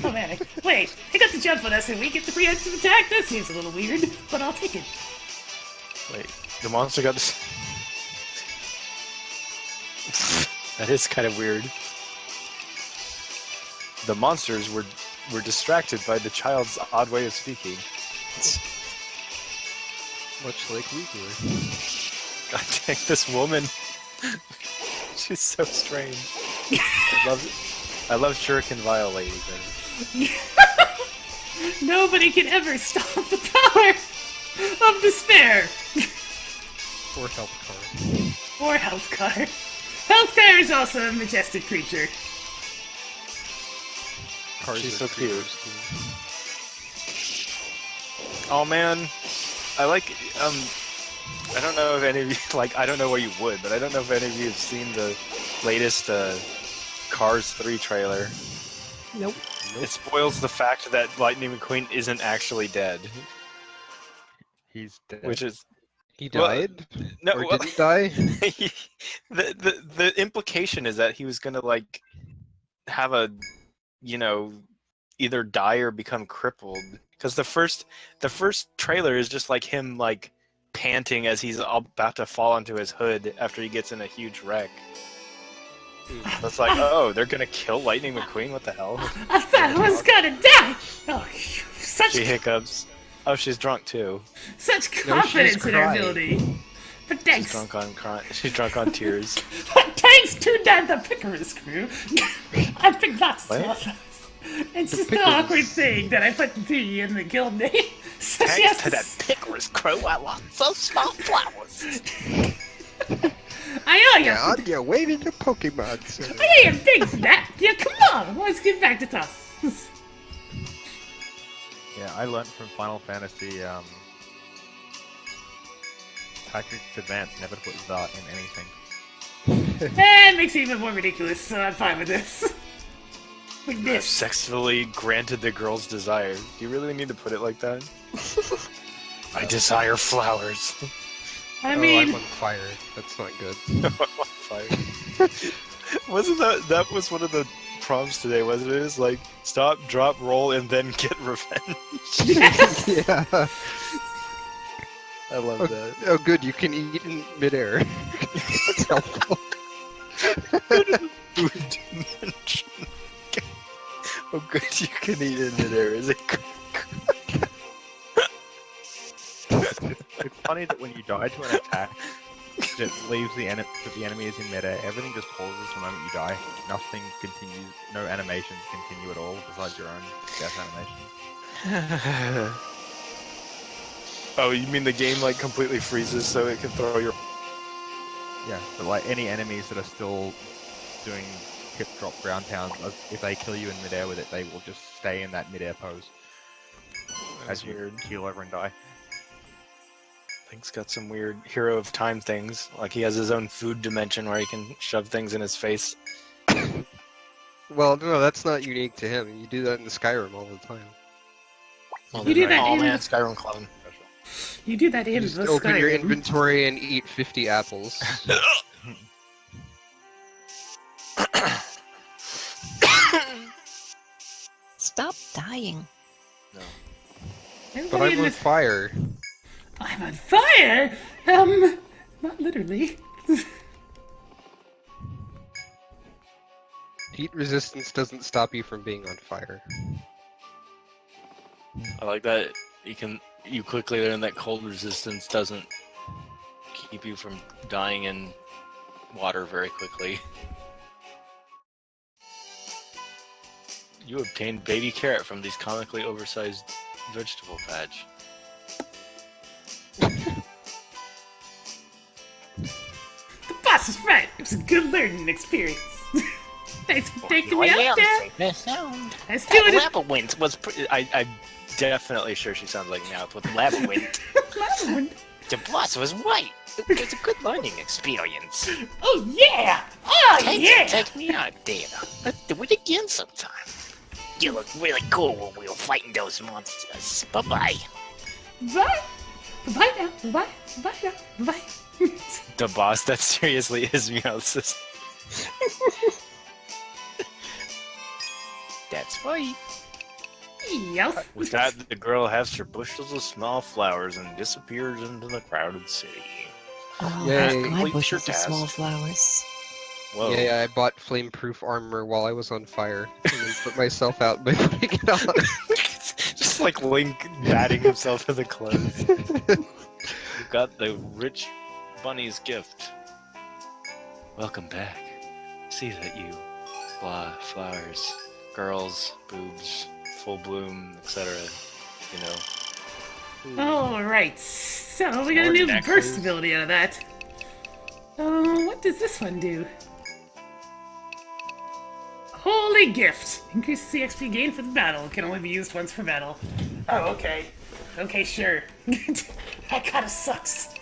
Oh man, wait, I got the jump on us and we get the preemptive attack? That seems a little weird, but I'll take it. Wait, the monster got this. That is kind of weird. The monsters were distracted by the child's odd way of speaking. Much like we were. God dang, this woman. She's so strange. I love Shuriken Violating her. Nobody can ever stop the power of despair. Or health card. Or health card. Health card is also a majestic creature. Cards She's are so cute. creatures, too. Oh man, I like, I don't know if any of you, like, I don't know where you would, but I don't know if any of you have seen the latest, Cars 3 trailer. Nope. It spoils the fact that Lightning McQueen isn't actually dead. He's dead. Which is... He Well, died? No, Or well, did he die? the implication is that he was gonna, like, have a, you know, either die or become crippled. Because the first trailer is just like him, like, panting as he's about to fall onto his hood after he gets in a huge wreck. So it's like, oh, they're gonna kill Lightning McQueen? What the hell? I thought I was gonna die! Oh, such, She hiccups. Oh, she's drunk too. such No, confidence she's in her crying. ability. But She's thanks. drunk on crying. She's drunk on tears. Thanks to the Pickers crew, I picked lots of What? stuff. It's The just Pickers. the awkward thing that I put the P in the guild name. So she has Thanks to that Pickers crew, I lost those small flowers. I owe you. Yeah, on your way to the Pokemon Center. I owe you big for that. Yeah, come on. Let's get back to us. Yeah, I learned from Final Fantasy, Tactics Advance never to put that in anything. It makes it even more ridiculous, so I'm fine with this. With I've this. sexually granted the girl's desire. Do you really need to put it like that? I desire flowers. I Oh, mean, I'm on fire. That's not good. I'm on fire. Wasn't that was one of the prompts today, wasn't it? It's like, stop, drop, roll, and then get revenge. Yeah. I love that. Oh, good. You can eat in midair. That's helpful. Food dimension. Oh, good, you can eat in midair. Is it? funny that when you die to an attack that leaves the enemy is in midair, everything just pauses the moment you die. Nothing continues, no animations continue at all besides your own death animation. Oh, you mean the game like completely freezes so it can throw your... Yeah, but like any enemies that are still doing hip drop ground pounds, if they kill you in midair with it, they will just stay in that midair pose as you keel over and die. Link's got some weird Hero of Time things. Like he has his own food dimension where he can shove things in his face. Well, no, that's not unique to him. You do that in Skyrim all the time. Well, You do that Oh in man, the- Skyrim clone. You do that You in just the open your Skyrim. inventory and eat 50 apples. Stop dying. But Everybody I'm in on this- fire. I'm on fire! Not literally. Heat resistance doesn't stop you from being on fire. I like that you quickly learn that cold resistance doesn't keep you from dying in water very quickly. You obtained baby carrot from these comically oversized vegetable patch. The boss is right. It was a good learning experience. Thanks for taking me out there. Let's do it. Labyrinth was I'm definitely sure she sounds like Meowth with Labyrinth. The boss was right. It was a good learning experience. Oh yeah! Oh yeah! Take me out there. Let's do it again sometime. You look really cool when we were fighting those monsters. Bye-bye. Bye. Bye now. Bye. Bye now. Bye. The boss that seriously is Meowth's sister. That's right. Yelp. With that, the girl has her bushels of small flowers and disappears into the crowded city. Oh, Yay. my Completes bushels your of task. small flowers. Whoa. Yeah, I bought flame-proof armor while I was on fire, and then put myself out by putting it on. Just like Link batting himself in the clothes. You got the rich bunny's gift. Welcome back. See that you flowers, girls, boobs, full bloom, etc. You know. Alright, so we got a More new necklace. burst ability out of that. What does this one do? Holy gift! Increases the XP gain for the battle. Can only be used once per battle. Oh, okay. Okay, sure. That kinda sucks.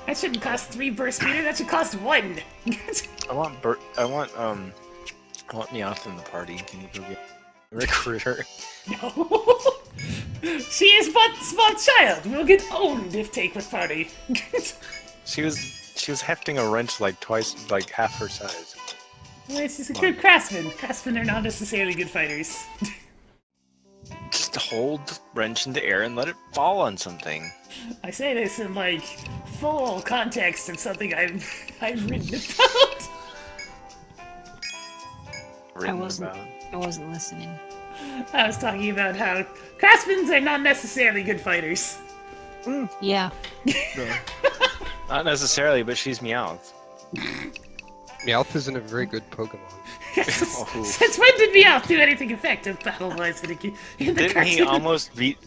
That shouldn't cost 3 burst meter, that should cost 1! I want Meowth in the party. Can you go get recruit her? No! She is but a small child! We'll get owned if take with party. She was hefting a wrench like twice, like half her size. Well, she's a good craftsman. Craftsmen are not necessarily good fighters. Just hold the wrench in the air and let it fall on something. I say this in like full context of something I've written about. Written wasn't- about. I wasn't listening. I was talking about how craftsmen are not necessarily good fighters. Yeah. Not necessarily, but she's Meowth. Meowth isn't a very good Pokemon. Oh. Since when did Meowth do anything effective battle-wise in the Didn't he cartoon? almost beat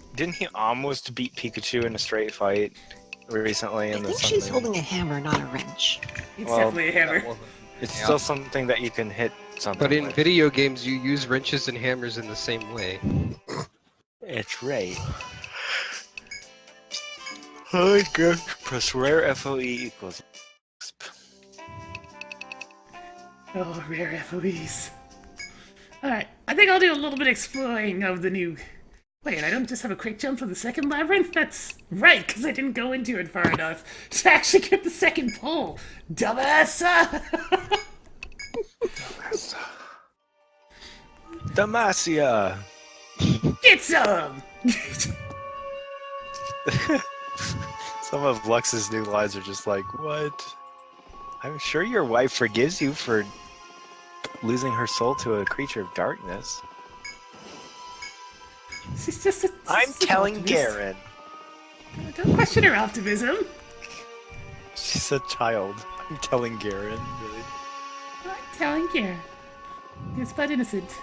Pikachu in a straight fight recently? I In the think she's something? holding a hammer, not a wrench. It's well, definitely a hammer. It's Yeah. still something that you can hit something. But in with. video games, you use wrenches and hammers in the same way. It's right. Oh god. Press rare FOE equals. Oh, rare FOEs. Alright, I think I'll do a little bit exploring of the new... Wait, I don't just have a quick jump for the second labyrinth? That's right, because I didn't go into it far enough to actually get the second pull. Dumbass! Demacia! Get some! Some of Lux's new lines are just like, what? I'm sure your wife forgives you for losing her soul to a creature of darkness. She's just a... I'm she's a telling optimist. Garen. Don't question her optimism. She's a child. I'm telling Garen, really. I'm telling you. It's but innocent.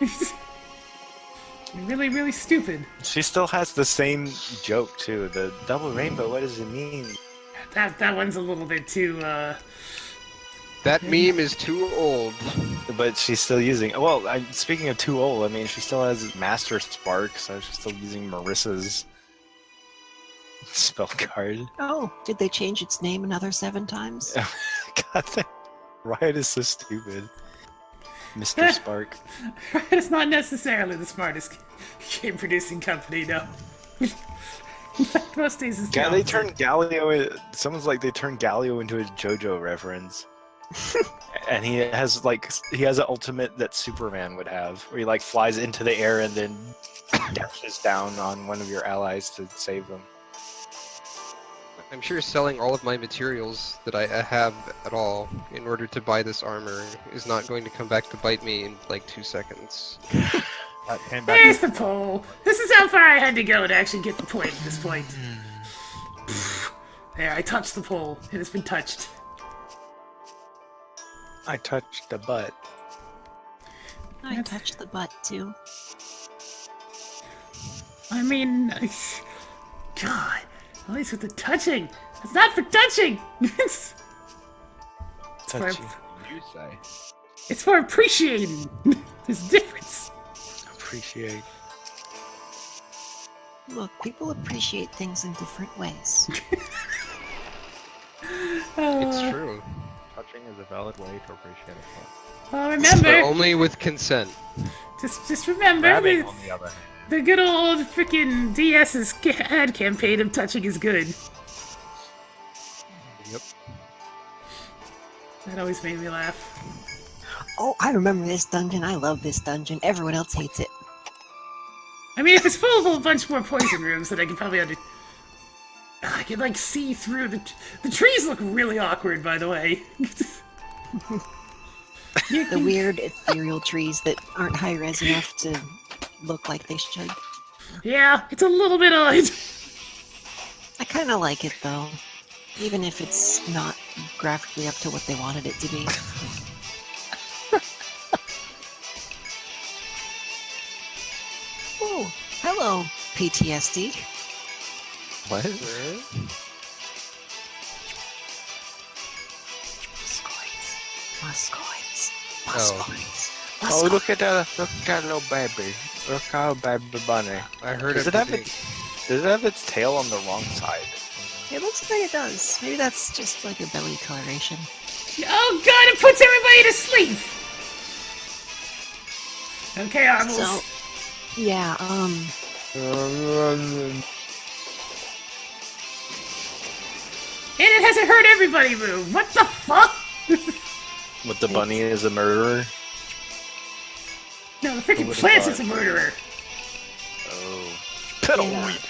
You're really, really stupid. She still has the same joke, too. The double rainbow, what does it mean? That one's a little bit too, That meme is too old. But she's still using... Well, speaking of too old, I mean, she still has Master Spark, so she's still using Marissa's spell card. Oh, did they change its name another 7 times? God, Riot is so stupid. Mr. Spark. It's not necessarily the smartest game-producing company, no. In fact, most days it's the Yeah, they opposite. turned Galio... Someone's like, they turned Galio into a JoJo reference. And he has an ultimate that Superman would have, where he like flies into the air and then dashes down on one of your allies to save them. I'm sure selling all of my materials that I have at all in order to buy this armor is not going to come back to bite me in like 2 seconds. That came back. There's the pole. This is how far I had to go to actually get the point at this point. There, I touched the pole. It has been touched. I touched the butt. I touched the butt too. I mean, God, at least with the touching. It's not for touching. It's for, Touchy. You say. it's for appreciating. There's a difference. Appreciate. Look, people appreciate things in different ways. It's true. Touching is a valid way to appreciate it. Well, But remember, only with consent. just remember, Grabbing, the, on the other hand. the good old freaking DS's ad campaign of touching is good. Yep. That always made me laugh. Oh, I remember this dungeon. I love this dungeon. Everyone else hates it. I mean, if it's full of a bunch more poison rooms, then I can probably I can like see through the trees. Look really awkward, by the way. The weird ethereal trees that aren't high res enough to look like they should. Yeah, it's a little bit odd. I kind of like it though, even if it's not graphically up to what they wanted it to be. Oh, hello, PTSD. What? Muscoids. Oh. Muscoids. Oh, look at that little baby. Look how baby bunny. I heard Does of it have the does it have its tail on the wrong side? It looks like it does. Maybe that's just like a belly coloration. Oh God, it puts everybody to sleep. Okay, Armels. So, yeah, And it hasn't heard everybody move. What the fuck? What, the bunny is a murderer? No, the freaking would've plant thought? is a murderer. Oh.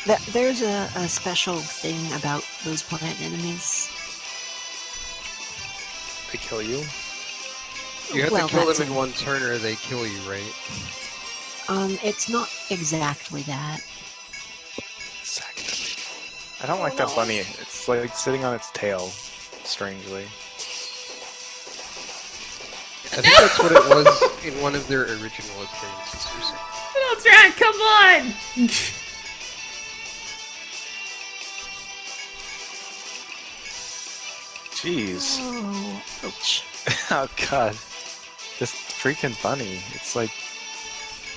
yeah, there's a special thing about those plant enemies. They kill you? You have Well, to kill that's them in one turn or they kill you, right? It's not exactly that. Exactly. I don't like that bunny. It's like sitting on its tail, strangely. I think that's what it was in one of their original appearances or something. Little Jack, come on! Jeez. Oh, ouch. Oh god. This freaking bunny. It's like...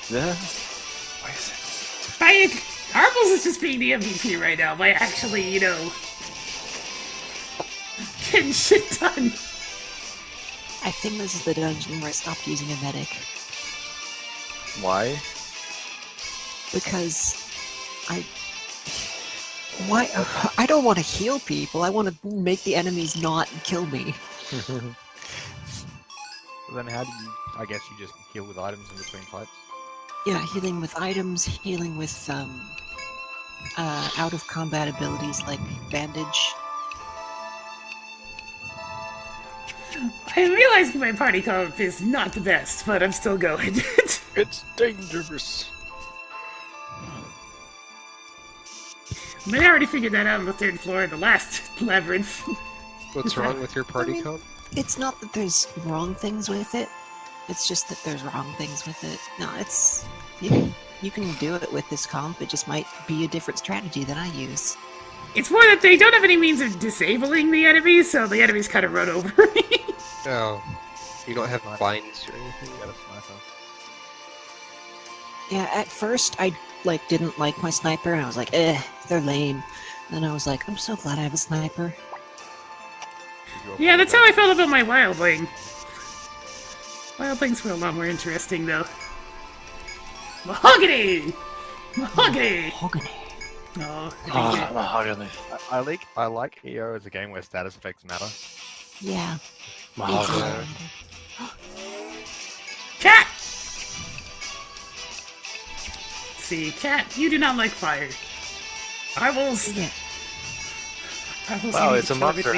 Yeah. Why is it? Armels is just being the MVP right now by actually, you know, getting shit done. I think this is the dungeon where I stopped using a medic. Why? Because why? I don't want to heal people. I want to make the enemies not kill me. So then how do you... I guess you just heal with items in between fights? Yeah, healing with items, healing with out of combat abilities like bandage. I realize my party comp is not the best, but I'm still going. It's dangerous. But I already figured that out on the 3rd floor of the last labyrinth. What's wrong with your party comp? It's not that there's wrong things with it. It's just that there's wrong things with it. No, it's you can do it with this comp. It just might be a different strategy than I use. It's more that they don't have any means of disabling the enemies, so the enemies kind of run over me. Oh, you don't have binds or anything? You got a sniper. Yeah, at first I didn't like my sniper, and I was like, they're lame. And I was like, I'm so glad I have a sniper. Yeah, that's how I felt about my wildling. Wildlings were a lot more interesting, though. Mahogany! Mahogany! Mahogany. Oh, Mahogany. I like EO as a game where status effects matter. Yeah. Mahogany. Cat! See, Cat, you do not like fire. I will... Yeah. Wow, it's a monster.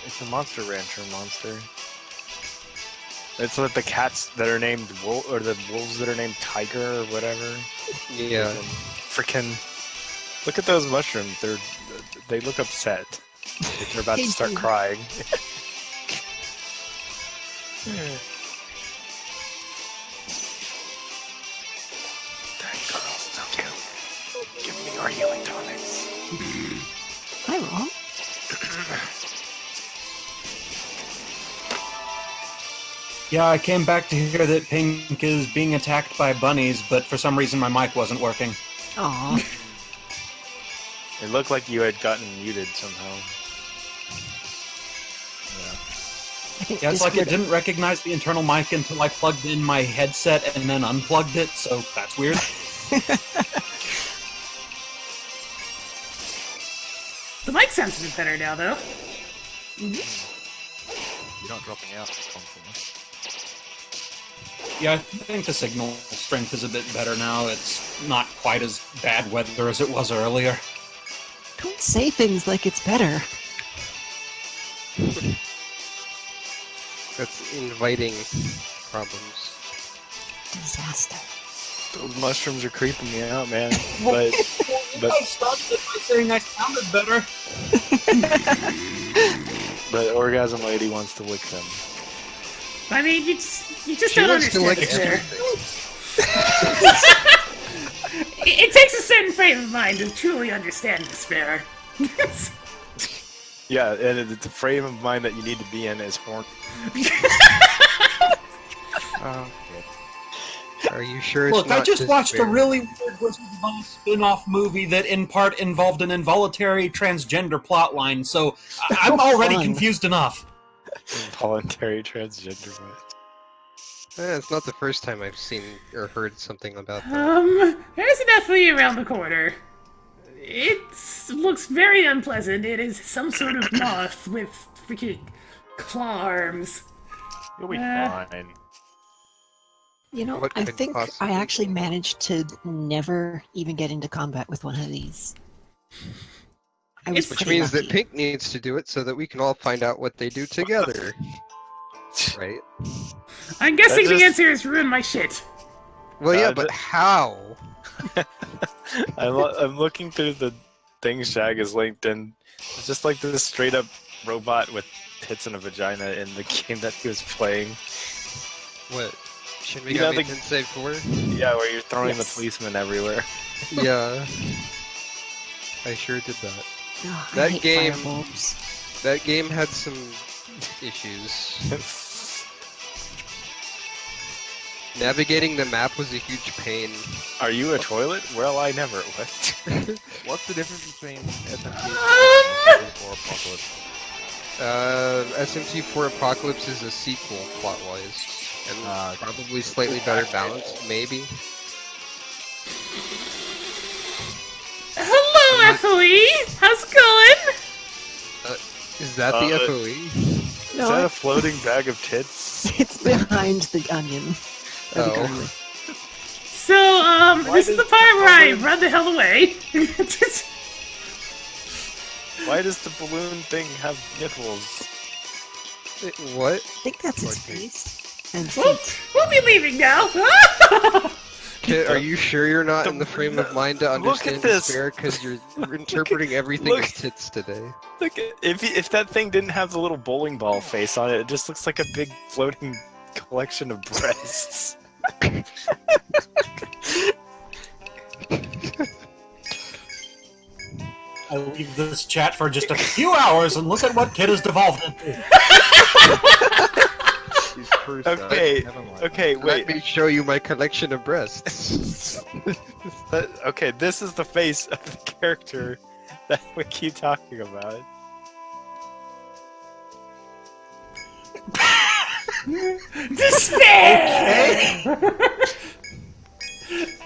It's a monster rancher monster. It's like the cats that are named wolf, or the wolves that are named tiger or whatever. Yeah. Freaking! Look at those mushrooms. They look upset. They're about to start crying. That girl's so cute. Give me your healing tonics. Hi, Ron. Yeah, I came back to hear that Pink is being attacked by bunnies, but for some reason my mic wasn't working. Aw. It looked like you had gotten muted somehow. I think Yeah, it's like it Discord- didn't recognize the internal mic until I plugged in my headset and then unplugged it, so that's weird. The mic sounds a bit better now, though. You're not dropping out constantly. Yeah, I think the signal strength is a bit better now. It's not quite as bad weather as it was earlier. Don't say things like it's better. That's inviting problems. Disaster. Those mushrooms are creeping me out, man. But I started it by saying I sounded better. but Orgasm Lady wants to lick them. I mean, you just She don't wants to understand lick despair. everything. It takes a certain frame of mind to truly understand despair. Yeah, and it's a frame of mind that you need to be in is horn. Are you sure it's Look, not I just watched a despair? really weird Wizard of Oz spin-off movie that in part involved an involuntary transgender plotline, so I'm already Fun. confused enough. Involuntary transgender voice. It's not the first time I've seen or heard something about that. There's an FE around the corner. It looks very unpleasant. It is some sort of moth with freaking claw arms. You'll be Uh, fine. You know, What I could think I possibly actually go wrong? managed to never even get into combat with one of these. I was Which Which pretty means that lucky. Pink needs to do it so that we can all find out what they do together. Right? I'm guessing That the just- answer is ruin my shit. Well, yeah, Uh, but how? I'm looking through the things Shag has linked, and it's just like this straight up robot with tits and a vagina in the game that he was playing. What? Shin You know Megami the- Tensei 4? Yeah, where you're throwing Yes. the policeman everywhere. Yeah. I sure did that. Ugh, I that hate game- firebulbs. That game had some issues. Navigating the map was a huge pain. Are you a toilet? Well, I never. What? What's the difference between SMT or Apocalypse? SMT4 Apocalypse is a sequel plot-wise. And probably slightly better balanced, maybe. Hello, FOE! How's it going? Is that the Uh, FOE? Is No, that a floating bag of tits? it's behind the onion. Or the Oh. garlic. So, this is does the part where I the- run the hell away. Why does the balloon thing have nipples? What? I think that's its Or face. And we'll, feet. we'll be leaving now. Kit, are you sure you're not in the frame of mind to Look at understand this. despair? Because you're interpreting everything as tits today. Look, if that thing didn't have the little bowling ball face on it, it just looks like a big floating collection of breasts. I leave this chat for just a few hours and look at what Kid has devolved into. He's crucial. Okay, Never mind. okay, Let wait. me show you my collection of breasts. Okay, this is the face of the character that we keep talking about. Despair!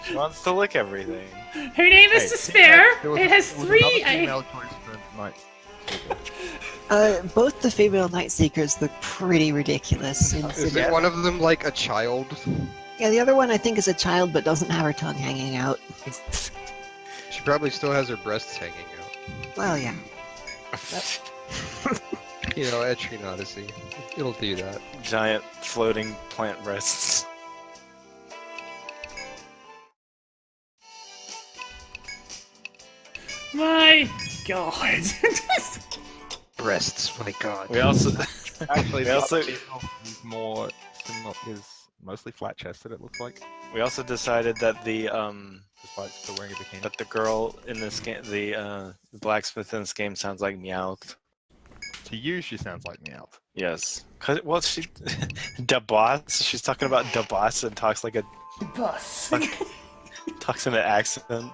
She wants to lick everything. Her name is Hey, Despair. there was- It has there was three. another female choice for Knights. Both the female Night Seekers look pretty ridiculous. Is it one of them like a child? Yeah, the other one I think is a child but doesn't have her tongue hanging out. She probably still has her breasts hanging out. Well, yeah. You know, Etrian Odyssey. It'll do that. Giant floating plant breasts. My God. Breasts, my god. We also Actually, We the also- other female is more similar, is mostly flat-chested. It looks like, we also decided that despite still wearing a bikini. the girl in this game, the blacksmith in this game sounds like Meowth. To you, she sounds like Meowth. Yes. Cause well, she da boss. She's talking about da boss and talks like a Bus. talks in an accent.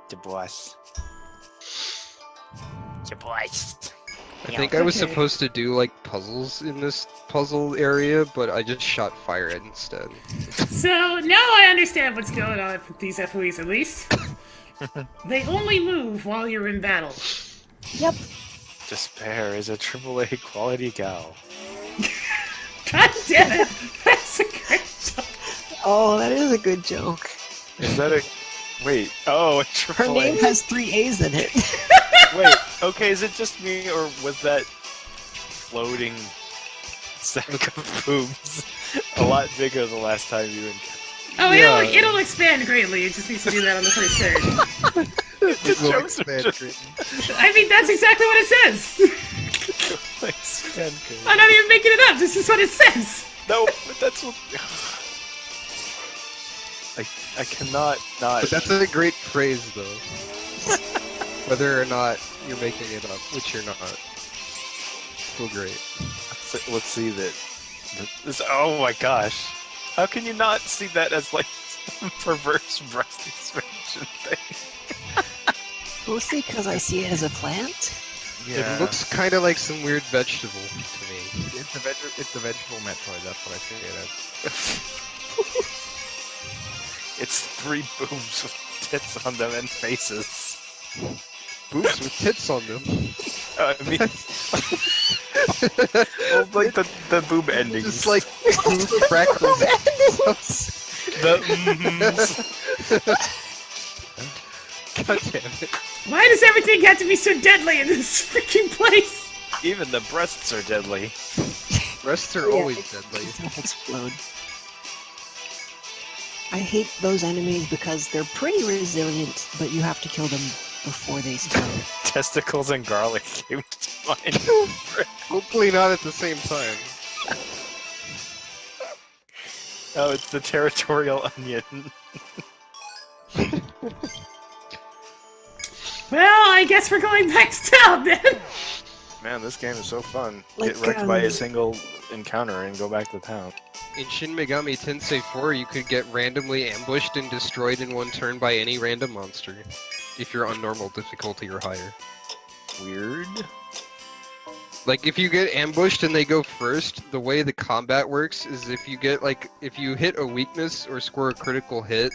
Da boss. Your boys. I Yeah, think I was okay. supposed to do like puzzles in this puzzle area, but I just shot fire instead. So now I understand what's going on with these FOEs at least. They only move while you're in battle. Yep. Despair is a AAA quality gal. God damn it! That's a great joke. Oh, that is a good joke. Is that a wait? Oh, a Her AAA. name has 3 A's in it. Wait, okay, is it just me, or was that floating sack of boobs a lot bigger the last time you encountered? Oh, Yeah. it'll expand greatly. It just needs to do that on the first turn. The Will jokes are expand just greatly. I mean, that's exactly what it says. expand greatly. I'm not even making it up. This is what it says. No, but that's what. I cannot not. But that's a great phrase, though. Whether or not you're making it up, which you're not. Still great. Let's see that. This. Oh my gosh! How can you not see that as like some perverse breast expansion thing? Mostly because I see it as a plant. It looks kind of like some weird vegetable to me. It's a vegetable Metroid. That's what I see it as. It's 3 boobs with tits on them and faces. Boobs with tits on them. I mean, well, like the boob endings. Just like boob freckles. the mm-hms. God damn it. Why does everything have to be so deadly in this freaking place? Even the breasts are deadly. Breasts are always deadly. Stuff explode. I hate those enemies because they're pretty resilient, but you have to kill them before they spawn. Testicles and garlic came to mind. Hopefully not at the same time. Oh, it's the territorial onion. Well, I guess we're going back to town then. Man, this game is so fun. Like, Get wrecked by a single encounter and go back to town. In Shin Megami Tensei 4, you could get randomly ambushed and destroyed in one turn by any random monster, if you're on normal difficulty or higher. Weird. Like, if you get ambushed and they go first, the way the combat works is if you get, like, if you hit a weakness or score a critical hit,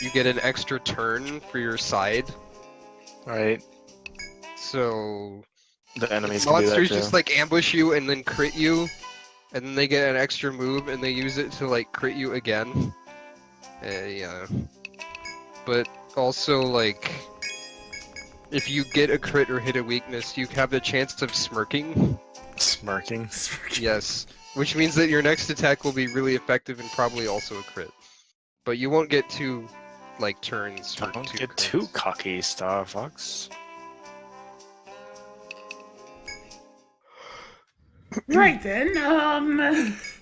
you get an extra turn for your side. Right. So, The enemies can do that monsters too. just, like, ambush you and then crit you, and then they get an extra move and they use it to, like, crit you again. Yeah. But also, like, if you get a crit or hit a weakness, you have the chance of smirking. Smirking. Yes. Which means that your next attack will be really effective and probably also a crit. but you won't get 2 like turns for Don't 2 get crits. too cocky, Star Fox. Right then,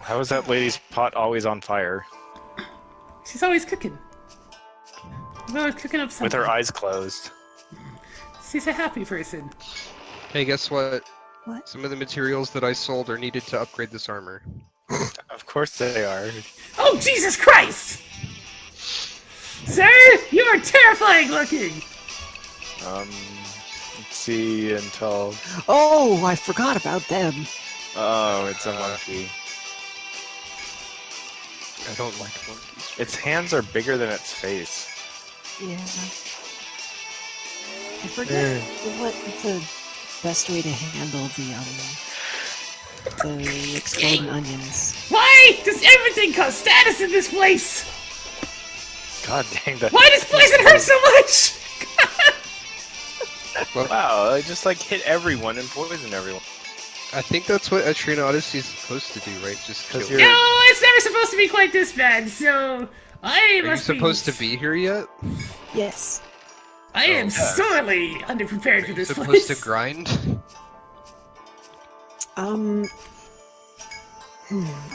How is that lady's pot always on fire she's always cooking. She's always cooking up something. with her eyes closed? She's a happy person. Hey, guess what? What? Some of the materials that I sold are needed to upgrade this armor. Of course they are. Oh, Jesus Christ! Sir, you are terrifying looking! Let's see until. Oh, I forgot about them. Oh, it's a monkey. I don't like monkeys. Its hands are bigger than its face. Yeah. I forget what the best way to handle the exploding onions. Why does everything cause status in this place? God dang that! Why does poison hurt so much? Wow, I just like hit everyone and poison everyone. I think that's what Etrian Odyssey is supposed to do, right? Just kill. 'Cause Are you're- No, it's never supposed to be quite this bad, so I you must supposed to be here yet? Yes. I am Oh. sorely underprepared Are for you this supposed place. to grind?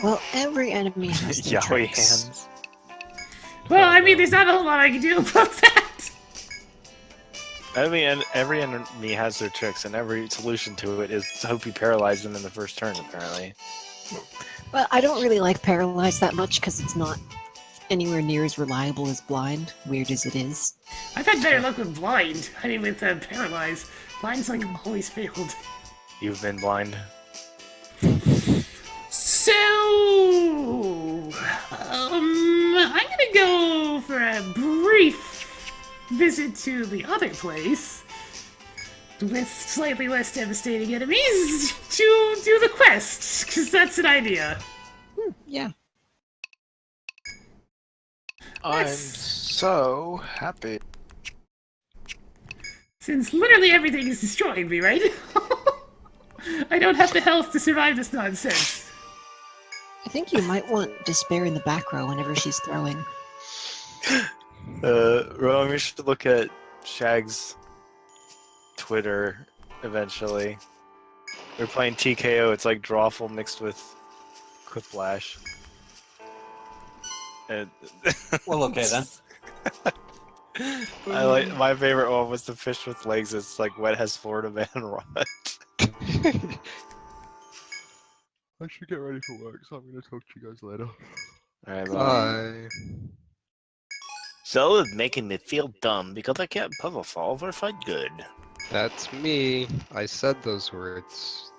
Well, every enemy has their Yaoi tricks. hands. Well, I mean, there's not a whole lot I can do about that. Every enemy has their tricks, and every solution to it is to hope you paralyze them in the first turn. Apparently, Well, I don't really like Paralyzed that much because it's not anywhere near as reliable as Blind, weird as it is. I've had better luck with blind. I mean, with paralyzed. Blind's like always failed. you've been blind. So, I'm gonna go for a brief visit to the other place with slightly less devastating enemies to do the quest, because that's an idea. Yeah. I'm Yes. so happy. Since literally everything is destroying me, right? I don't have the health to survive this nonsense. I think you might want Despair in the back row whenever she's throwing. Rowan, we should look at Shag's Twitter eventually. We're playing TKO. It's like Drawful mixed with Quiplash. And Well, okay then. I like my favorite one was the fish with legs. It's like wet has Florida man rot. I should get ready for work, so I'm gonna talk to you guys later. Alright, Bye. So it's making me feel dumb because I can't puzzle solve or fight good. That's me. I said those words.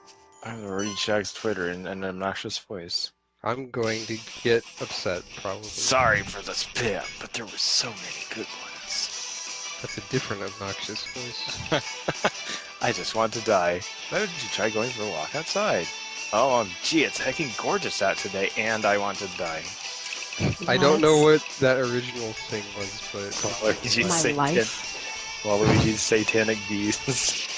I'm gonna read Shag's Twitter in an obnoxious voice. I'm going to get upset, probably. Sorry for the spam, but there were so many good ones. That's a different obnoxious voice. I just want to die. Why did you try going for a walk outside? Oh, gee, it's heckin' gorgeous out today, and I want to die. I don't know Nice. what that original thing was, but Waluigi's My life. Waluigi's satanic beasts.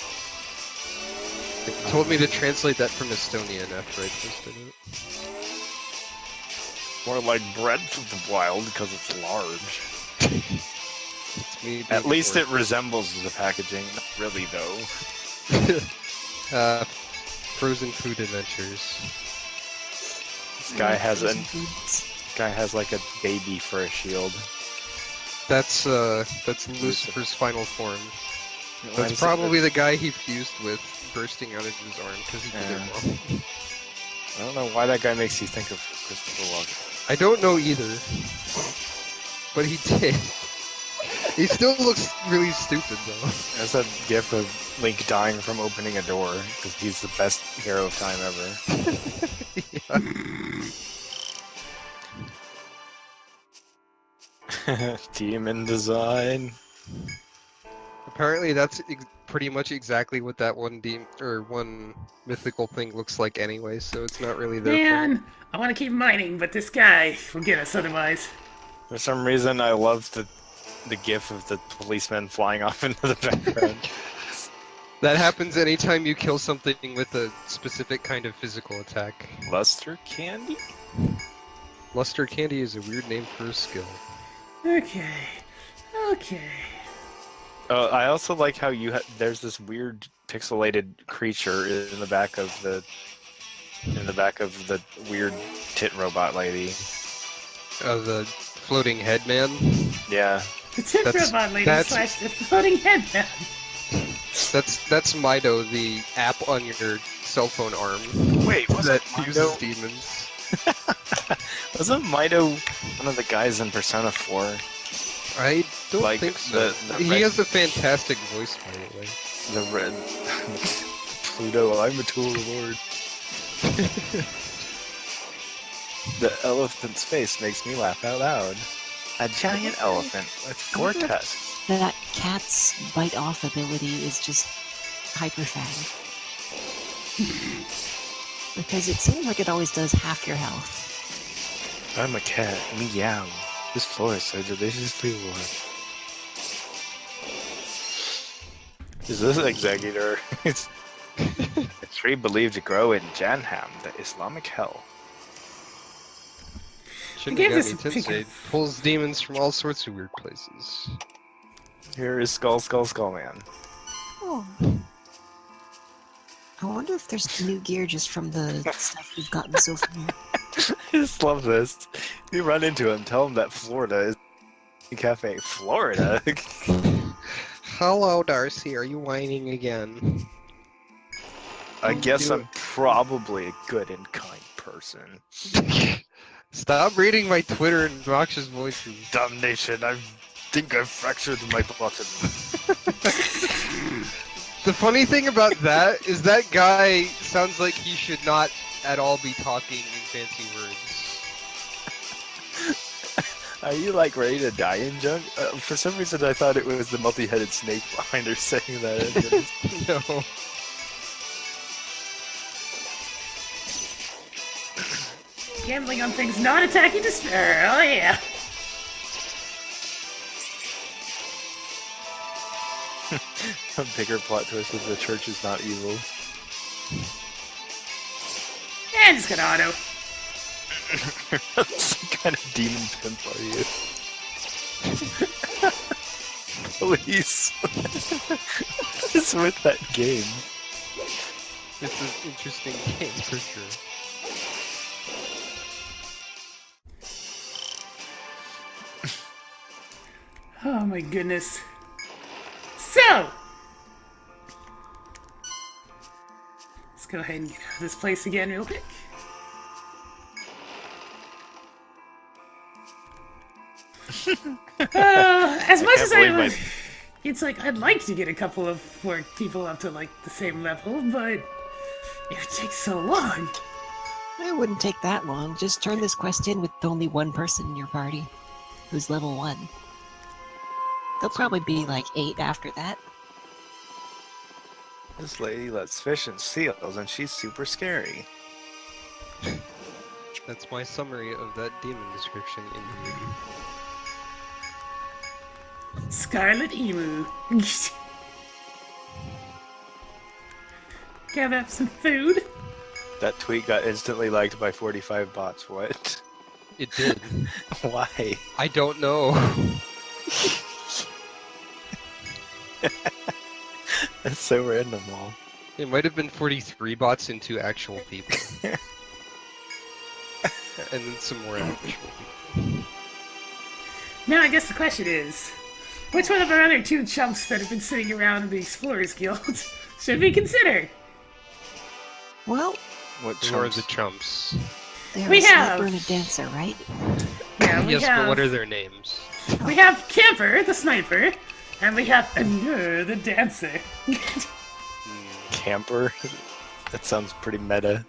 it told me to translate that from Estonian after I posted it. More like bread from the wild because it's large. It's me. At being least it bored. resembles the packaging. Not really, though. Frozen food adventures. This guy has Frozen foods. like a baby for a shield. That's Lucifer's final form. That's probably the guy he fused with bursting out of his arm because he did it wrong. I don't know why that guy makes you think of Christopher Walken. I don't know either, but he did. He still looks really stupid though. There's that gif of Link dying from opening a door because he's the best hero of time ever. Demon design. Apparently, that's pretty much exactly what that one mythical thing looks like anyway. So it's not really their fault. Man, I want to keep mining, but this guy will get us otherwise. For some reason, I love the gif of the policeman flying off into the background. That happens anytime you kill something with a specific kind of physical attack. Luster candy? Luster Candy is a weird name for a skill. Okay. Okay. I also like how there's this weird pixelated creature in the back of the weird tit robot lady. The floating head man. Yeah. The tip That's- robot lady that's- slash the floating head man. That's Mido, the app on your cell phone arm Wait, that uses demons. Wasn't Mido one of the guys in Persona 4? I don't Like, think so. the He red- has a fantastic voice, by the way. The red Pluto, I'm a tool lord. The elephant's face makes me laugh out loud. A giant elephant with 4 tusks. That cat's bite off ability is just hyper fang. Because it seems like it always does half your health. I'm a cat. Meow. This floor is so deliciously warm. Is this executor? It's a tree believed to grow in Janham, the Islamic hell. gave Shinigami this a Tensei pic- pulls demons from all sorts of weird places. Here is Skull Man. Oh. I wonder if there's new gear just from the stuff we've gotten so far. I just love this. You run into him, tell him that Florida is a cafe. Florida? Hello, Darcy. Are you whining again? I guess do I'm probably a good and kind person. Stop reading my Twitter and obnoxious voices. Damnation, I think I've fractured my bottom. The funny thing about that is that guy sounds like he should not at all be talking in fancy words. Are you like ready to die in junk? For some reason I thought it was the multi-headed snake behind her saying that. No. Gambling on things not attacking despair. Oh yeah. A bigger plot twist is the church is not evil. And just gonna auto. What kind of demon pimp are you? Police. What is with that game? It's an interesting game for sure. Oh my goodness. So! Let's go ahead and get out of this place again real quick. As much as I believe would... It's like, I'd like to get a couple of more people up to, like, the same level, but it would take so long. It wouldn't take that long. Just turn this quest in with only one person in your party who's level 1. There'll probably be like 8 after that. This lady lets fish and seals, and she's super scary. That's my summary of that demon description in the movie. Scarlet Emu. Can I have some food? That tweet got instantly liked by 45 bots. What? It did. Why? I don't know. That's so random, all. It might have been 43 bots and 2 actual people. And then some more actual people. Now I guess the question is, which one of our other 2 chumps that have been sitting around in the Explorers Guild should we consider? Well, What Who are chumps? the chumps? they're We a have- sniper and a dancer, right? Yeah, we Yes, have but what are their names? we have Camper, the sniper, and we have Anur, the dancer. Camper? That sounds pretty meta.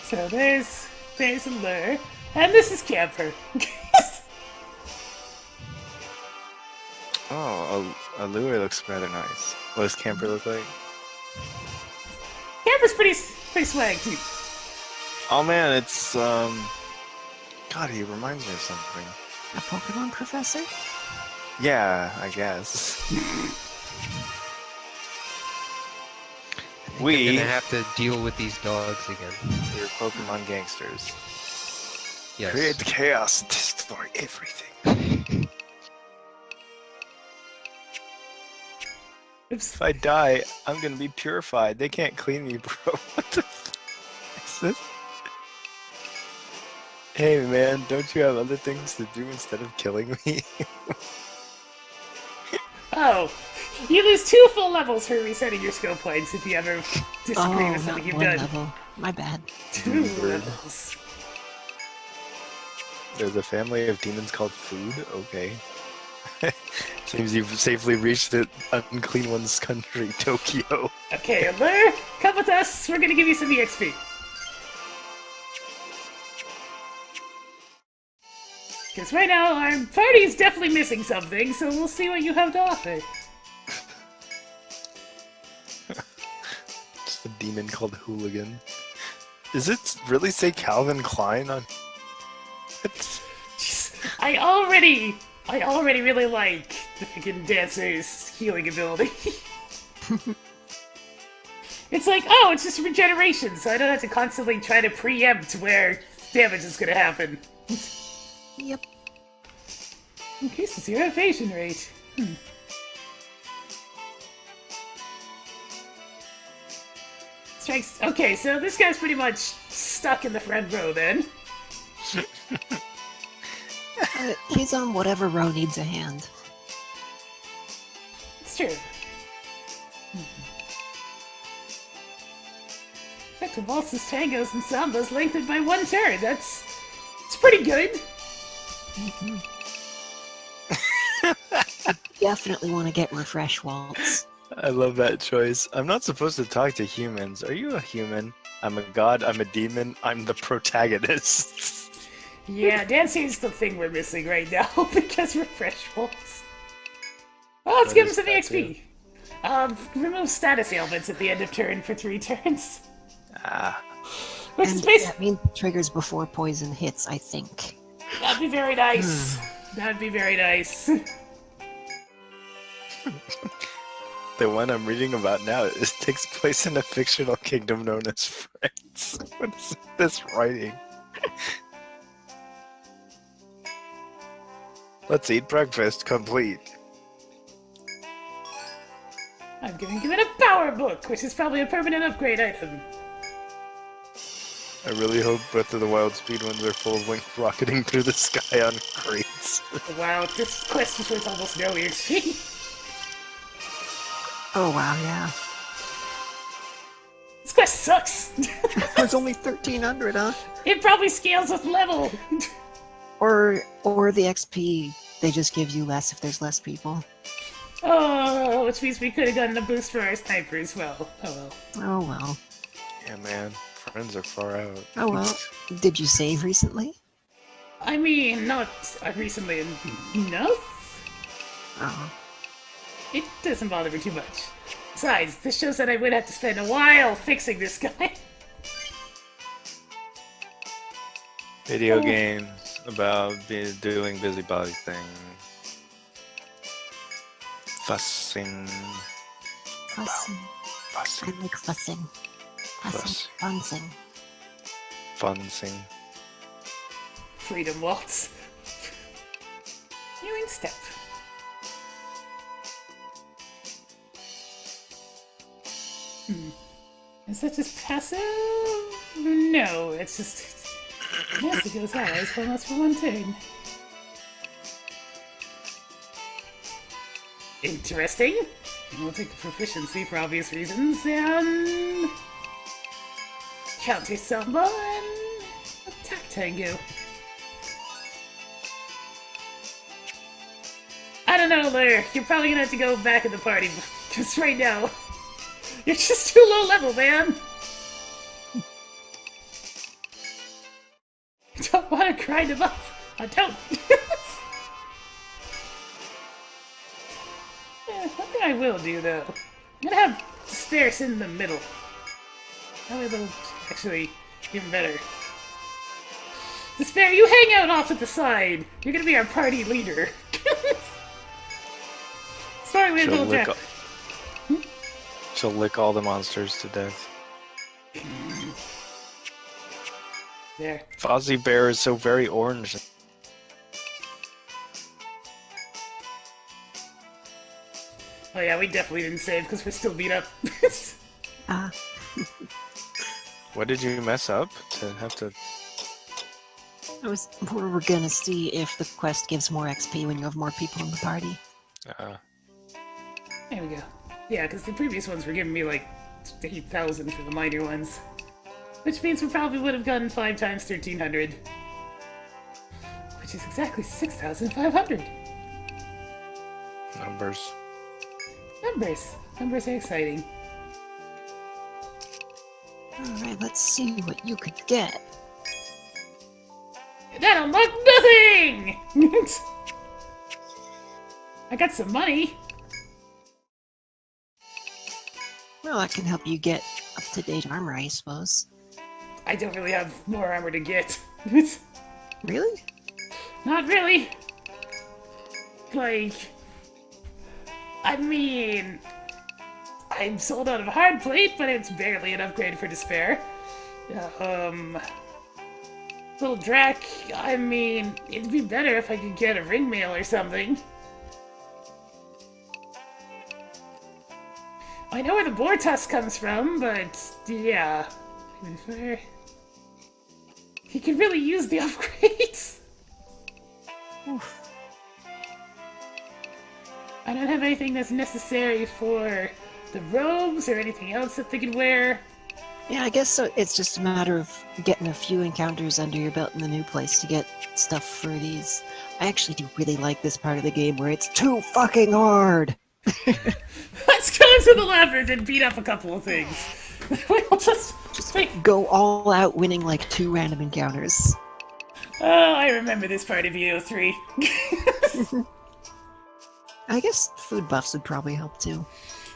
So there's Anur, and this is Camper. Oh, a lure looks rather nice. What does Camper look like? Camper's pretty swag too. Oh man, it's God, he reminds me of something. A Pokemon professor? Yeah, I guess. I'm We gonna have to deal with these dogs again. are Pokemon gangsters. Yes. Create chaos, destroy everything. Oops. If I die, I'm gonna be purified. They can't clean me, bro. What the f is this? Hey man, don't you have other things to do instead of killing me? Oh, you lose 2 full levels for resetting your skill points if you ever disagree Oh, with something not you've one done. level. My bad. 2 Bird. levels. There's a family of demons called Food? Okay. Seems you've safely reached the unclean one's country, Tokyo. Okay, Allure, come with us. We're gonna give you some EXP. Because right now, our party's definitely missing something, so we'll see what you have to offer. Just a demon called Hooligan. Does it really say Calvin Klein on Jeez, I already really like the freaking dancer's healing ability. It's like, oh, it's just regeneration, so I don't have to constantly try to preempt where damage is gonna happen. Yep. Increases your evasion rate. Strikes. Okay, so this guy's pretty much stuck in the front row then. He's on whatever row needs a hand. It's true. Effective waltzes, tangos, and sambas lengthened by 1 turn. It's pretty good. Definitely want to get refresh waltz. I love that choice. I'm not supposed to talk to humans. Are you a human? I'm a god, I'm a demon, I'm the protagonist. Yeah, dancing's the thing we're missing right now because refresh waltz. Oh, let's What give him is some that EXP. Remove status ailments at the end of turn for 3 turns. Ah. Which And is basically. that means triggers before poison hits, I think. That'd be very nice. That'd be very nice. The one I'm reading about now takes place in a fictional kingdom known as France. What is this writing? Let's eat breakfast complete. I'm gonna give it a power book, which is probably a permanent upgrade item. I really hope Breath of the Wild speedruns are full of Link rocketing through the sky on crates. Wow, this quest is worth almost no EXP. Oh wow, yeah. This quest sucks. It's only 1300, huh? It probably scales with level. Or the XP, they just give you less if there's less people. Oh, which means we could have gotten a boost for our sniper as well. Oh well. Oh well. Yeah, man. Friends are far out. Oh well. Did you save recently? I mean, not recently enough. Oh. It doesn't bother me too much. Besides, this shows that I would have to spend a while fixing this guy. Video Oh. games about doing busybody things. Fussing. Fussing. Fussing. I like fussing. Fuss. Fussing. Funsing. Freedom waltz. Healing step. Is that just passive? No, it's just. Yes, it goes allies for almost for 1 turn. Interesting. We'll take the proficiency for obvious reasons, and counter samba and attack tango. I don't know, Lair. You're probably gonna have to go back in the party because right now you're just too low level, man. I don't want to grind him up. I don't. One thing I will do, though, I'm gonna have Despair sit in the middle. That way they'll actually even better. Despair, you hang out off at the side. You're gonna be our party leader. Sorry, we had a little jack. She'll lick all the monsters to death. There. Fozzie Bear is so very orange. Oh yeah, we definitely didn't save because we're still beat up. Ah, What did you mess up to have to? we were gonna see if the quest gives more XP when you have more people in the party. There we go. Yeah, because the previous ones were giving me like 8,000 for the minor ones. Which means we probably would have gotten 5 times 1,300. Which is exactly 6,500. Numbers. Numbers. Numbers are exciting. Alright, let's see what you could get. That unlocked nothing! I got some money. Well, that can help you get up-to-date armor, I suppose. I don't really have more armor to get. Really? Not really. Like, I mean, I'm sold out of hard plate, but it's barely an upgrade for despair. Little Drac, I mean, it'd be better if I could get a ring mail or something. I know where the boar tusk comes from, but yeah. He could really use the upgrades. Oof. I don't have anything that's necessary for the robes or anything else that they could wear. Yeah, I guess so. It's just a matter of getting a few encounters under your belt in the new place to get stuff for these. I actually do really like this part of the game where it's too fucking hard. Let's go into the labyrinth and beat up a couple of things. We'll just wait. Go all out winning like 2 random encounters. Oh, I remember this part of EO3. I guess food buffs would probably help too.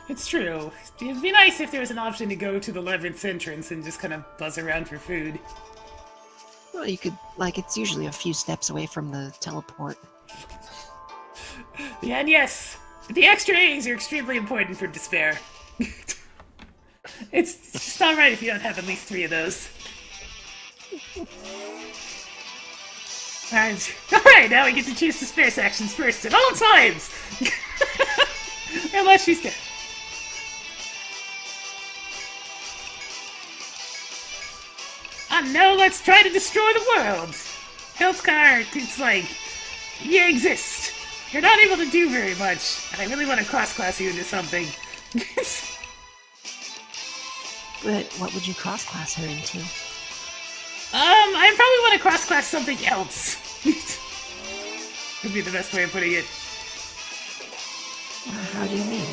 It's true. It'd be nice if there was an option to go to the labyrinth entrance and just kind of buzz around for food. Well, you could, like, it's usually a few steps away from the teleport. Yeah, and yes, the extra A's are extremely important for despair. It's just not right if you don't have at least 3 of those. Alright, now we get to choose despair sections first at all times! Unless she's dead. No, let's try to destroy the world! Healthcare, it's like, you exist. You're not able to do very much, and I really want to cross-class you into something. But what would you cross-class her into? I probably want to cross-class something else. Would be the best way of putting it. How do you mean?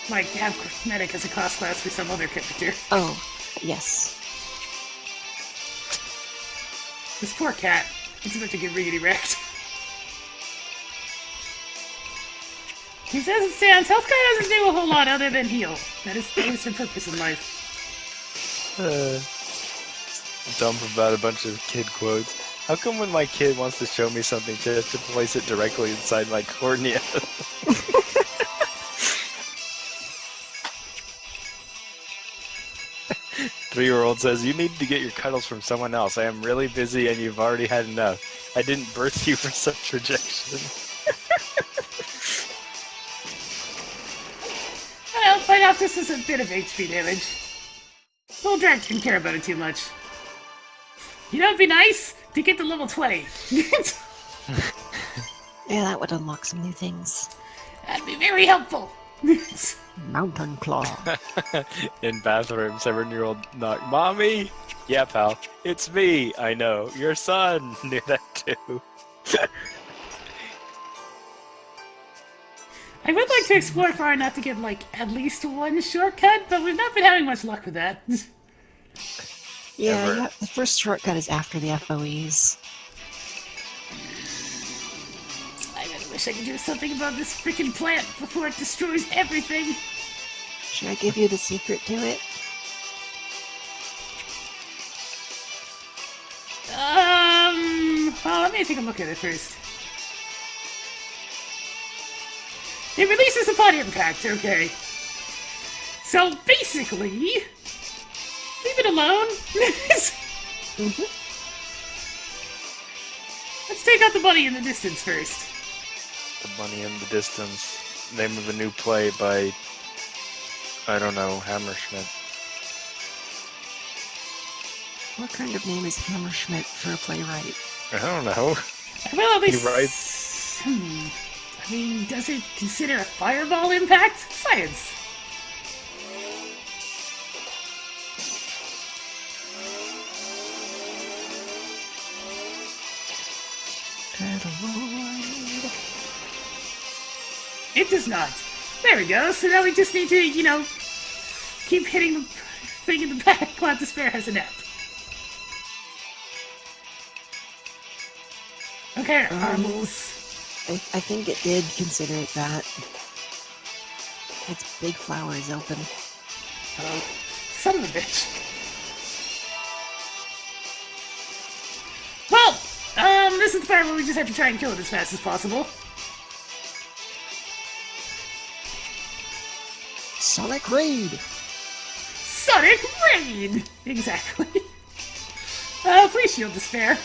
Like, have Medic as a cross-class for some other character. Oh, yes. This poor cat. It's about to get riggedy wrecked. Because as it stands, healthcare doesn't do a whole lot other than heal. That is the purpose in life. Dump about a bunch of kid quotes. How come when my kid wants to show me something, she has to place it directly inside my cornea? 3-year-old says, you need to get your cuddles from someone else. I am really busy and you've already had enough. I didn't birth you for such rejection. Well, fight off this is a bit of HP damage. Little Drac didn't care about it too much. You know, it'd be nice to get to level 20. Yeah, that would unlock some new things. That'd be very helpful. Mountain Claw. In bathroom, 7-year-old knock. Mommy? Yeah, pal. It's me. I know. Your son knew that too. I would like to explore far enough to get, like, at least one shortcut, but we've not been having much luck with that. Yeah, the first shortcut is after the FOEs. I really wish I could do something about this freaking plant before it destroys everything. Should I give you the secret to it? Well, let me take a look at it first. It releases upon impact, okay. So, basically, leave it alone. Mm-hmm. Let's take out the bunny in the distance first. The Bunny in the Distance. Name of a new play by, I don't know, Hammerschmidt. What kind of name is Hammerschmidt for a playwright? I don't know. Well, they He writes. I mean, does it consider a fireball impact? Science. It does not. There we go. So now we just need to, keep hitting the thing in the back while Despair has a nap. Okay, Arbles. I think it did consider it that. Its big flower is open. Oh, son of a bitch. Well, this is the part where we just have to try and kill it as fast as possible. Sonic Raid! Sonic Raid! Exactly. Please shield Despair.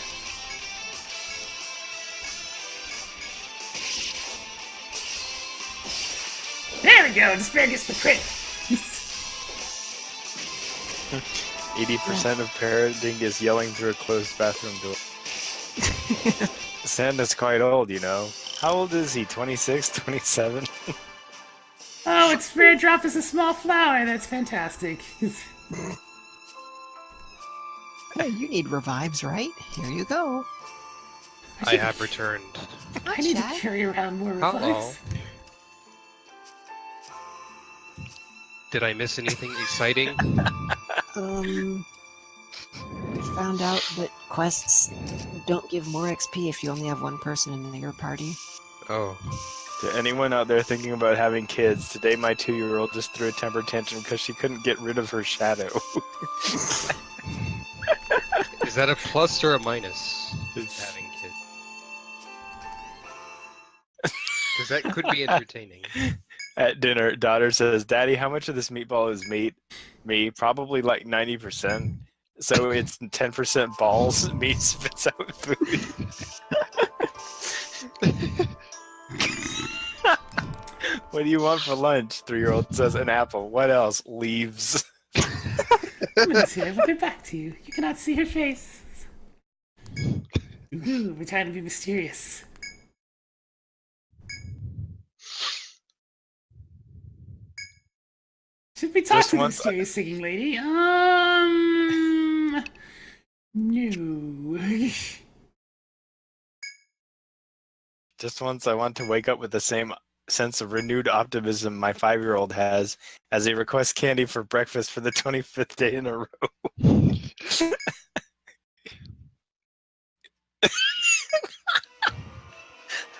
There we go, Despair gets the crit. 80% of parenting is yelling through a closed bathroom door. Santa's quite old, you know. How old is he? 26? 27? Oh, its rare drop is a small flower. That's fantastic. Hey, you need revives, right? Here you go. I have returned. I need to carry around more Hello. revives. Did I miss anything exciting? I found out that quests don't give more XP if you only have one person in your party. Oh. To anyone out there thinking about having kids, today my 2-year-old just threw a temper tantrum because she couldn't get rid of her shadow. Is that a plus or a minus? Having kids. Because that could be entertaining. At dinner, daughter says, "Daddy, how much of this meatball is meat?" Me, probably like 90%. So it's 10% balls. Meat spits out food. What do you want for lunch? 3-year-old says, "An apple." What else? Leaves. Lucy, I will get back to you. You cannot see her face. Ooh, we're trying to be mysterious. Should we talk Just to the once- mysterious singing lady? No. Just once I want to wake up with the same sense of renewed optimism my 5-year-old has as he requests candy for breakfast for the 25th day in a row.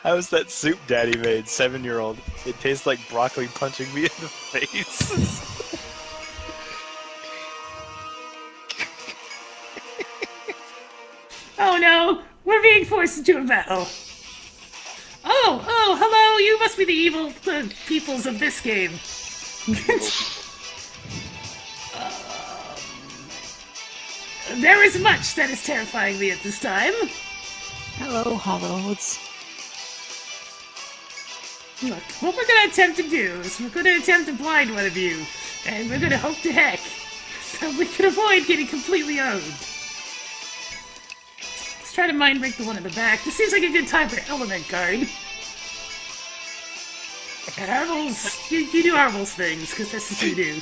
How's that soup Daddy made? 7-year-old. It tastes like broccoli punching me in the face. Oh no! We're being forced into a battle! Oh, hello! You must be the evil peoples of this game. There is much that is terrifying me at this time. Hello, Hollows. Look, what we're gonna attempt to do is we're gonna attempt to blind one of you, and we're gonna hope to heck so we can avoid getting completely owned. Let's try to mind break the one in the back. This seems like a good time for Element Guard. And Arbles, you do Arbles things, because that's what you do.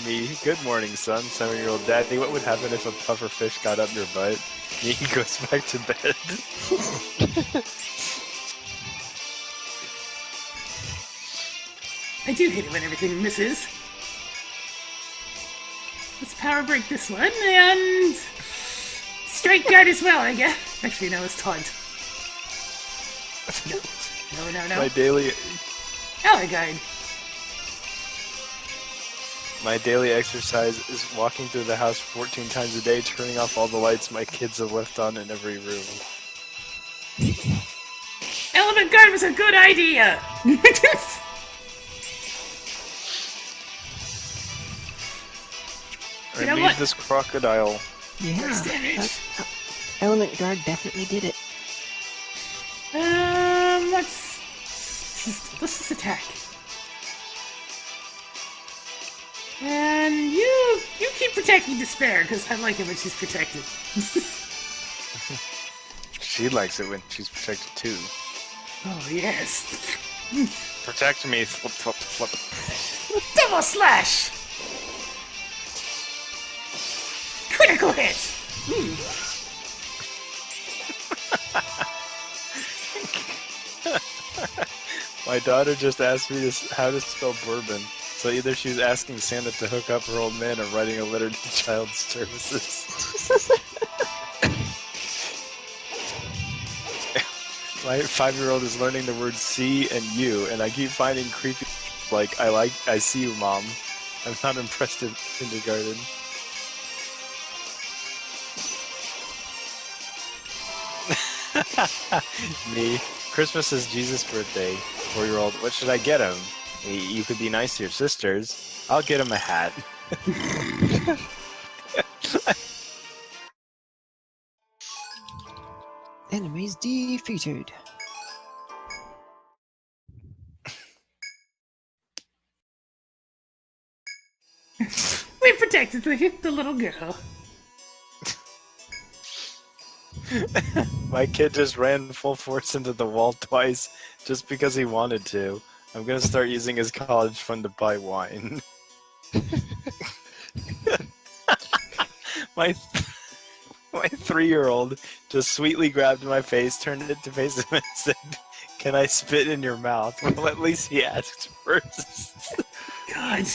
Me, good morning, son. 7-year-old Daddy, what would happen if a puffer fish got up your butt? Me, he goes back to bed. I do hate it when everything misses. Let's power break this one, and... Strike guard as well, I guess. Actually, no, it's taunt. No. My daily Ally guard. My daily exercise is walking through the house 14 times a day, turning off all the lights my kids have left on in every room. Element guard was a good idea! I know need what? this crocodile. Yeah. Damage. Element Guard definitely did it. Let's just attack. And you keep protecting Despair, because I like it when she's protected. She likes it when she's protected too. Oh, yes. Protect me, flip, flip, flip. Double slash! Critical hit! My daughter just asked me how to spell bourbon. So either she's asking Santa to hook up her old man or writing a letter to child services. My 5-year-old is learning the words see and you, and I keep finding creepy like I see you, Mom. I'm not impressed in kindergarten. Me. Christmas is Jesus' birthday. 4-year-old. What should I get him? You could be nice to your sisters. I'll get him a hat. Enemies defeated. We protected the little girl. My kid just ran full force into the wall twice just because he wanted to. I'm gonna start using his college fund to buy wine. My 3-year-old just sweetly grabbed my face, turned it to face him, and said, "Can I spit in your mouth?" Well, at least he asked first. God.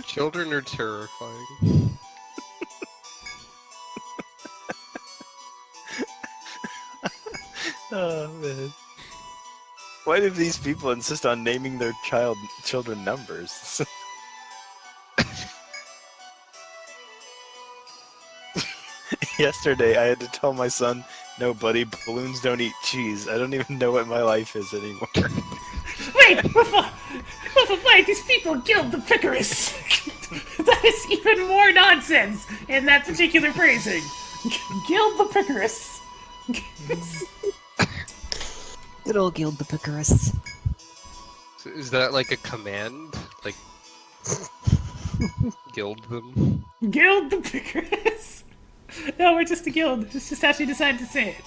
Children are terrifying. Oh man. Why do these people insist on naming their children numbers? Yesterday I had to tell my son, "No buddy, balloons don't eat cheese." I don't even know what my life is anymore. Wait! Wait, these people killed the Picarus! That is even more nonsense in that particular phrasing. Guild the Picarus. Good old Guild the Picarus. So is that like a command? Like, guild them? Guild the Picarus. No, we're just a guild. It's just how she decided to say it.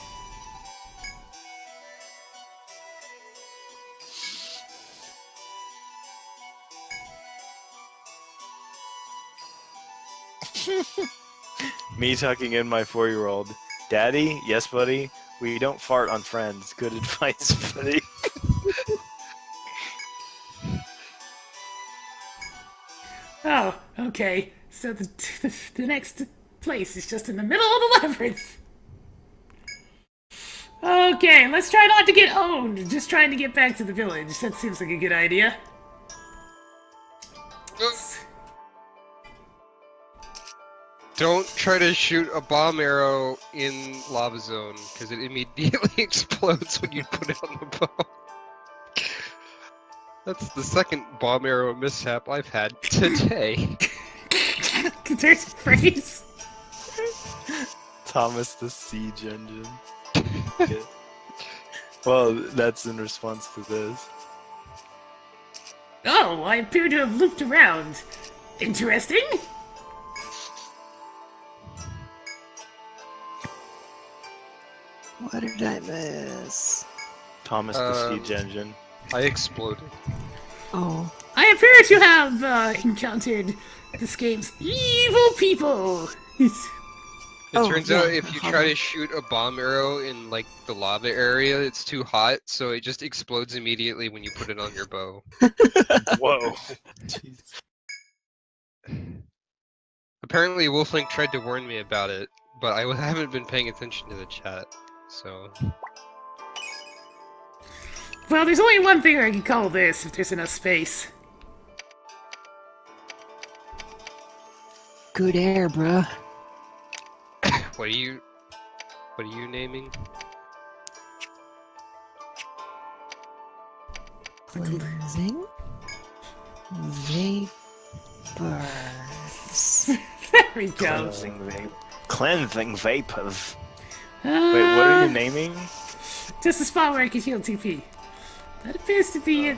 Me tucking in my 4-year-old. "Daddy, yes buddy, we don't fart on friends. Good advice, buddy." Oh, okay. So the next place is just in the middle of the labyrinth. Okay, let's try not to get owned. Just trying to get back to the village. That seems like a good idea. Don't try to shoot a bomb arrow in lava zone, because it immediately explodes when you put it on the bow. That's the second bomb arrow mishap I've had today. There's a phrase. Thomas the Siege Engine. Okay. Well, that's in response to this. Oh, I appear to have looped around. Interesting. What did I miss? Thomas the Siege Engine. I exploded. Oh. I appear to have encountered this game's evil people. It turns out if you try to shoot a bomb arrow in like the lava area, it's too hot, so it just explodes immediately when you put it on your bow. Whoa. Jeez. Apparently Wolflink tried to warn me about it, but I haven't been paying attention to the chat, so... Well, there's only one thing I can call this if there's enough space. Good air, bruh. What are you naming? Cleansing. Vapors. There we go. cleansing vapors. Uh, Wait, what are you naming? Just a spot where I can heal TP. That appears to be it.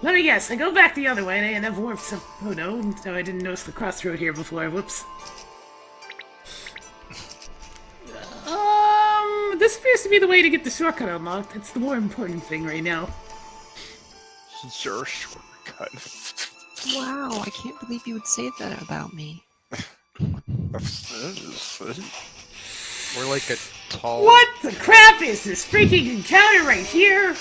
Let me guess. I go back the other way and I end up warped some. Oh no! No, I didn't notice the crossroad here before. Whoops. This appears to be the way to get the shortcut unlocked. That's the more important thing right now. Your shortcut. Wow, I can't believe you would say that about me. We're like a tall. What the crap is this freaking encounter right here?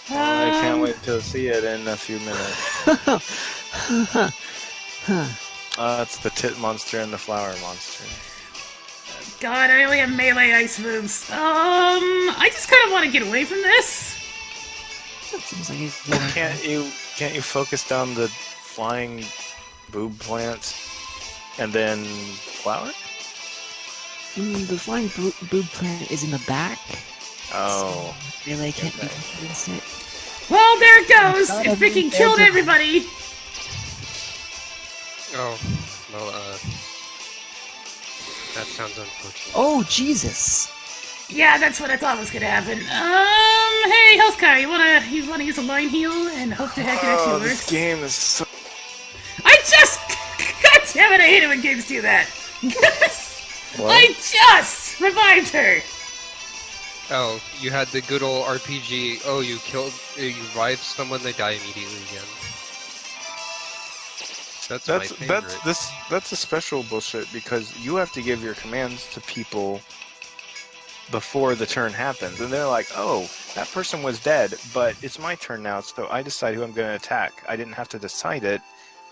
I can't wait to see it in a few minutes. It's the tit monster and the flower monster. God, I only have melee ice moves. I just kind of want to get away from this. That seems like Can't you focus down the flying boob plants and then flower? The flying boob plant is in the back. Oh. So melee can't be against it. Well, there it goes. God, It freaking killed everybody. Oh, well, that sounds unfortunate. Oh, Jesus! Yeah, that's what I thought was gonna happen. Hey, Healthcar, you wanna use a line heal and hope to heck it actually works? This game is so... God damn it, I hate it when games do that. I just revived her. Oh, you had the good old RPG. Oh, you revive someone, they die immediately again. That's my favorite. That's a special bullshit because you have to give your commands to people before the turn happens, and they're like, "Oh, that person was dead, but it's my turn now, so I decide who I'm going to attack." I didn't have to decide it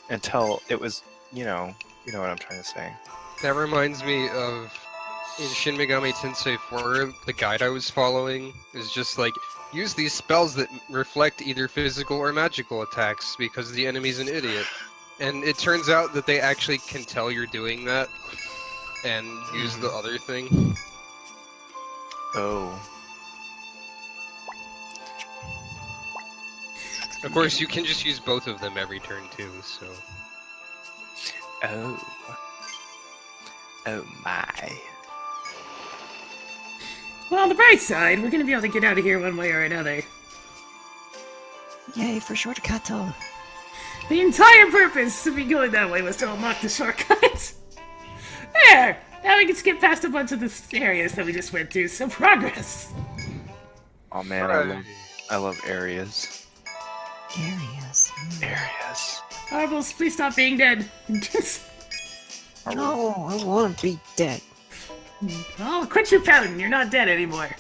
until it was, you know what I'm trying to say. That reminds me of in Shin Megami Tensei 4, the guide I was following is just like, use these spells that reflect either physical or magical attacks because the enemy's an idiot. And it turns out that they actually can tell you're doing that and use the other thing. Oh. Of course, you can just use both of them every turn too, so... Oh. Oh my. Well, on the bright side, we're gonna be able to get out of here one way or another. Yay for shortcut! The entire purpose of me going that way was to unlock the shortcut. There! Now we can skip past a bunch of the areas that we just went to, so progress! Oh man, I love areas. Areas. Areas. Marbles, please stop being dead. No, I want to be dead. Oh, quit your pouting, you're not dead anymore.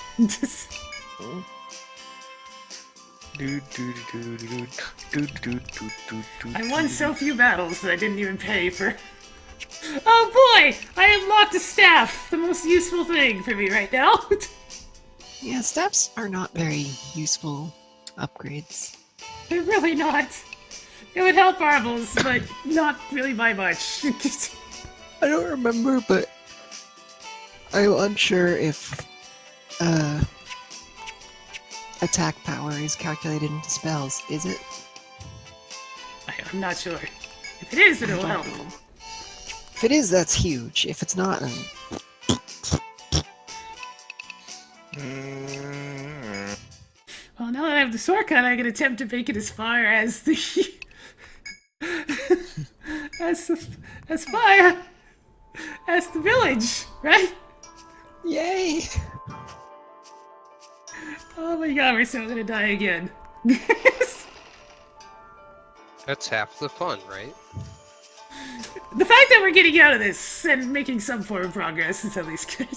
I won so few battles that I didn't even pay for... Oh boy! I unlocked a staff! The most useful thing for me right now. Yeah, staffs are not very useful upgrades. They're really not. It would help Marbles, but not really by much. I don't remember, but I'm unsure if attack power is calculated into spells. Is it? I'm not sure. If it is, then it'll help. If it is, that's huge. If it's not, then... Well, now that I have the shortcut, I can attempt to make it as far as the... as far as the village, right? Yay! Oh my god, we're so gonna die again. That's half the fun, right? The fact that we're getting out of this and making some form of progress is at least good.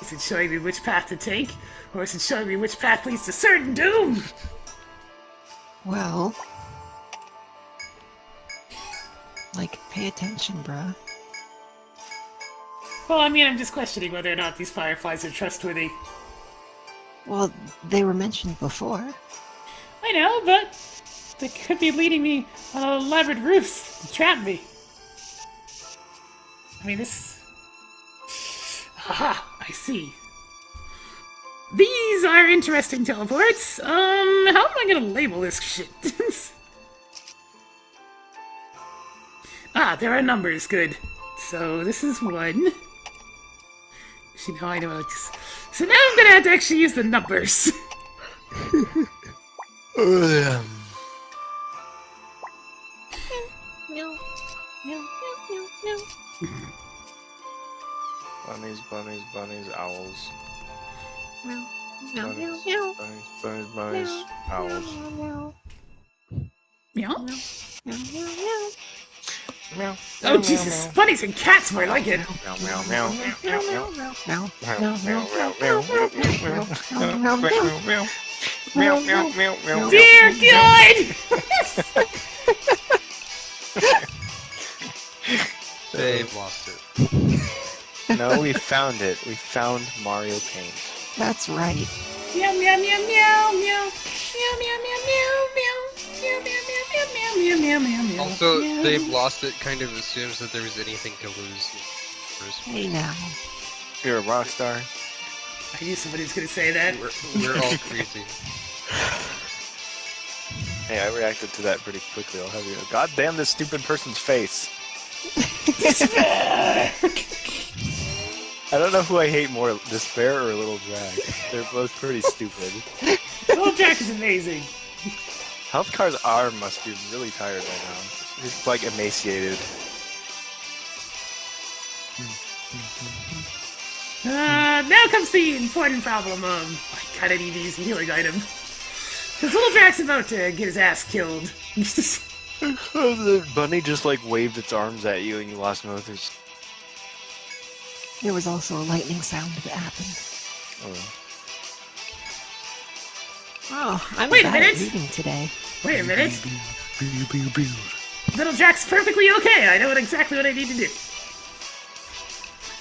Is it showing me which path to take? Or is it showing me which path leads to certain doom? Well... Like, pay attention, bruh. Well, I mean, I'm just questioning whether or not these fireflies are trustworthy. Well, they were mentioned before. I know, but they could be leading me on an elaborate ruse to trap me. I mean, this... Aha! I see. These are interesting teleports. How am I gonna label this shit? There are numbers, good. So this is 1. See, now I know what this. So now I'm gonna have to actually use the numbers. Bunnies, bunnies, bunnies, owls. Bunnies, bunnies, bunnies, bunnies, owls. Meow. Meow. Oh Jesus! Bunnies and cats more like it. Meow, meow, meow, meow, meow, meow. Meow, Meow, meow, meow, meow, meow, meow, meow, meow, meow, meow, meow, meow. Dear God! They've lost it. No, we found it. We found Mario Paint. That's right. Meow meow meow meow meow meow meow meow meow meow meow meow meow meow meow meow meow. Also, they've lost it kind of assumes that there was anything to lose. Hey now. You're a rock star. I knew somebody was gonna say that. We're all crazy. Hey, I reacted to that pretty quickly. I'll have you. God damn this stupid person's face. I don't know who I hate more, Despair or Little Drag. They're both pretty stupid. Little Jack is amazing. Healthcar's arm must be really tired right now. He's like emaciated. Now comes the important problem of I kinda need these healing items. Because Little Drax's about to get his ass killed. The bunny just like waved its arms at you and you lost Mothers. There was also a lightning sound that happened. Oh, I'm Wait a bad at minute. reading today. Wait a minute. Little Jack's perfectly okay. I know exactly what I need to do.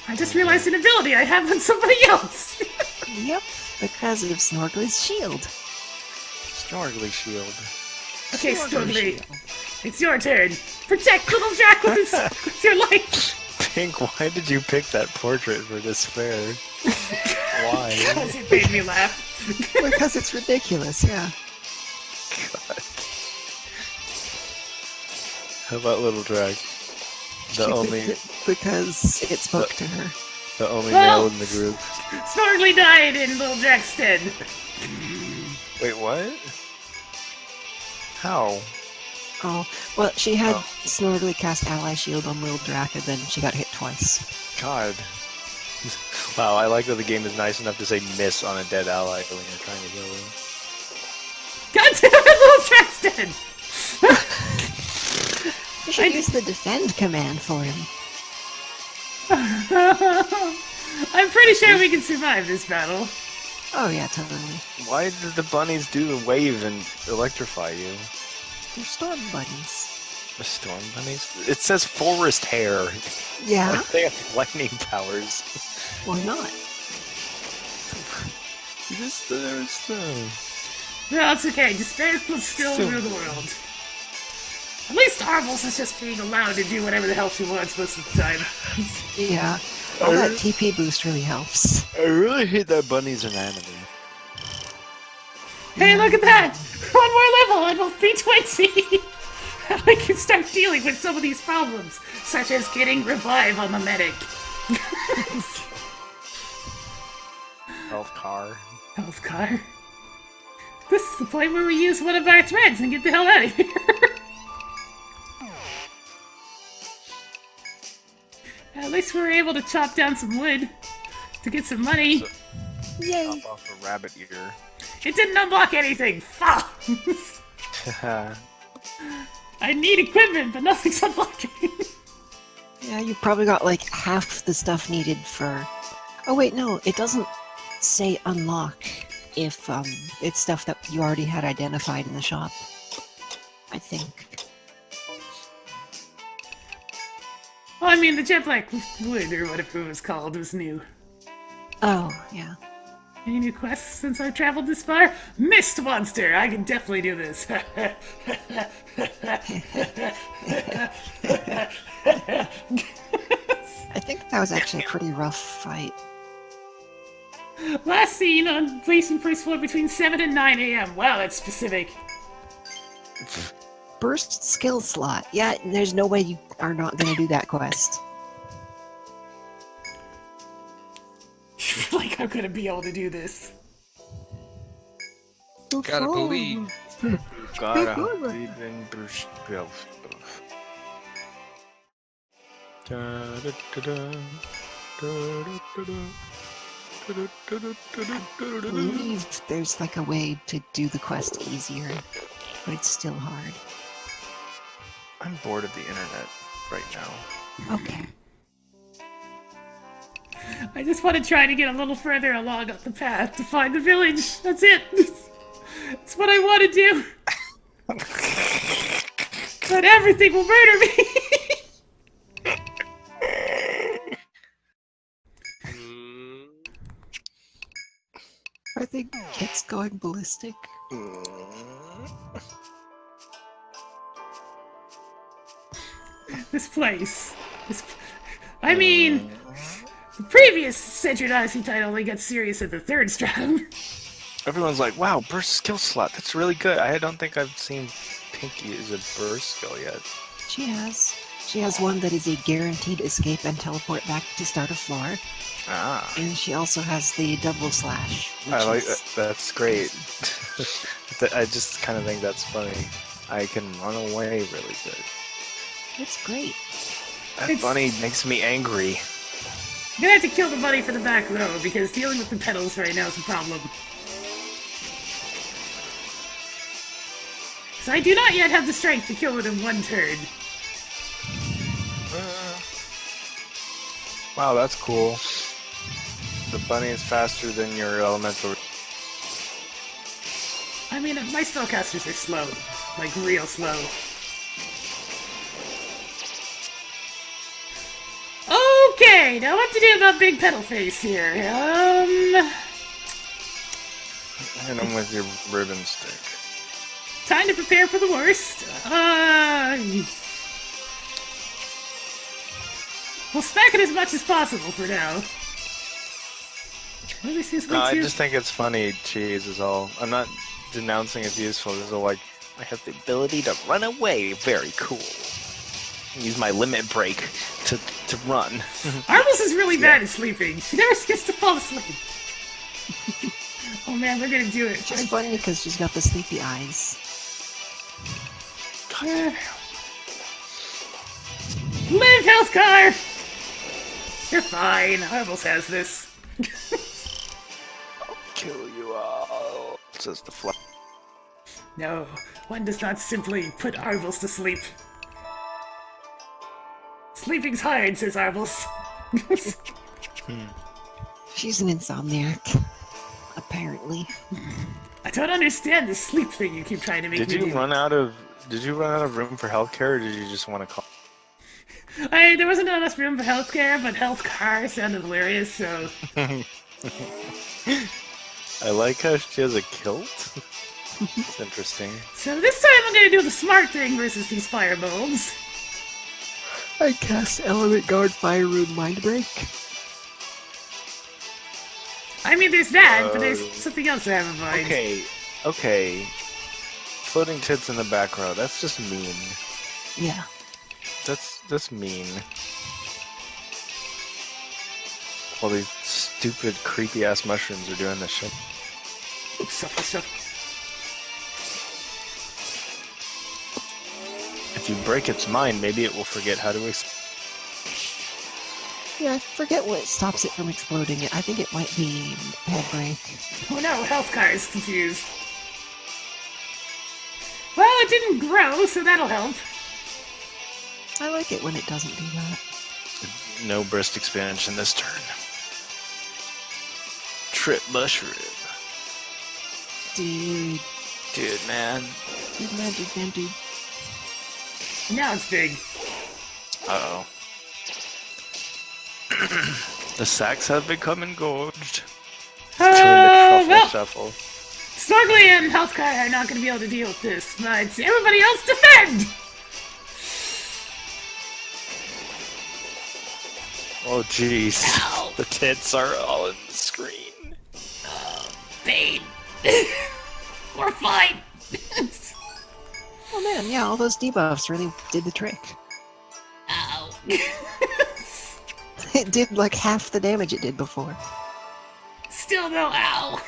I just realized an ability I have on somebody else. Yep, because of Snorgly's shield. Snorgly shield. Okay, Snorgly Snorgly, shield. it's your turn. Protect Little Jack with your life. Pink, why did you pick that portrait for Despair? Why? Because it made me laugh. Because it's ridiculous, yeah. God. How about Little Drag? The She only, picked it because it spoke to her. the only Well- male in the group. Snorgly died in Little Jack's stead. Wait, what? How? Oh, well, she had Oh. Snorgly cast Ally Shield on Lil Drac, and then she got hit twice. God. Wow, I like that the game is nice enough to say miss on a dead ally when you're trying to kill him. God damn it, Little Jack's dead. You should use the defend command for him. I'm pretty sure we can survive this battle. Oh yeah, totally. Why did the bunnies do the wave and electrify you? They're storm bunnies. The storm bunnies? It says forest hair. Yeah, They have lightning powers. or not. No, it's okay. Despair will still rule the world. At least Arvels is just being allowed to do whatever the hell she wants most of the time. Yeah. All that TP boost really helps. I really hate that bunnies are an enemy. Hey, look at that! One more level and we'll be 20! And we can start dealing with some of these problems, such as getting revive on the medic. Health car. Health car. This is the point where we use one of our threads and get the hell out of here. At least we were able to chop down some wood to get some money. Yay! Chop off a rabbit ear. It didn't unlock anything! Fuck! I need equipment, but nothing's unlocking. Yeah, you probably got like half the stuff needed for... Oh wait, no, it doesn't say unlock if it's stuff that you already had identified in the shop. I think. Well, I mean, the jet black wood, or whatever it was called, was new. Oh, yeah. Any new quests since I've traveled this far? Mist Monster! I can definitely do this. I think that was actually a pretty rough fight. Last seen on placing first floor between 7 and 9 a.m. Wow, that's specific. Burst skill slot. Yeah, there's no way you are not going to do that quest. Like, I'm gonna be able to do this. Gotta believe. Gotta believe in burst skill. I believe there's like a way to do the quest easier, but it's still hard. I'm bored of the internet right now. Okay. I just want to try to get a little further along up the path to find the village. That's it. That's what I want to do. But everything will murder me. Are the kids going ballistic? This place. I mean, the previous Etrian Odyssey title only got serious at the third stratum. Everyone's like, wow, burst skill slot. That's really good. I don't think I've seen Pinky use a burst skill yet. She has. She has one that is a guaranteed escape and teleport back to start a floor. Ah. And she also has the double slash. I like is- that. That's great. I just kind of think that's funny. I can run away really good. It's great. That bunny makes me angry. I'm gonna have to kill the bunny for the back row because dealing with the pedals right now is a problem. So I do not yet have the strength to kill it in one turn. Wow, that's cool. The bunny is faster than your elemental. I mean, my spellcasters are slow. Like, real slow. Okay, now what to do about Big Pedal Face here? Hit him with your ribbon stick. Time to prepare for the worst. We'll smack it as much as possible for now. What is this No, I way too? just think it's funny, cheese is all. I'm not denouncing its useful, it's all like, I have the ability to run away, very cool. Use my limit break to run. Arbles is really bad at sleeping. She never gets to fall asleep. Oh man, we're gonna do it. Just funny because she's got the sleepy eyes. Live, health car! You're fine. Arbles has this. I'll kill you all, says the fly. No, one does not simply put Arbles to sleep. Sleeping's hard, says Arbles. She's an insomniac. Apparently. I don't understand this sleep thing you keep trying to make Did me you do. run out of room for healthcare, or did you just want to call? There wasn't enough room for healthcare, but health car sounded hilarious, so... I like how she has a kilt. It's interesting. So this time I'm gonna do the smart thing versus these fire bulbs. I cast Element Guard Fire Rune Mind Break. I mean, there's that, but there's something else I have in mind. Okay. Floating tits in the back row, that's just mean. Yeah. That's mean. All these stupid, creepy-ass mushrooms are doing this shit. Shuffle, shuffle. If you break its mind, maybe it will forget how to Yeah, I forget what stops it from exploding. I think it might be head break. Oh no, health car is confused. Well, it didn't grow, so that'll help. I like it when it doesn't do that. No burst expansion this turn. Trip mushroom. Dude. Dude, man. Dude, man, dude, man, dude. Now it's big. Uh-oh. The sacks have become engorged. Turn the Well, shuffle. Snorgly and Healthcar are not going to be able to deal with this, but everybody else defend! Oh, jeez. The tits are all in the screen. pain. We're fine. Oh man, yeah, all those debuffs really did the trick. Ow. It did like half the damage it did before. Still no ow.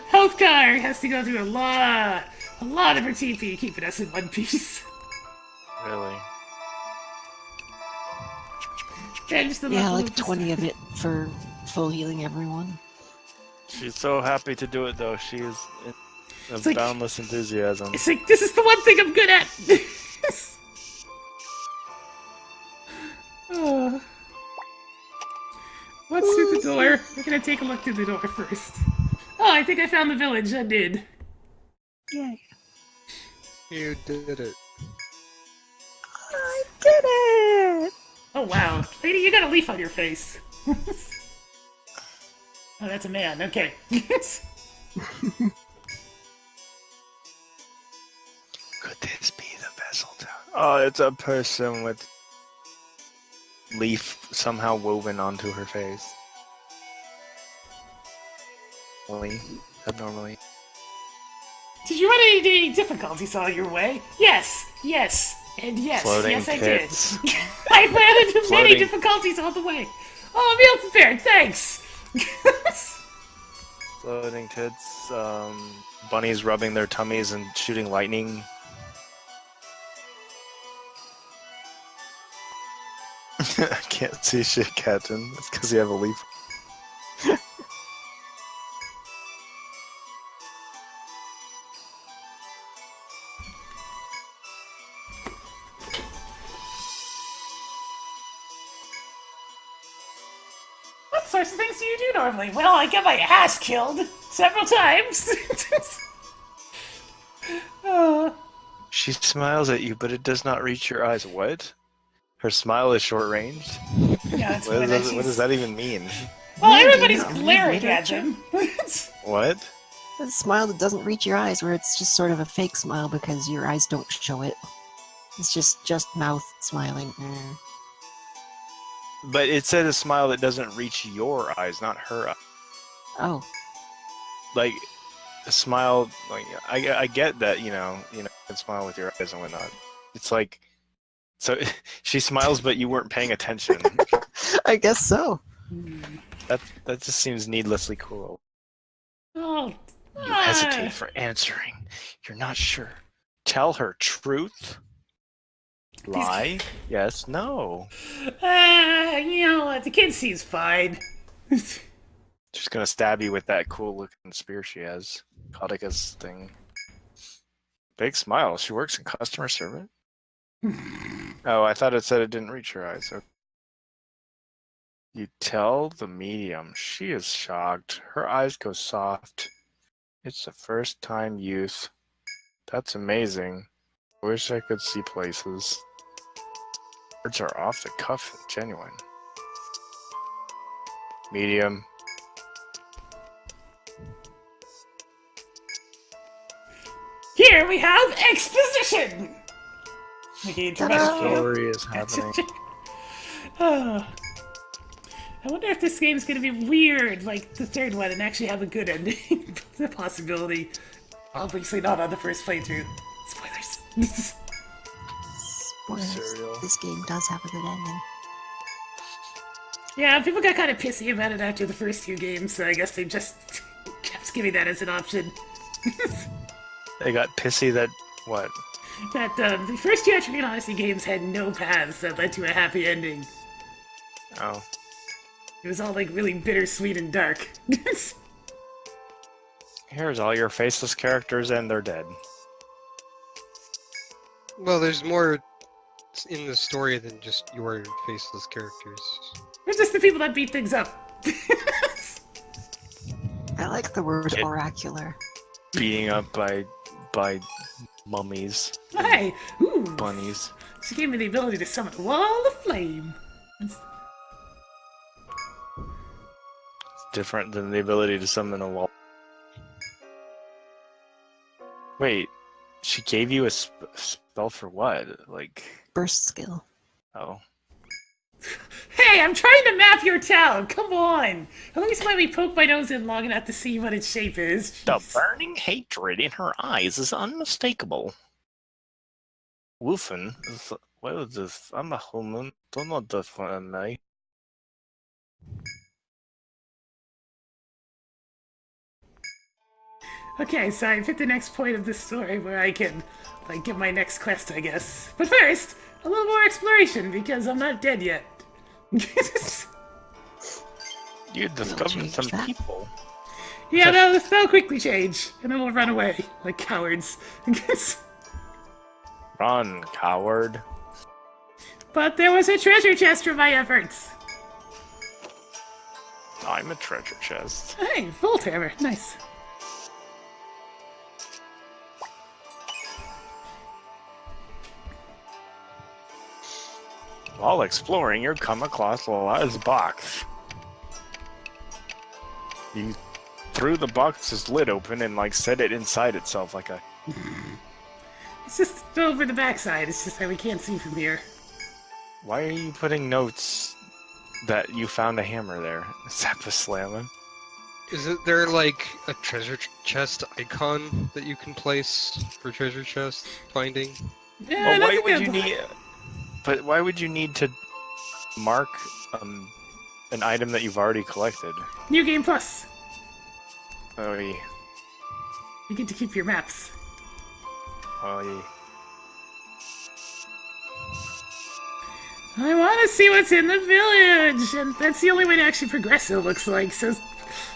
Health car has to go through a lot of her TP keeping us in one piece. Really? Change the Yeah, level like of the 20 of it for full healing everyone. She's so happy to do it, though. She is of like- boundless enthusiasm. It's like, this is the one thing I'm good at! Oh. What's through the door? We're gonna take a look through the door first. Oh, I think I found the village. I did. Yay. You did it. I did it! Oh, wow. Lady, you got a leaf on your face. Oh, that's a man. Okay. Could this be the vessel town? Oh, it's a person with leaf somehow woven onto her face. Abnormally. Did you run into any difficulties on your way? Yes, and yes. Floating yes, tits. I did. I ran into many Floating- difficulties on the way. Oh, meal prepared, thanks. Floating tits, bunnies rubbing their tummies and shooting lightning. I can't see shit, Captain. It's because you have a leaf. What sorts of things do you do normally? Well, I get my ass killed several times. Oh. She smiles at you, but it does not reach your eyes. What? Her smile is short-ranged? Yeah, that's What what does that even mean? Well, Yeah, do you everybody's not read glaring at literature? him. What? A smile that doesn't reach your eyes, where it's just sort of a fake smile because your eyes don't show it. It's just mouth smiling. But it said a smile that doesn't reach your eyes, not her eyes. Oh, Like, a smile, like, I get that, you can smile with your eyes and whatnot. It's like, so she smiles, but you weren't paying attention. I guess so. That just seems needlessly cruel. Oh. You hesitate for answering. You're not sure. Tell her truth. Lie? Yes, no. You know what? The kid seems fine. She's gonna stab you with that cool looking spear she has. Caudicus thing. Big smile. She works in customer service? Oh, I thought it said it didn't reach her eyes. Okay. You tell the medium. She is shocked. Her eyes go soft. It's the first time youth. That's amazing. I wish I could see places. Words are off the cuff and genuine. Medium. Here we have exposition! Okay, dramatic cue. Story is happening. Oh. I wonder if this game's gonna be weird, like the third one, and actually have a good ending. The possibility. Obviously not on the first playthrough. Spoilers. Spoilers. Cereal. This game does have a good ending. Yeah, people got kind of pissy about it after the first two games, so I guess they just kept giving that as an option. They got pissy that what? That the first two Etrian Odyssey games had no paths that led to a happy ending. Oh. It was all like really bittersweet and dark. Here's all your faceless characters and they're dead. Well, there's more in the story than just your faceless characters. They're just the people that beat things up. I like the word Kid. oracular. Beating up by mummies. Hey, ooh, Bunnies. she gave me the ability to summon a wall of flame. It's different than the ability to summon a wall. Wait, she gave you a spell for what? Like, Burst skill. oh. Hey, Hey, I'm trying to map your town. Come on. At least let me poke my nose in long enough to see what its shape is. The Jeez. burning hatred in her eyes is unmistakable. Wolfen, what is this? I'm a human. Don't know this one, me. Okay, so I've hit the next point of this story where I can, like, get my next quest, I guess. But first, a little more exploration because I'm not dead yet. You discovered some that. people. Yeah, they'll quickly change, and then we'll run away like cowards. Run, coward. But there was a treasure chest for my efforts. I'm a treasure chest. Hey, Volt Hammer, nice. While exploring, you come across a large box. You threw the box's lid open and like set it inside itself like a... It's just over the backside, it's just that we can't see from here. Why are you putting notes that you found a hammer there? Zappa slamming. Isn't there like a treasure chest icon that you can place for treasure chest finding? Yeah, Well, why nothing would good. you need... But why would you need to mark an item that you've already collected? New Game Plus. Oh, yeah. You get to keep your maps. Oh, yeah. I want to see what's in the village, and that's the only way to actually progress, it looks like, so...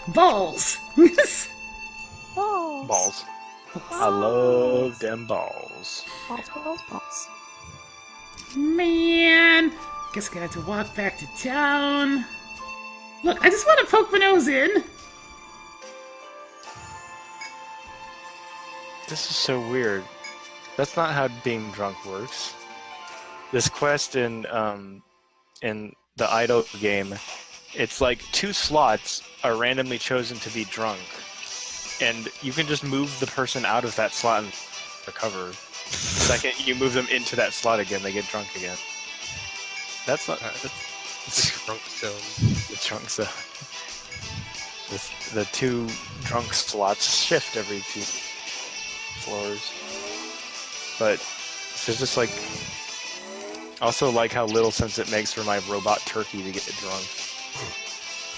Balls! Balls. I love them balls. Balls. Man! Guess I'm gonna have to walk back to town. Look, I just want to poke my nose in. This is so weird. That's not how being drunk works. This quest in the idle game, it's like 2 slots are randomly chosen to be drunk, and you can just move the person out of that slot and recover. The second you move them into that slot again, they get drunk again. That's not The drunk zone. the drunk zone. The 2 drunk slots shift every 2 floors. But it's just like... Also like how little sense it makes for my robot turkey to get drunk.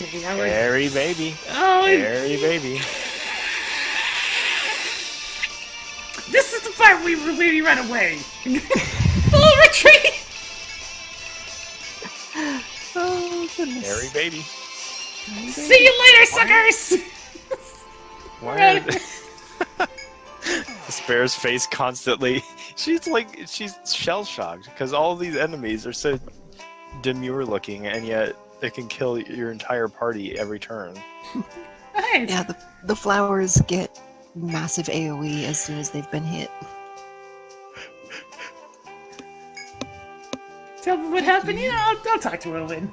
Okay, now we're... Harry baby. Oh, Harry baby. this is the part where we run away. Full retreat! Oh, goodness. Harry baby. See you later, suckers! Why are Despair's face constantly... She's shell-shocked, because all these enemies are so demure looking, and yet they can kill your entire party every turn. Nice. Yeah, the flowers get massive AoE as soon as they've been hit. Tell me what happened. Yeah, I'll talk to Owen.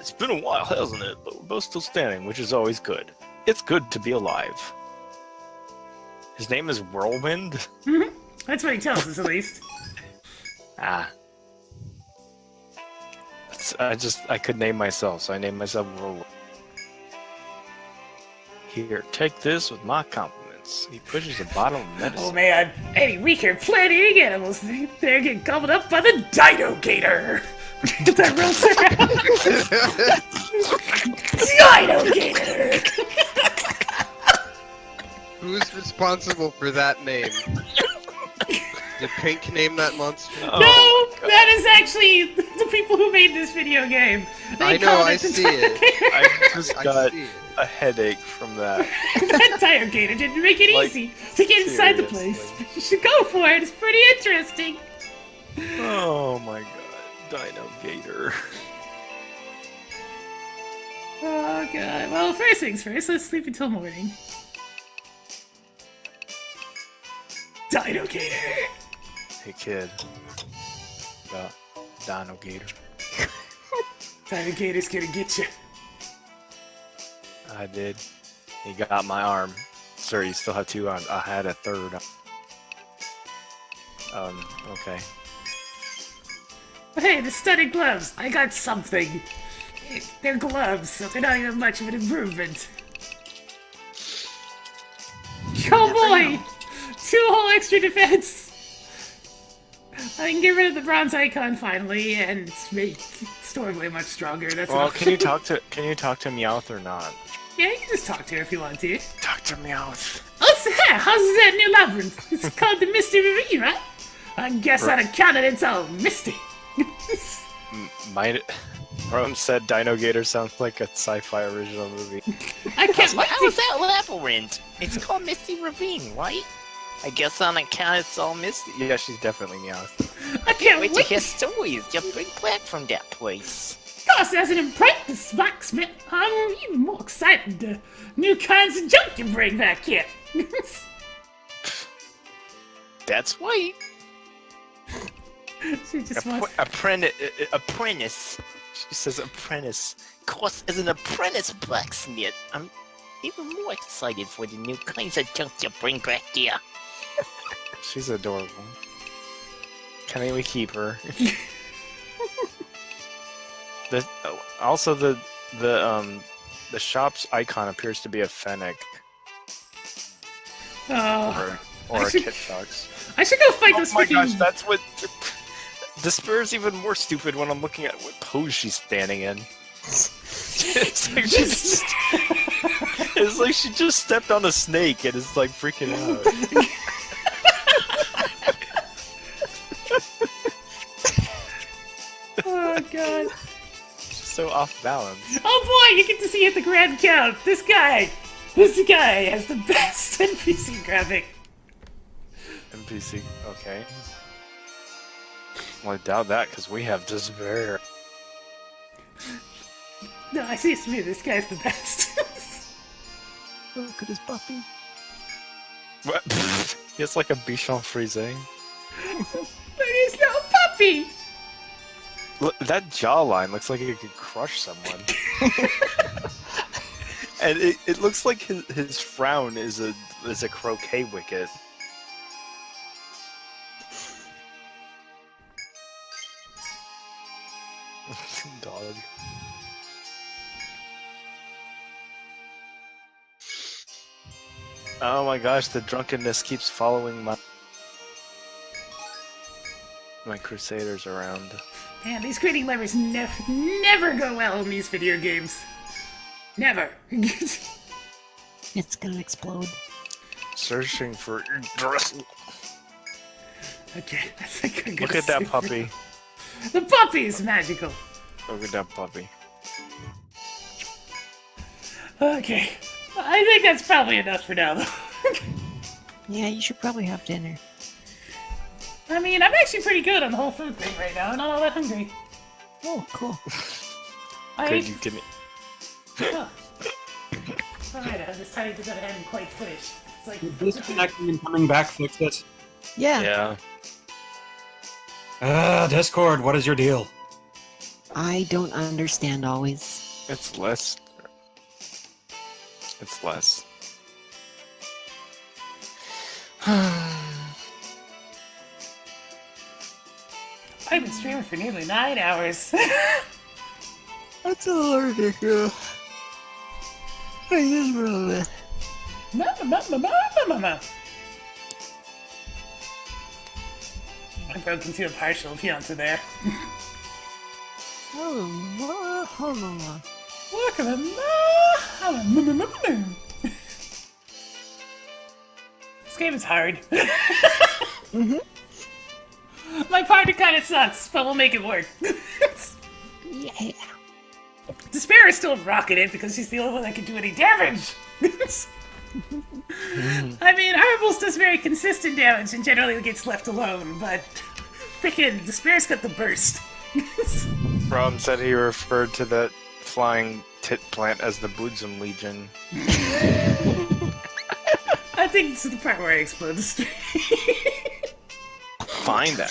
It's been a while, hasn't it? But we're both still standing, which is always good. It's good to be alive. His name is Whirlwind? Mm-hmm. That's what he tells us, at least. Ah. I could name myself, so I named myself Whirlwind. Here, take this with my compliments. He pushes a bottle of medicine. Oh man, any weaker plant-eating animals, they're getting gobbled up by the Dino Gator! Get that real Dino Gator! Who's responsible for that name? Did Pink name that monster? Oh, No, that is actually the people who made this video game. They I know, called I it the see Dino it. Gator. I just I got see it. a headache from that. That Dino Gator didn't make it Like, easy to get inside the seriously. place. But you should go for it, it's pretty interesting. Oh my god. Dino Gator. Oh god. Well, first things first, let's sleep until morning. Dino Gator! Hey kid. Dino Gator. Dino Gator's gonna get you. I did. He got my arm. Sir, you still have 2 arms. I had a 3rd. Okay. Hey, the studded gloves. I got something. They're gloves, so they're not even much of an improvement. Oh boy! 2 whole extra defense! I can get rid of the bronze icon finally, and make Stormblade much stronger. That's Well, all. can you talk to Meowth or not? Yeah, you can just talk to her if you want to. Talk to Meowth. Oh, so how's that new labyrinth? It's called the Misty Ravine, right? I guess on account of it's all misty. Rome said Dino Gator sounds like a sci-fi original movie. I can't wait How to... is that labyrinth? It's called Misty Ravine, right? I guess on account it's all misty. Yeah, she's definitely Meowth. I can't Wait wait to hear stories you bring back from that place. Cause as an apprentice blacksmith, I'm even more excited to new kinds of junk you bring back here. That's right. She just wants... Apprentice. She says apprentice. Of course, as an apprentice blacksmith, I'm even more excited for the new kinds of junk you bring back here. She's adorable. Can we keep her? Also, the shop's icon appears to be a fennec Oh, or a kit fox. I should go fight Oh those my freaking... gosh, that's what. Despair's even more stupid when I'm looking at what pose she's standing in. It's like she just stepped on a snake and is like freaking out. Oh god. She's so off balance. Oh boy, you get to see at the grand count. This guy has the best NPC graphic. NPC, okay. Well, I doubt that because we have Despair. No, I see it's me. This guy's the best. Look at his puppy. What? He has like a Bichon Frise. There is no puppy. Look, that jawline looks like it could crush someone. And it looks like his frown is a croquet wicket. Dog. Oh my gosh, the drunkenness keeps following my crusaders around. Man, these creating levers never go well in these video games. Never. It's gonna explode. Searching for dress. Okay, I think I'm gonna Look at that save puppy. it. The puppy is magical. Look at that puppy. Okay, I think that's probably enough for now, though. Yeah, you should probably have dinner. I mean, I'm actually pretty good on the whole food thing right now. I'm not all that hungry. Oh, cool. I Could ate... you give me? Oh. Alright, I have this tiny bit that I hadn't quite finished. It's like... Disconnecting and coming back fix it. Yeah. Yeah. Discord, what is your deal? I don't understand always. It's less. It's less. I've been streaming for nearly 9 hours. That's a little ridiculous. I just wrote it. I broke into a partial Fiance there. This game is hard. Mm-hmm. My partner kind of sucks, but we'll make it work. Yeah. Despair is still rocking it because she's the only one that can do any damage. I mean, Herbals does very consistent damage and generally gets left alone, but freaking Despair's got the burst. Rom said he referred to that flying tit plant as the Budzum Legion. I think this is the part where I explode the stream. Fine then.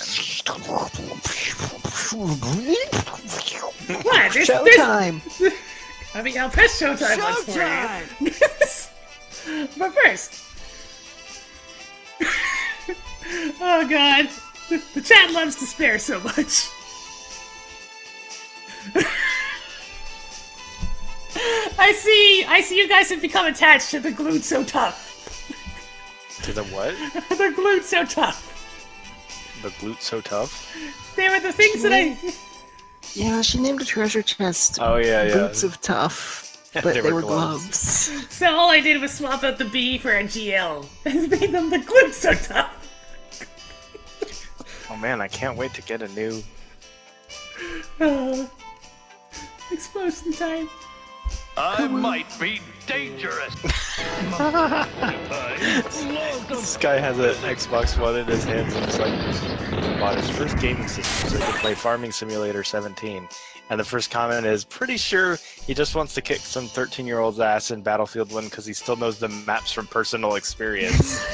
What? There's... Showtime! I mean, I'll press showtime once for you. But first... Oh god. The chat loves Despair so much. I see you guys have become attached to the glued so tough. To the what? The glued so tough. The glute so tough? They were the things that I... Yeah, she named a treasure chest Oh, yeah. Boots of Tough, but they were gloves. So all I did was swap out the B for a GL and made them the glued so tough. Oh man, I can't wait to get a new... Explosion time. I might be dangerous. This guy has an Xbox One in his hands and he's like, bought his first gaming system so he could play Farming Simulator 17. And the first comment is, pretty sure he just wants to kick some 13-year-old's ass in Battlefield 1 because he still knows the maps from personal experience.